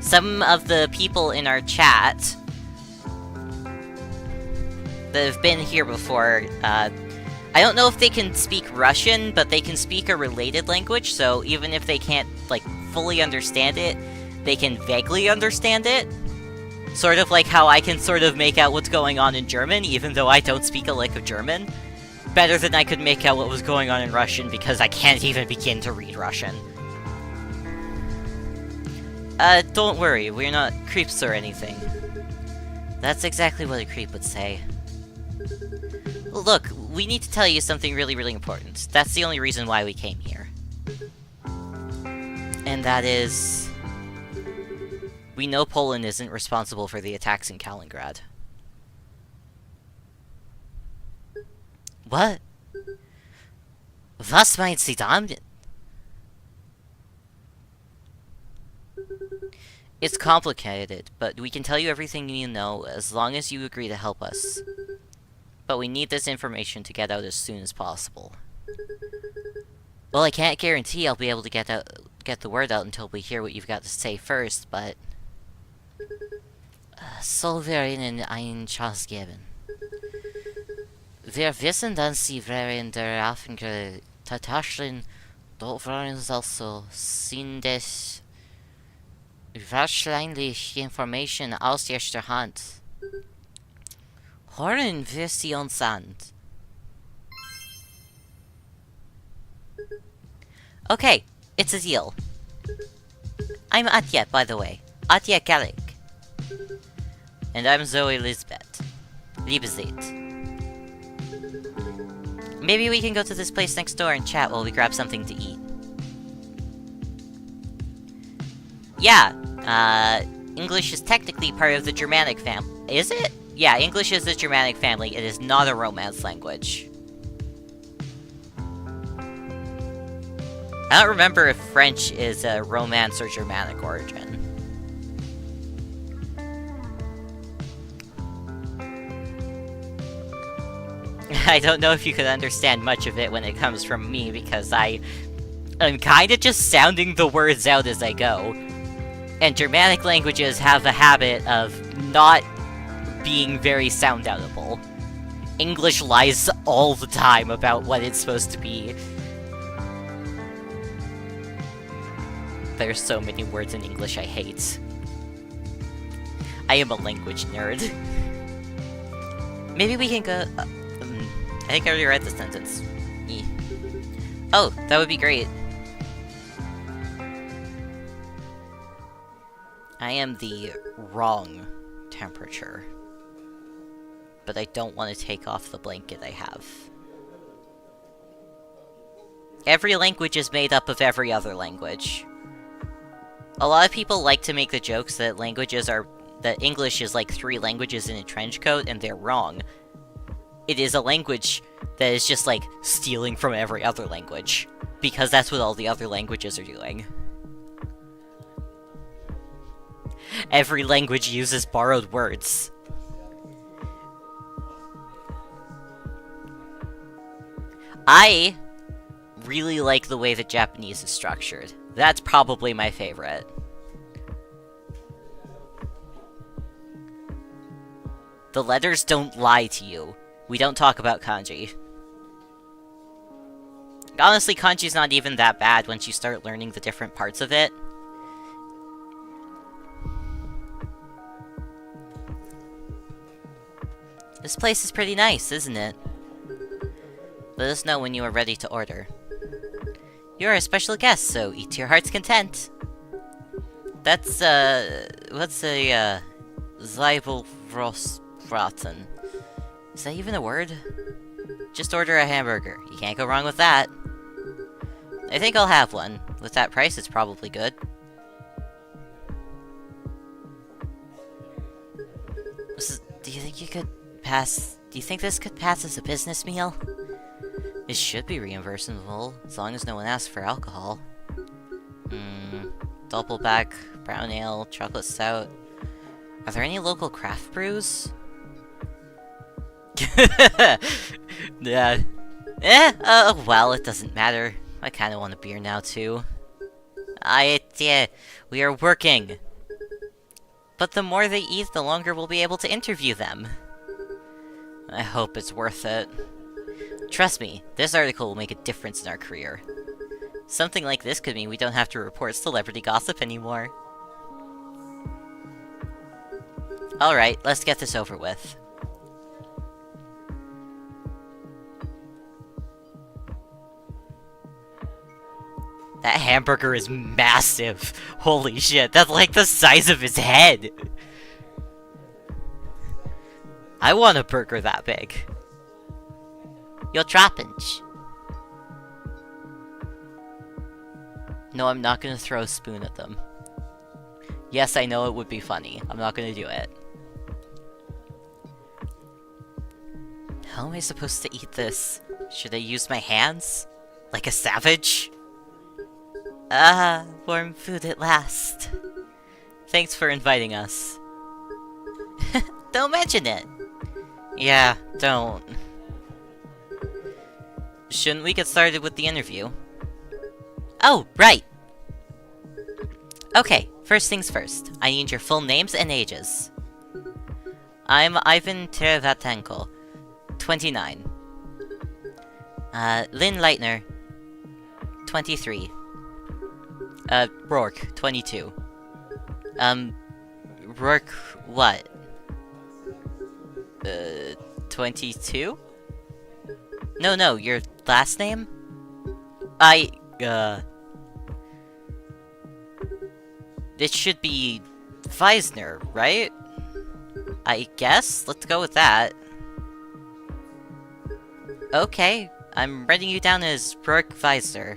Some of the people in our chat that have been here before, I don't know if they can speak Russian, but they can speak a related language, so even if they can't, like, fully understand it, they can vaguely understand it. Sort of like how I can sort of make out what's going on in German, even though I don't speak a lick of German. Better than I could make out what was going on in Russian, because I can't even begin to read Russian. Don't worry, we're not creeps or anything. That's exactly what a creep would say. Look, we need to tell you something really, really important. That's the only reason why we came here. And that is... we know Poland isn't responsible for the attacks in Kaliningrad. What? Was meint sie damit? It's complicated, but we can tell you everything you know as long as you agree to help us. but we need this information to get out as soon as possible. Well, I can't guarantee I'll be able to get the word out until we hear what you've got to say first, but... soll wir Ihnen eine Chance geben? Wir wissen, dass Sie während der Affenge tatsächlich dort waren, also sind es wahrscheinlich Informationen aus erster Hand. Hören wir sie uns an. Okay, it's a deal. I'm Atya, by the way. Atya Galik. And I'm Zoe Lisbeth. Liebezeit. Maybe we can go to this place next door and chat while we grab something to eat. Yeah, English is technically part of the Germanic family. Is it? Yeah, English is the Germanic family. It is not a Romance language. I don't remember if French is a Romance or Germanic origin. I don't know if you could understand much of it when it comes from me, because I'm kinda just sounding the words out as I go. And Germanic languages have a habit of not being very sound-outable. English lies all the time about what it's supposed to be. There's so many words in English I hate. I am a language nerd. Maybe we can go... I think I already read the sentence. Oh, that would be great. I am the wrong temperature. But I don't want to take off the blanket I have. Every language is made up of every other language. A lot of people like to make the jokes that that English is like 3 languages in a trench coat, and they're wrong. It is a language that is just like stealing from every other language, because that's what all the other languages are doing. Every language uses borrowed words. I really like the way that Japanese is structured. That's probably my favorite. The letters don't lie to you. We don't talk about kanji. Honestly, kanji's not even that bad once you start learning the different parts of it. This place is pretty nice, isn't it? Let us know when you are ready to order. You are a special guest, so eat to your heart's content. That's, what's a, Zwiebelrostbraten? Is that even a word? Just order a hamburger. You can't go wrong with that. I think I'll have one. With that price, it's probably good. Do you think you could pass... Do you think this could pass as a business meal? It should be reimbursable, as long as no one asks for alcohol. Doppelback, brown ale, chocolate stout. Are there any local craft brews? Yeah. Well, it doesn't matter. I kinda want a beer now, too. Yeah, we are working. But the more they eat, the longer we'll be able to interview them. I hope it's worth it. Trust me, this article will make a difference in our career. Something like this could mean we don't have to report celebrity gossip anymore. Alright, let's get this over with. That hamburger is massive! Holy shit, that's like the size of his head! I want a burger that big. You're trappinch. No, I'm not gonna throw a spoon at them. Yes, I know it would be funny. I'm not gonna do it. How am I supposed to eat this? Should I use my hands? Like a savage? Ah, warm food at last. Thanks for inviting us. Don't mention it! Yeah, don't. Shouldn't we get started with the interview? Oh, right! Okay, first things first. I need your full names and ages. I'm Ivan Terevatenko, 29. Lynn Leitner, 23. Rourke, 22. Rourke, what? 22? No, your last name? It should be Weisner, right? I guess? Let's go with that. Okay, I'm writing you down as Rourke Weisner.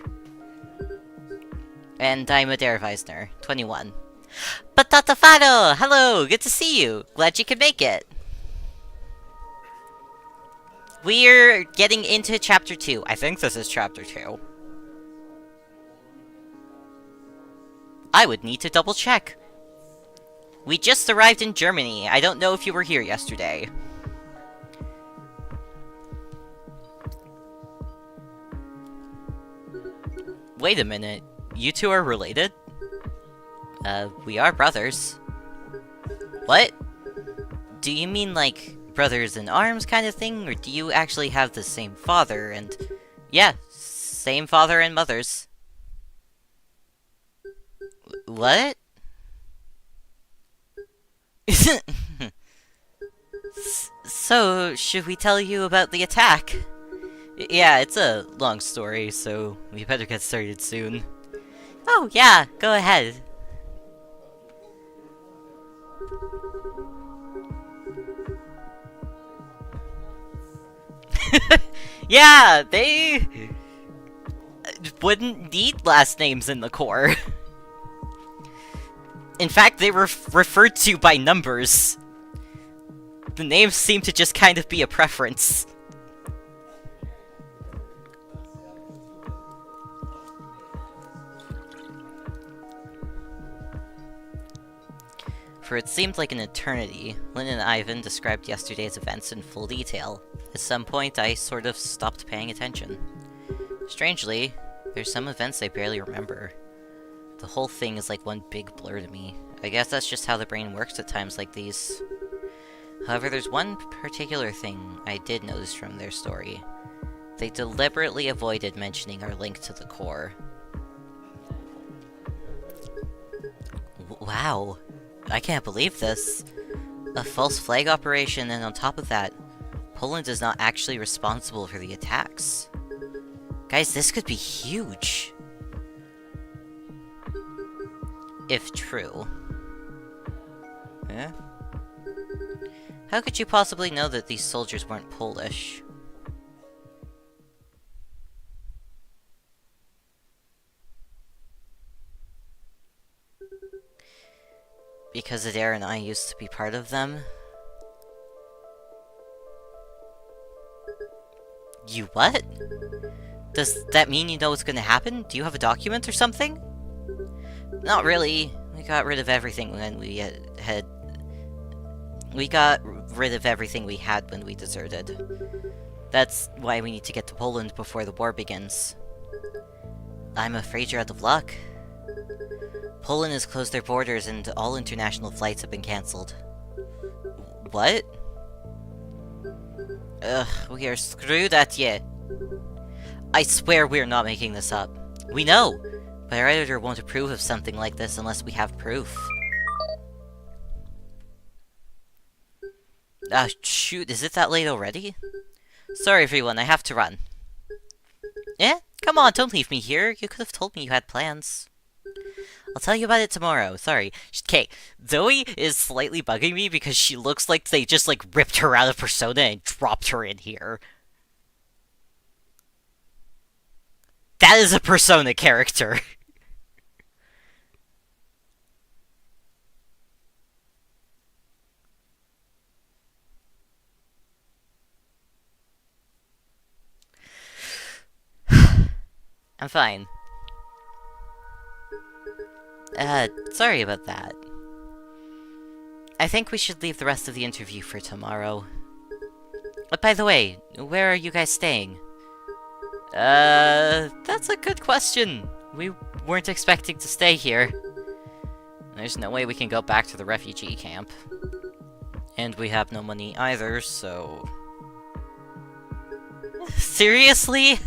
And I'm Adair Weisner, 21. Patata Fado! Hello! Good to see you! Glad you could make it! We're getting into Chapter 2. I think this is Chapter 2. I would need to double check. We just arrived in Germany. I don't know if you were here yesterday. Wait a minute. You two are related? We are brothers. What? Do you mean like brothers in arms kind of thing? Or do you actually have the same father and... Yeah, same father and mothers. What? So, should we tell you about the attack? Yeah, it's a long story, so we better get started soon. Oh, yeah, go ahead. Yeah, they wouldn't need last names in the Corps. In fact, they were referred to by numbers. The names seem to just kind of be a preference. For it seemed like an eternity, Lynn and Ivan described yesterday's events in full detail. At some point, I sort of stopped paying attention. Strangely, there's some events I barely remember. The whole thing is like one big blur to me. I guess that's just how the brain works at times like these. However, there's one particular thing I did notice from their story. They deliberately avoided mentioning our link to the Corps. Wow. I can't believe this. A false flag operation, and on top of that, Poland is not actually responsible for the attacks. Guys, this could be huge. If true. Eh? How could you possibly know that these soldiers weren't Polish? Because Adair and I used to be part of them? You what? Does that mean you know what's gonna happen? Do you have a document or something? Not really. We got rid of everything when we had... We got rid of everything we had when we deserted. That's why we need to get to Poland before the war begins. I'm afraid you're out of luck. Poland has closed their borders and all international flights have been cancelled. What? Ugh, we are screwed at you. I swear we're not making this up. We know, but our editor won't approve of something like this unless we have proof. Shoot, is it that late already? Sorry everyone, I have to run. Eh? Come on, don't leave me here. You could have told me you had plans. I'll tell you about it tomorrow, sorry. Okay, Zoe is slightly bugging me because she looks like they just, like, ripped her out of Persona and dropped her in here. That is a Persona character. I'm fine. Sorry about that. I think we should leave the rest of the interview for tomorrow. By the way, where are you guys staying? That's a good question. We weren't expecting to stay here. There's no way we can go back to the refugee camp. And we have no money either, so... Seriously?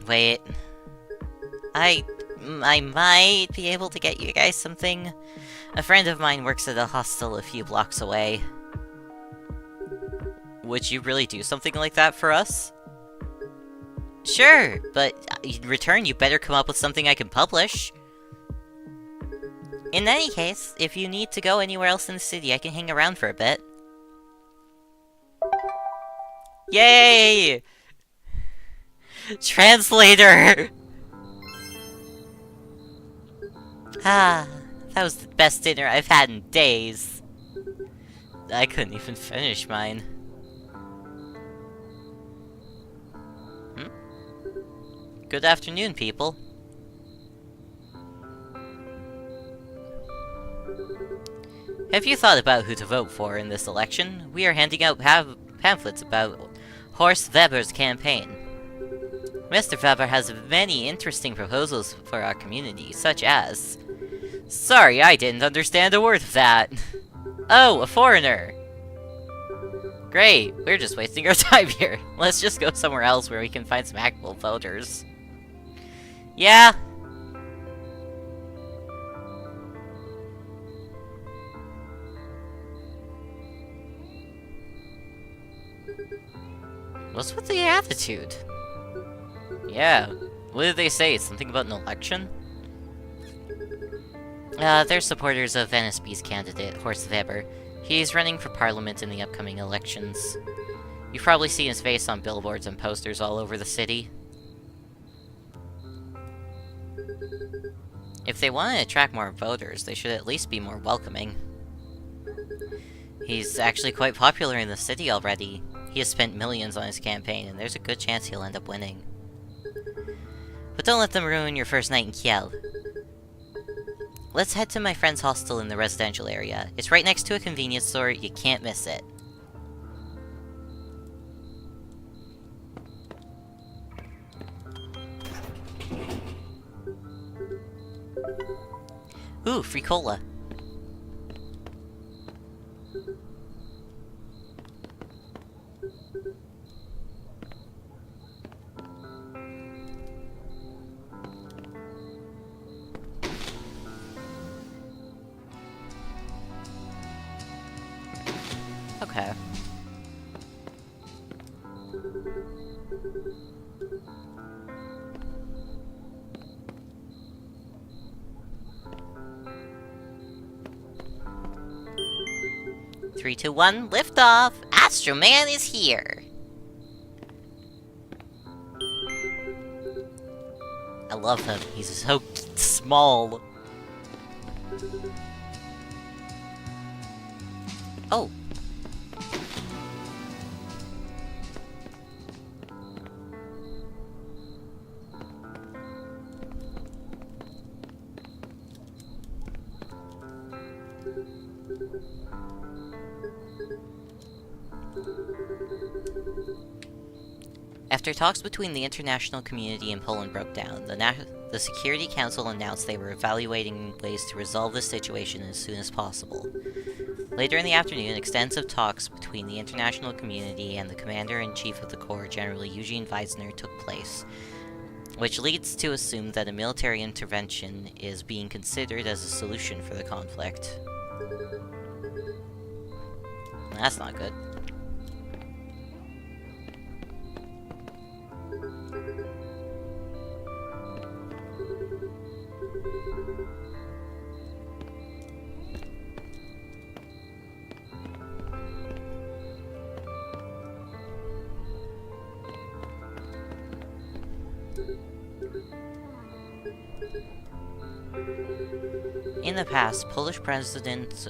Wait. I might be able to get you guys something. A friend of mine works at a hostel a few blocks away. Would you really do something like that for us? Sure, but in return you better come up with something I can publish. In any case, if you need to go anywhere else in the city, I can hang around for a bit. Yay! Translator! Ah, that was the best dinner I've had in days. I couldn't even finish mine. Good afternoon, people. Have you thought about who to vote for in this election? We are handing out pamphlets about Horst Weber's campaign. Mr. Weber has many interesting proposals for our community, such as... Sorry, I didn't understand a word of that. Oh, a foreigner! Great, we're just wasting our time here. Let's just go somewhere else where we can find some actual voters. Yeah. What's with the attitude? Yeah, what did they say? Something about an election? They're supporters of NSB's candidate, Horst Weber. He's running for parliament in the upcoming elections. You've probably seen his face on billboards and posters all over the city. If they want to attract more voters, they should at least be more welcoming. He's actually quite popular in the city already. He has spent millions on his campaign, and there's a good chance he'll end up winning. But don't let them ruin your first night in Kiel. Let's head to my friend's hostel in the residential area. It's right next to a convenience store, you can't miss it. Ooh, free cola. Okay. Three, two, one, lift off! Astro Man is here! I love him. He's so small. Oh. After talks between the international community and Poland broke down, the Security Council announced they were evaluating ways to resolve the situation as soon as possible. Later in the afternoon, extensive talks between the international community and the Commander-in-Chief of the Corps, General Eugene Weisner, took place, which leads to assume that a military intervention is being considered as a solution for the conflict. That's not good. In the past, Polish President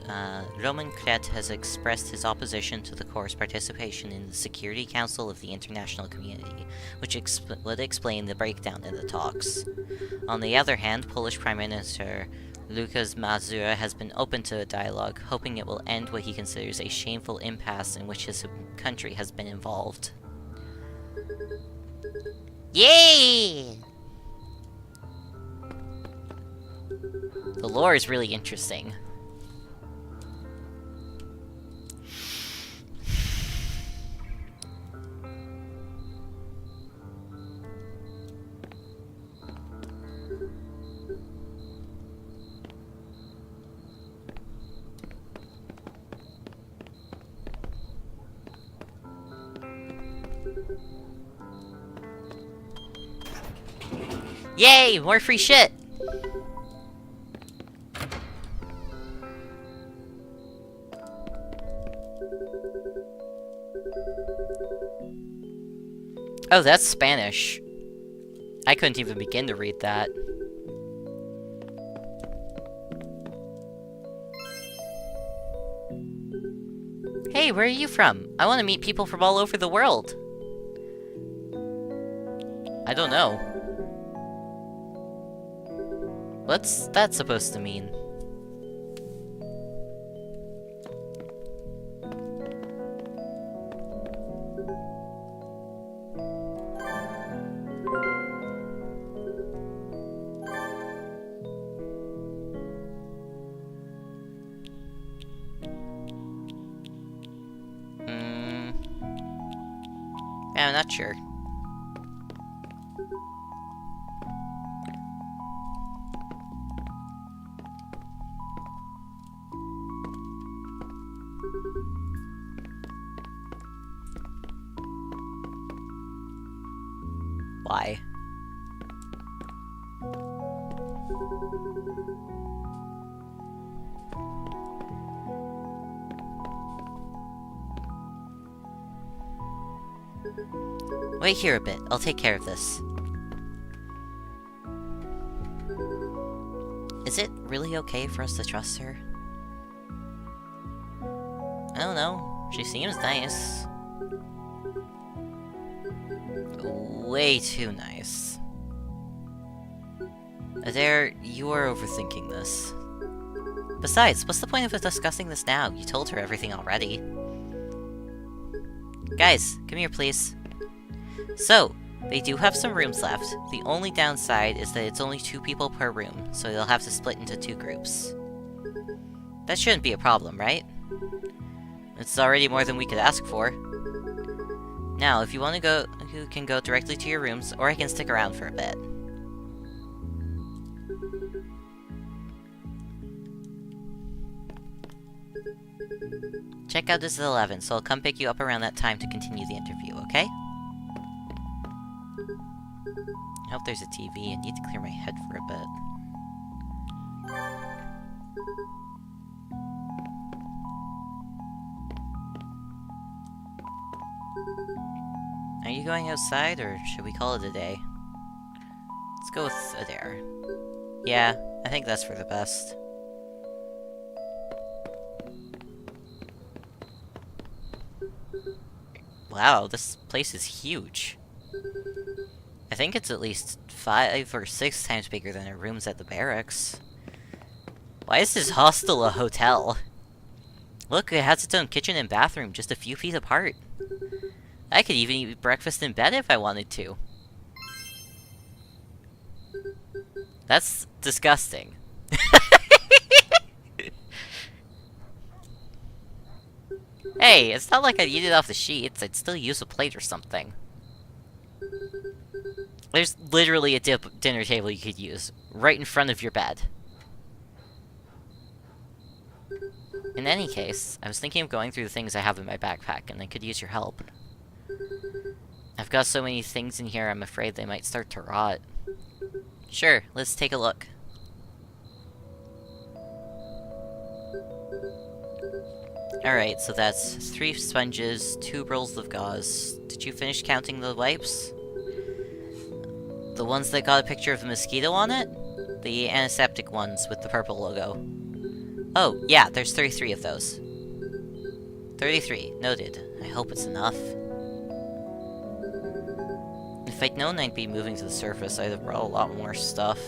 Roman Kret has expressed his opposition to the Corps' participation in the Security Council of the international community, which would explain the breakdown in the talks. On the other hand, Polish Prime Minister Lukasz Mazur has been open to a dialogue, hoping it will end what he considers a shameful impasse in which his country has been involved. Yay! The lore is really interesting. Yay! More free shit! Oh, that's Spanish. I couldn't even begin to read that. Hey, where are you from? I want to meet people from all over the world. I don't know. What's that supposed to mean? I'm not sure. Why? Wait here a bit. I'll take care of this. Is it really okay for us to trust her? I don't know. She seems nice. Way too nice. Adair, you are overthinking this. Besides, what's the point of us discussing this now? You told her everything already. Guys, come here please. So, they do have some rooms left. The only downside is that it's only 2 people per room, so they'll have to split into 2 groups. That shouldn't be a problem, right? It's already more than we could ask for. Now, if you want to go, you can go directly to your rooms, or I can stick around for a bit. Checkout is at 11, so I'll come pick you up around that time to continue the interview, okay? I hope there's a TV. I need to clear my head for a bit. Are you going outside, or should we call it a day? Let's go with Adair. Yeah, I think that's for the best. Wow, this place is huge. I think it's at least 5 or 6 times bigger than our rooms at the barracks. Why is this hostel a hotel? Look, it has its own kitchen and bathroom just a few feet apart. I could even eat breakfast in bed if I wanted to. That's disgusting. Hey, it's not like I'd eat it off the sheets. I'd still use a plate or something. There's literally a dinner table you could use, right in front of your bed. In any case, I was thinking of going through the things I have in my backpack, and I could use your help. I've got so many things in here, I'm afraid they might start to rot. Sure, let's take a look. Alright, so that's 3 sponges, 2 rolls of gauze. Did you finish counting the wipes? The ones that got a picture of a mosquito on it? The antiseptic ones with the purple logo. Oh, yeah, there's 33 of those. 33, noted. I hope it's enough. If I'd known I'd be moving to the surface, I'd have brought a lot more stuff.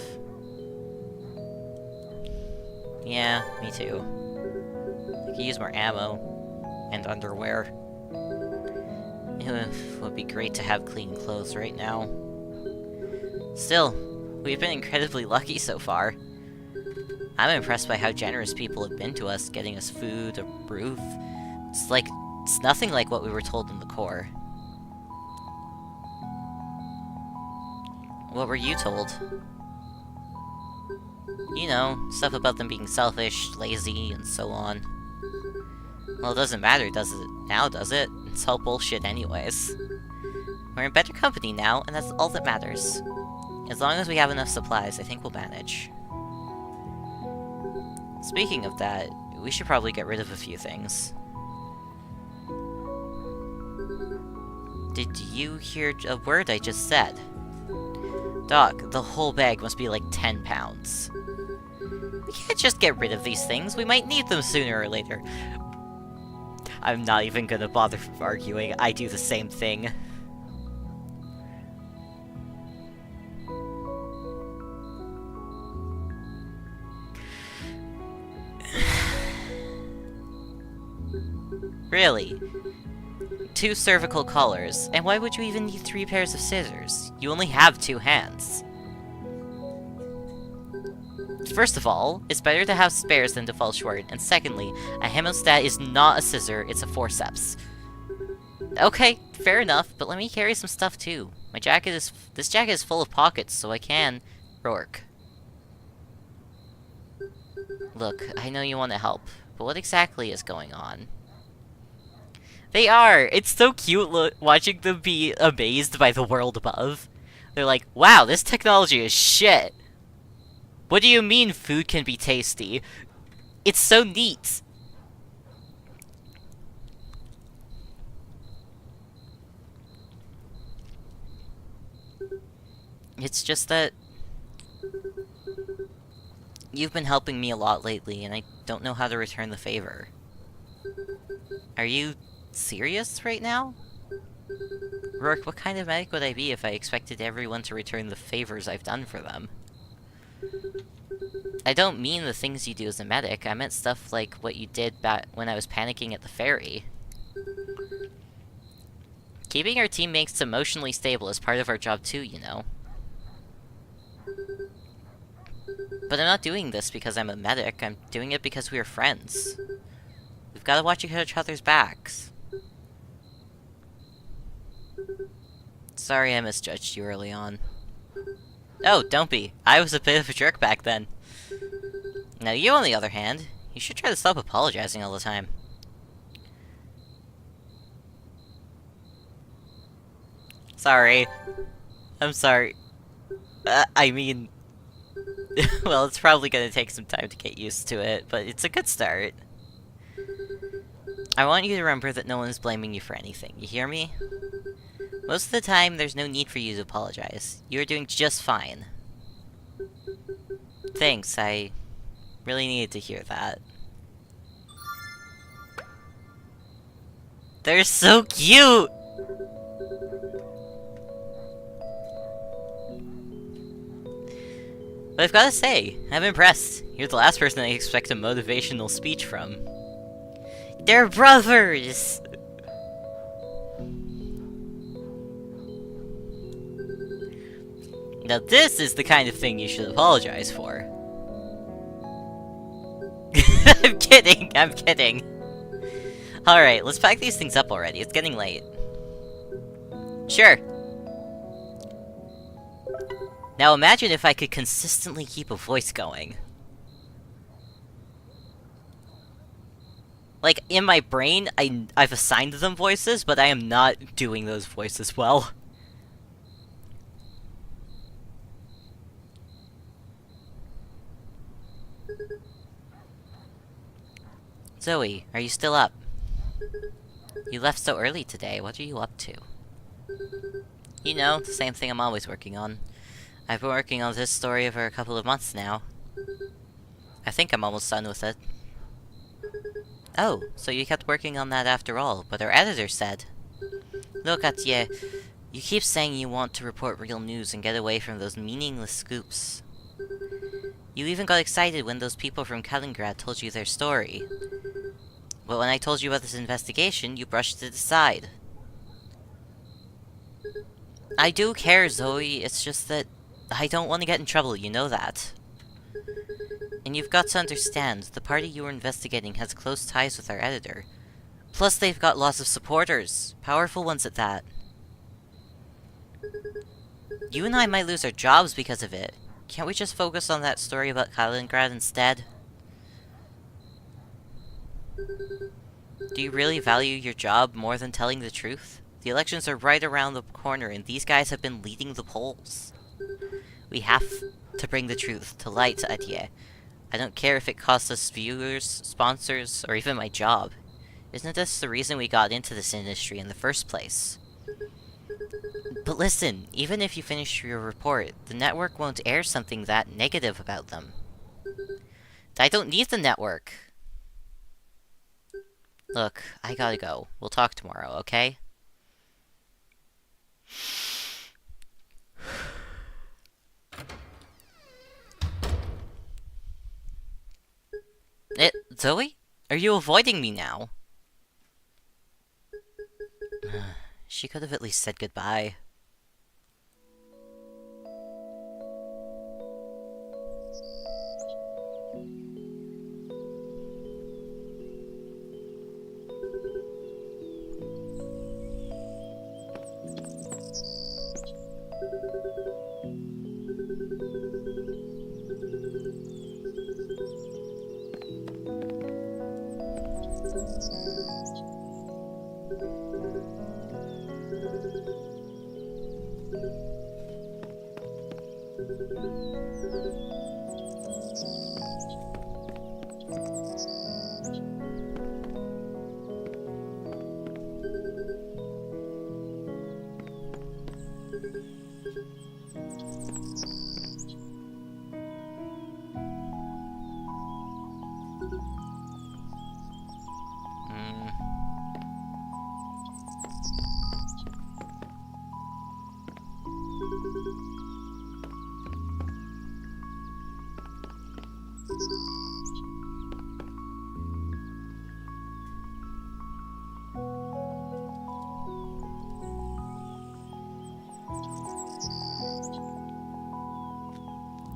Yeah, me too. I could use more ammo. And underwear. It would be great to have clean clothes right now. Still, we've been incredibly lucky so far. I'm impressed by how generous people have been to us, getting us food, a roof. It's nothing like what we were told in the Corps. What were you told? You know, stuff about them being selfish, lazy, and so on. Well, it doesn't matter, does it? Now, does it? It's all bullshit anyways. We're in better company now, and that's all that matters. As long as we have enough supplies, I think we'll manage. Speaking of that, we should probably get rid of a few things. Did you hear a word I just said? Doc, the whole bag must be like 10 pounds. We can't just get rid of these things, we might need them sooner or later. I'm not even gonna bother arguing, I do the same thing. Really? 2 cervical collars, and why would you even need 3 pairs of scissors? You only have 2 hands. First of all, it's better to have spares than to fall short, and secondly, a hemostat is not a scissor, it's a forceps. Okay, fair enough, but let me carry some stuff too. This jacket is full of pockets, so I can... Rourke. Look, I know you want to help, but what exactly is going on? They are! It's so cute watching them be amazed by the world above. They're like, wow, this technology is shit! What do you mean food can be tasty? It's so neat! It's just that... you've been helping me a lot lately, and I don't know how to return the favor. Are you serious right now? Rourke, what kind of medic would I be if I expected everyone to return the favors I've done for them? I don't mean the things you do as a medic, I meant stuff like what you did back when I was panicking at the ferry. Keeping our teammates emotionally stable is part of our job too, you know. But I'm not doing this because I'm a medic, I'm doing it because we are friends. We've gotta watch each other's backs. Sorry I misjudged you early on. Oh, don't be. I was a bit of a jerk back then. Now you, on the other hand, you should try to stop apologizing all the time. Sorry. I'm sorry. I mean... well, it's probably gonna take some time to get used to it, but it's a good start. I want you to remember that no one is blaming you for anything, you hear me? Most of the time, there's no need for you to apologize. You're doing just fine. Thanks, I really needed to hear that. They're so cute! But I've gotta say, I'm impressed. You're the last person I expect a motivational speech from. They're brothers! Now this is the kind of thing you should apologize for. I'm kidding, I'm kidding. Alright, let's pack these things up already, it's getting late. Sure. Now imagine if I could consistently keep a voice going. Like, in my brain, I've assigned them voices, but I am not doing those voices well. Zoe, are you still up? You left so early today, what are you up to? You know, the same thing I'm always working on. I've been working on this story for a couple of months now. I think I'm almost done with it. Oh, so you kept working on that after all, but our editor said... Look at you. You keep saying you want to report real news and get away from those meaningless scoops. You even got excited when those people from Kaliningrad told you their story. But when I told you about this investigation, you brushed it aside. I do care, Zoe, it's just that I don't want to get in trouble, you know that. And you've got to understand, the party you were investigating has close ties with our editor. Plus they've got lots of supporters, powerful ones at that. You and I might lose our jobs because of it. Can't we just focus on that story about Kaliningrad instead? Do you really value your job more than telling the truth? The elections are right around the corner and these guys have been leading the polls. We have to bring the truth to light, Adye. I don't care if it costs us viewers, sponsors, or even my job. Isn't this the reason we got into this industry in the first place? But listen, even if you finish your report, the network won't air something that negative about them. I don't need the network. Look, I gotta go. We'll talk tomorrow, okay? Zoe? Are you avoiding me now? She could have at least said goodbye.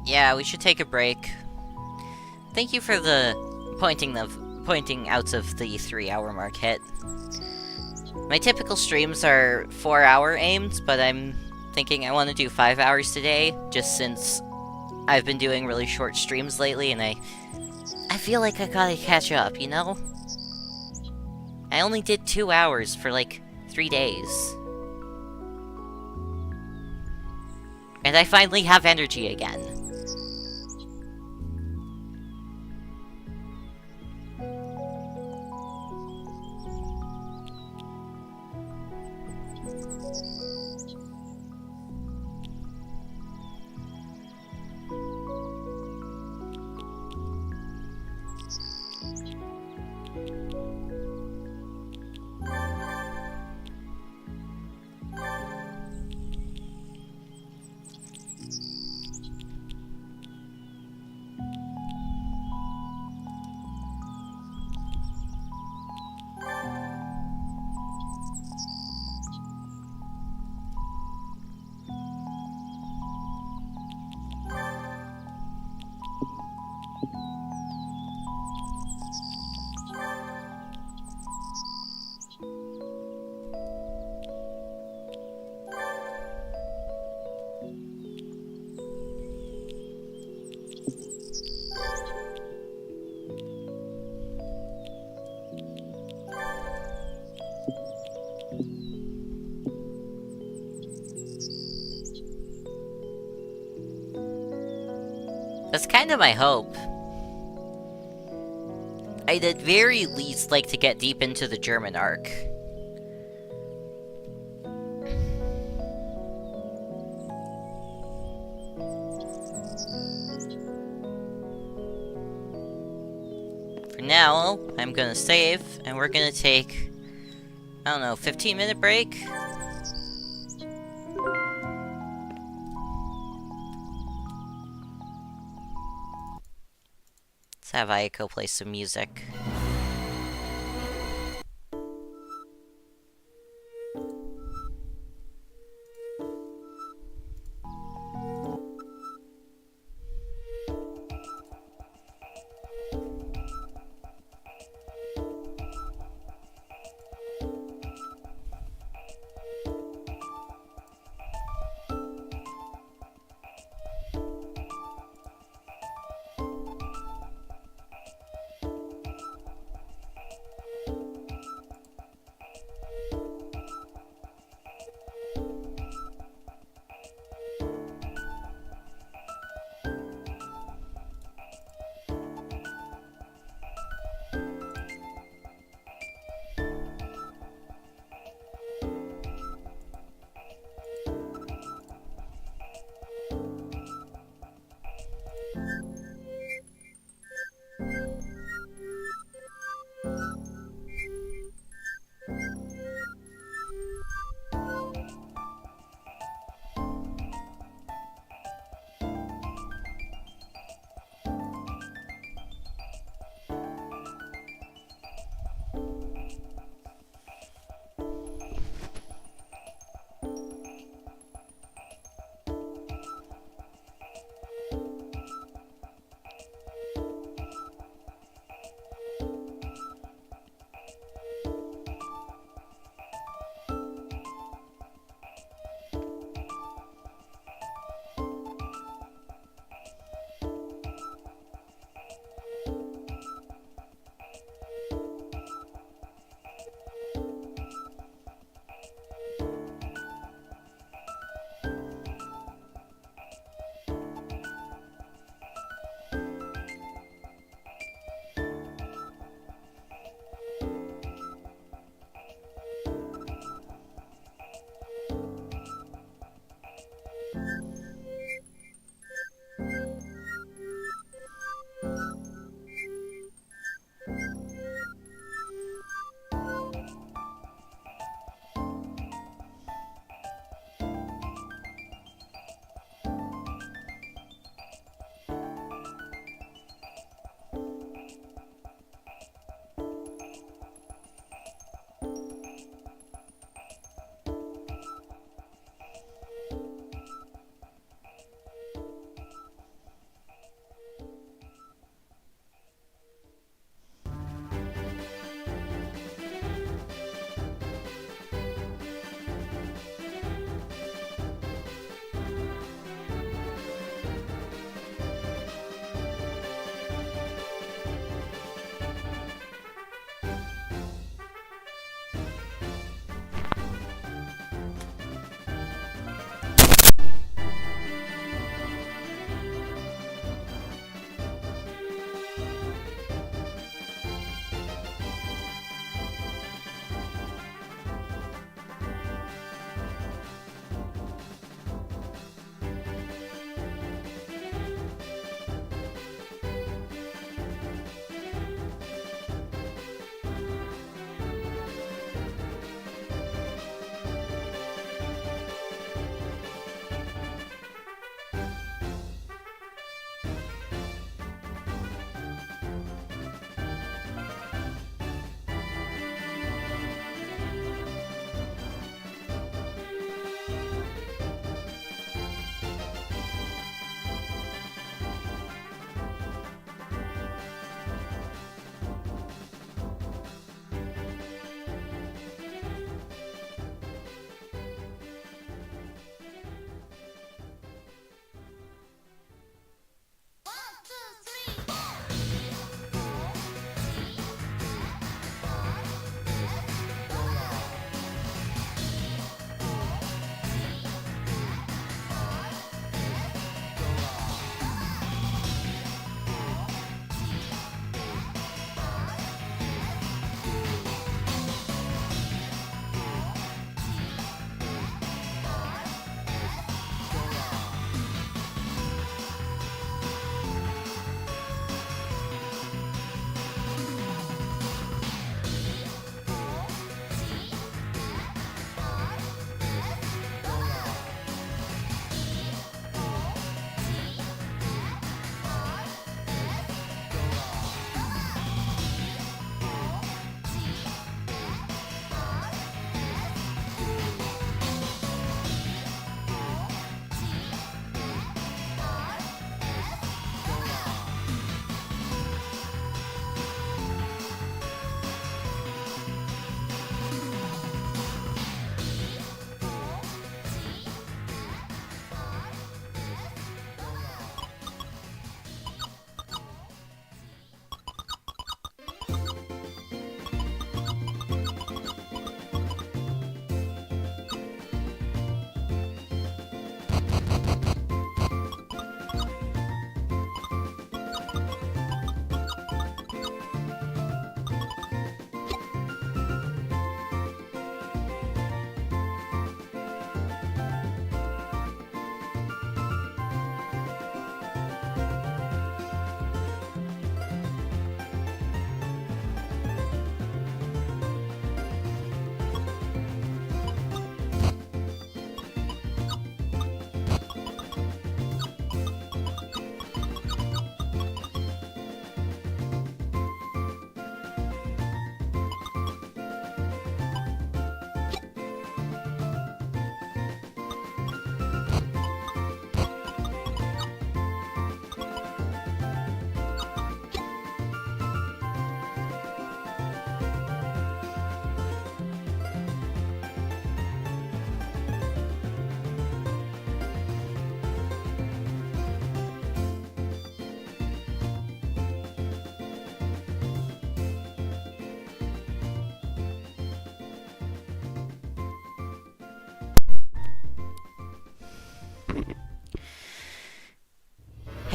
Yeah, we should take a break. Thank you for the pointing out of the 3-hour mark hit. My typical streams are 4-hour aimed, but I'm thinking I want to do 5 hours today, just since I've been doing really short streams lately, and I feel like I gotta catch up, you know? I only did 2 hours for like 3 days. And I finally have energy again. That's kind of my hope. I'd at very least like to get deep into the German arc. For now, I'm gonna save, and we're gonna take, I don't know, 15-minute break? Let's have Ayako play some music.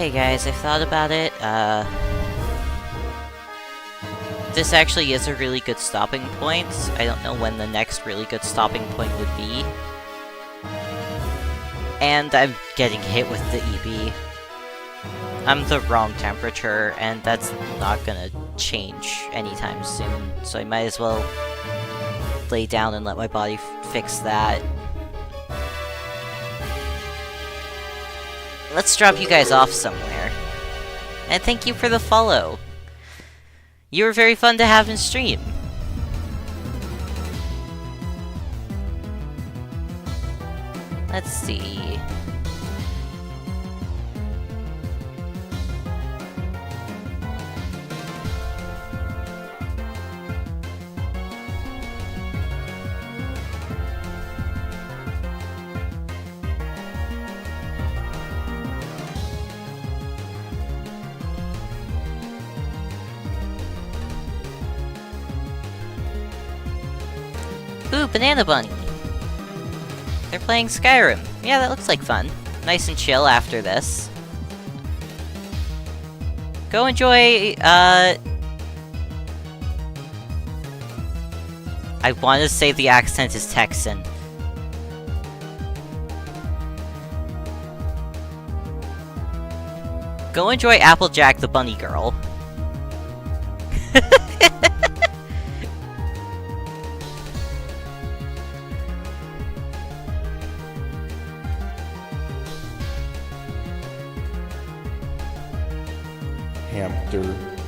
Hey guys, I've thought about it. This actually is a really good stopping point. I don't know when the next really good stopping point would be. And I'm getting hit with the EB. I'm the wrong temperature, and that's not gonna change anytime soon, so I might as well lay down and let my body fix that. Let's drop you guys off somewhere. And thank you for the follow. You were very fun to have in stream. Let's see. Ooh, Banana Bunny! They're playing Skyrim. Yeah, that looks like fun. Nice and chill after this. Go enjoy, I want to say the accent is Texan. Go enjoy Applejack the Bunny Girl. hamster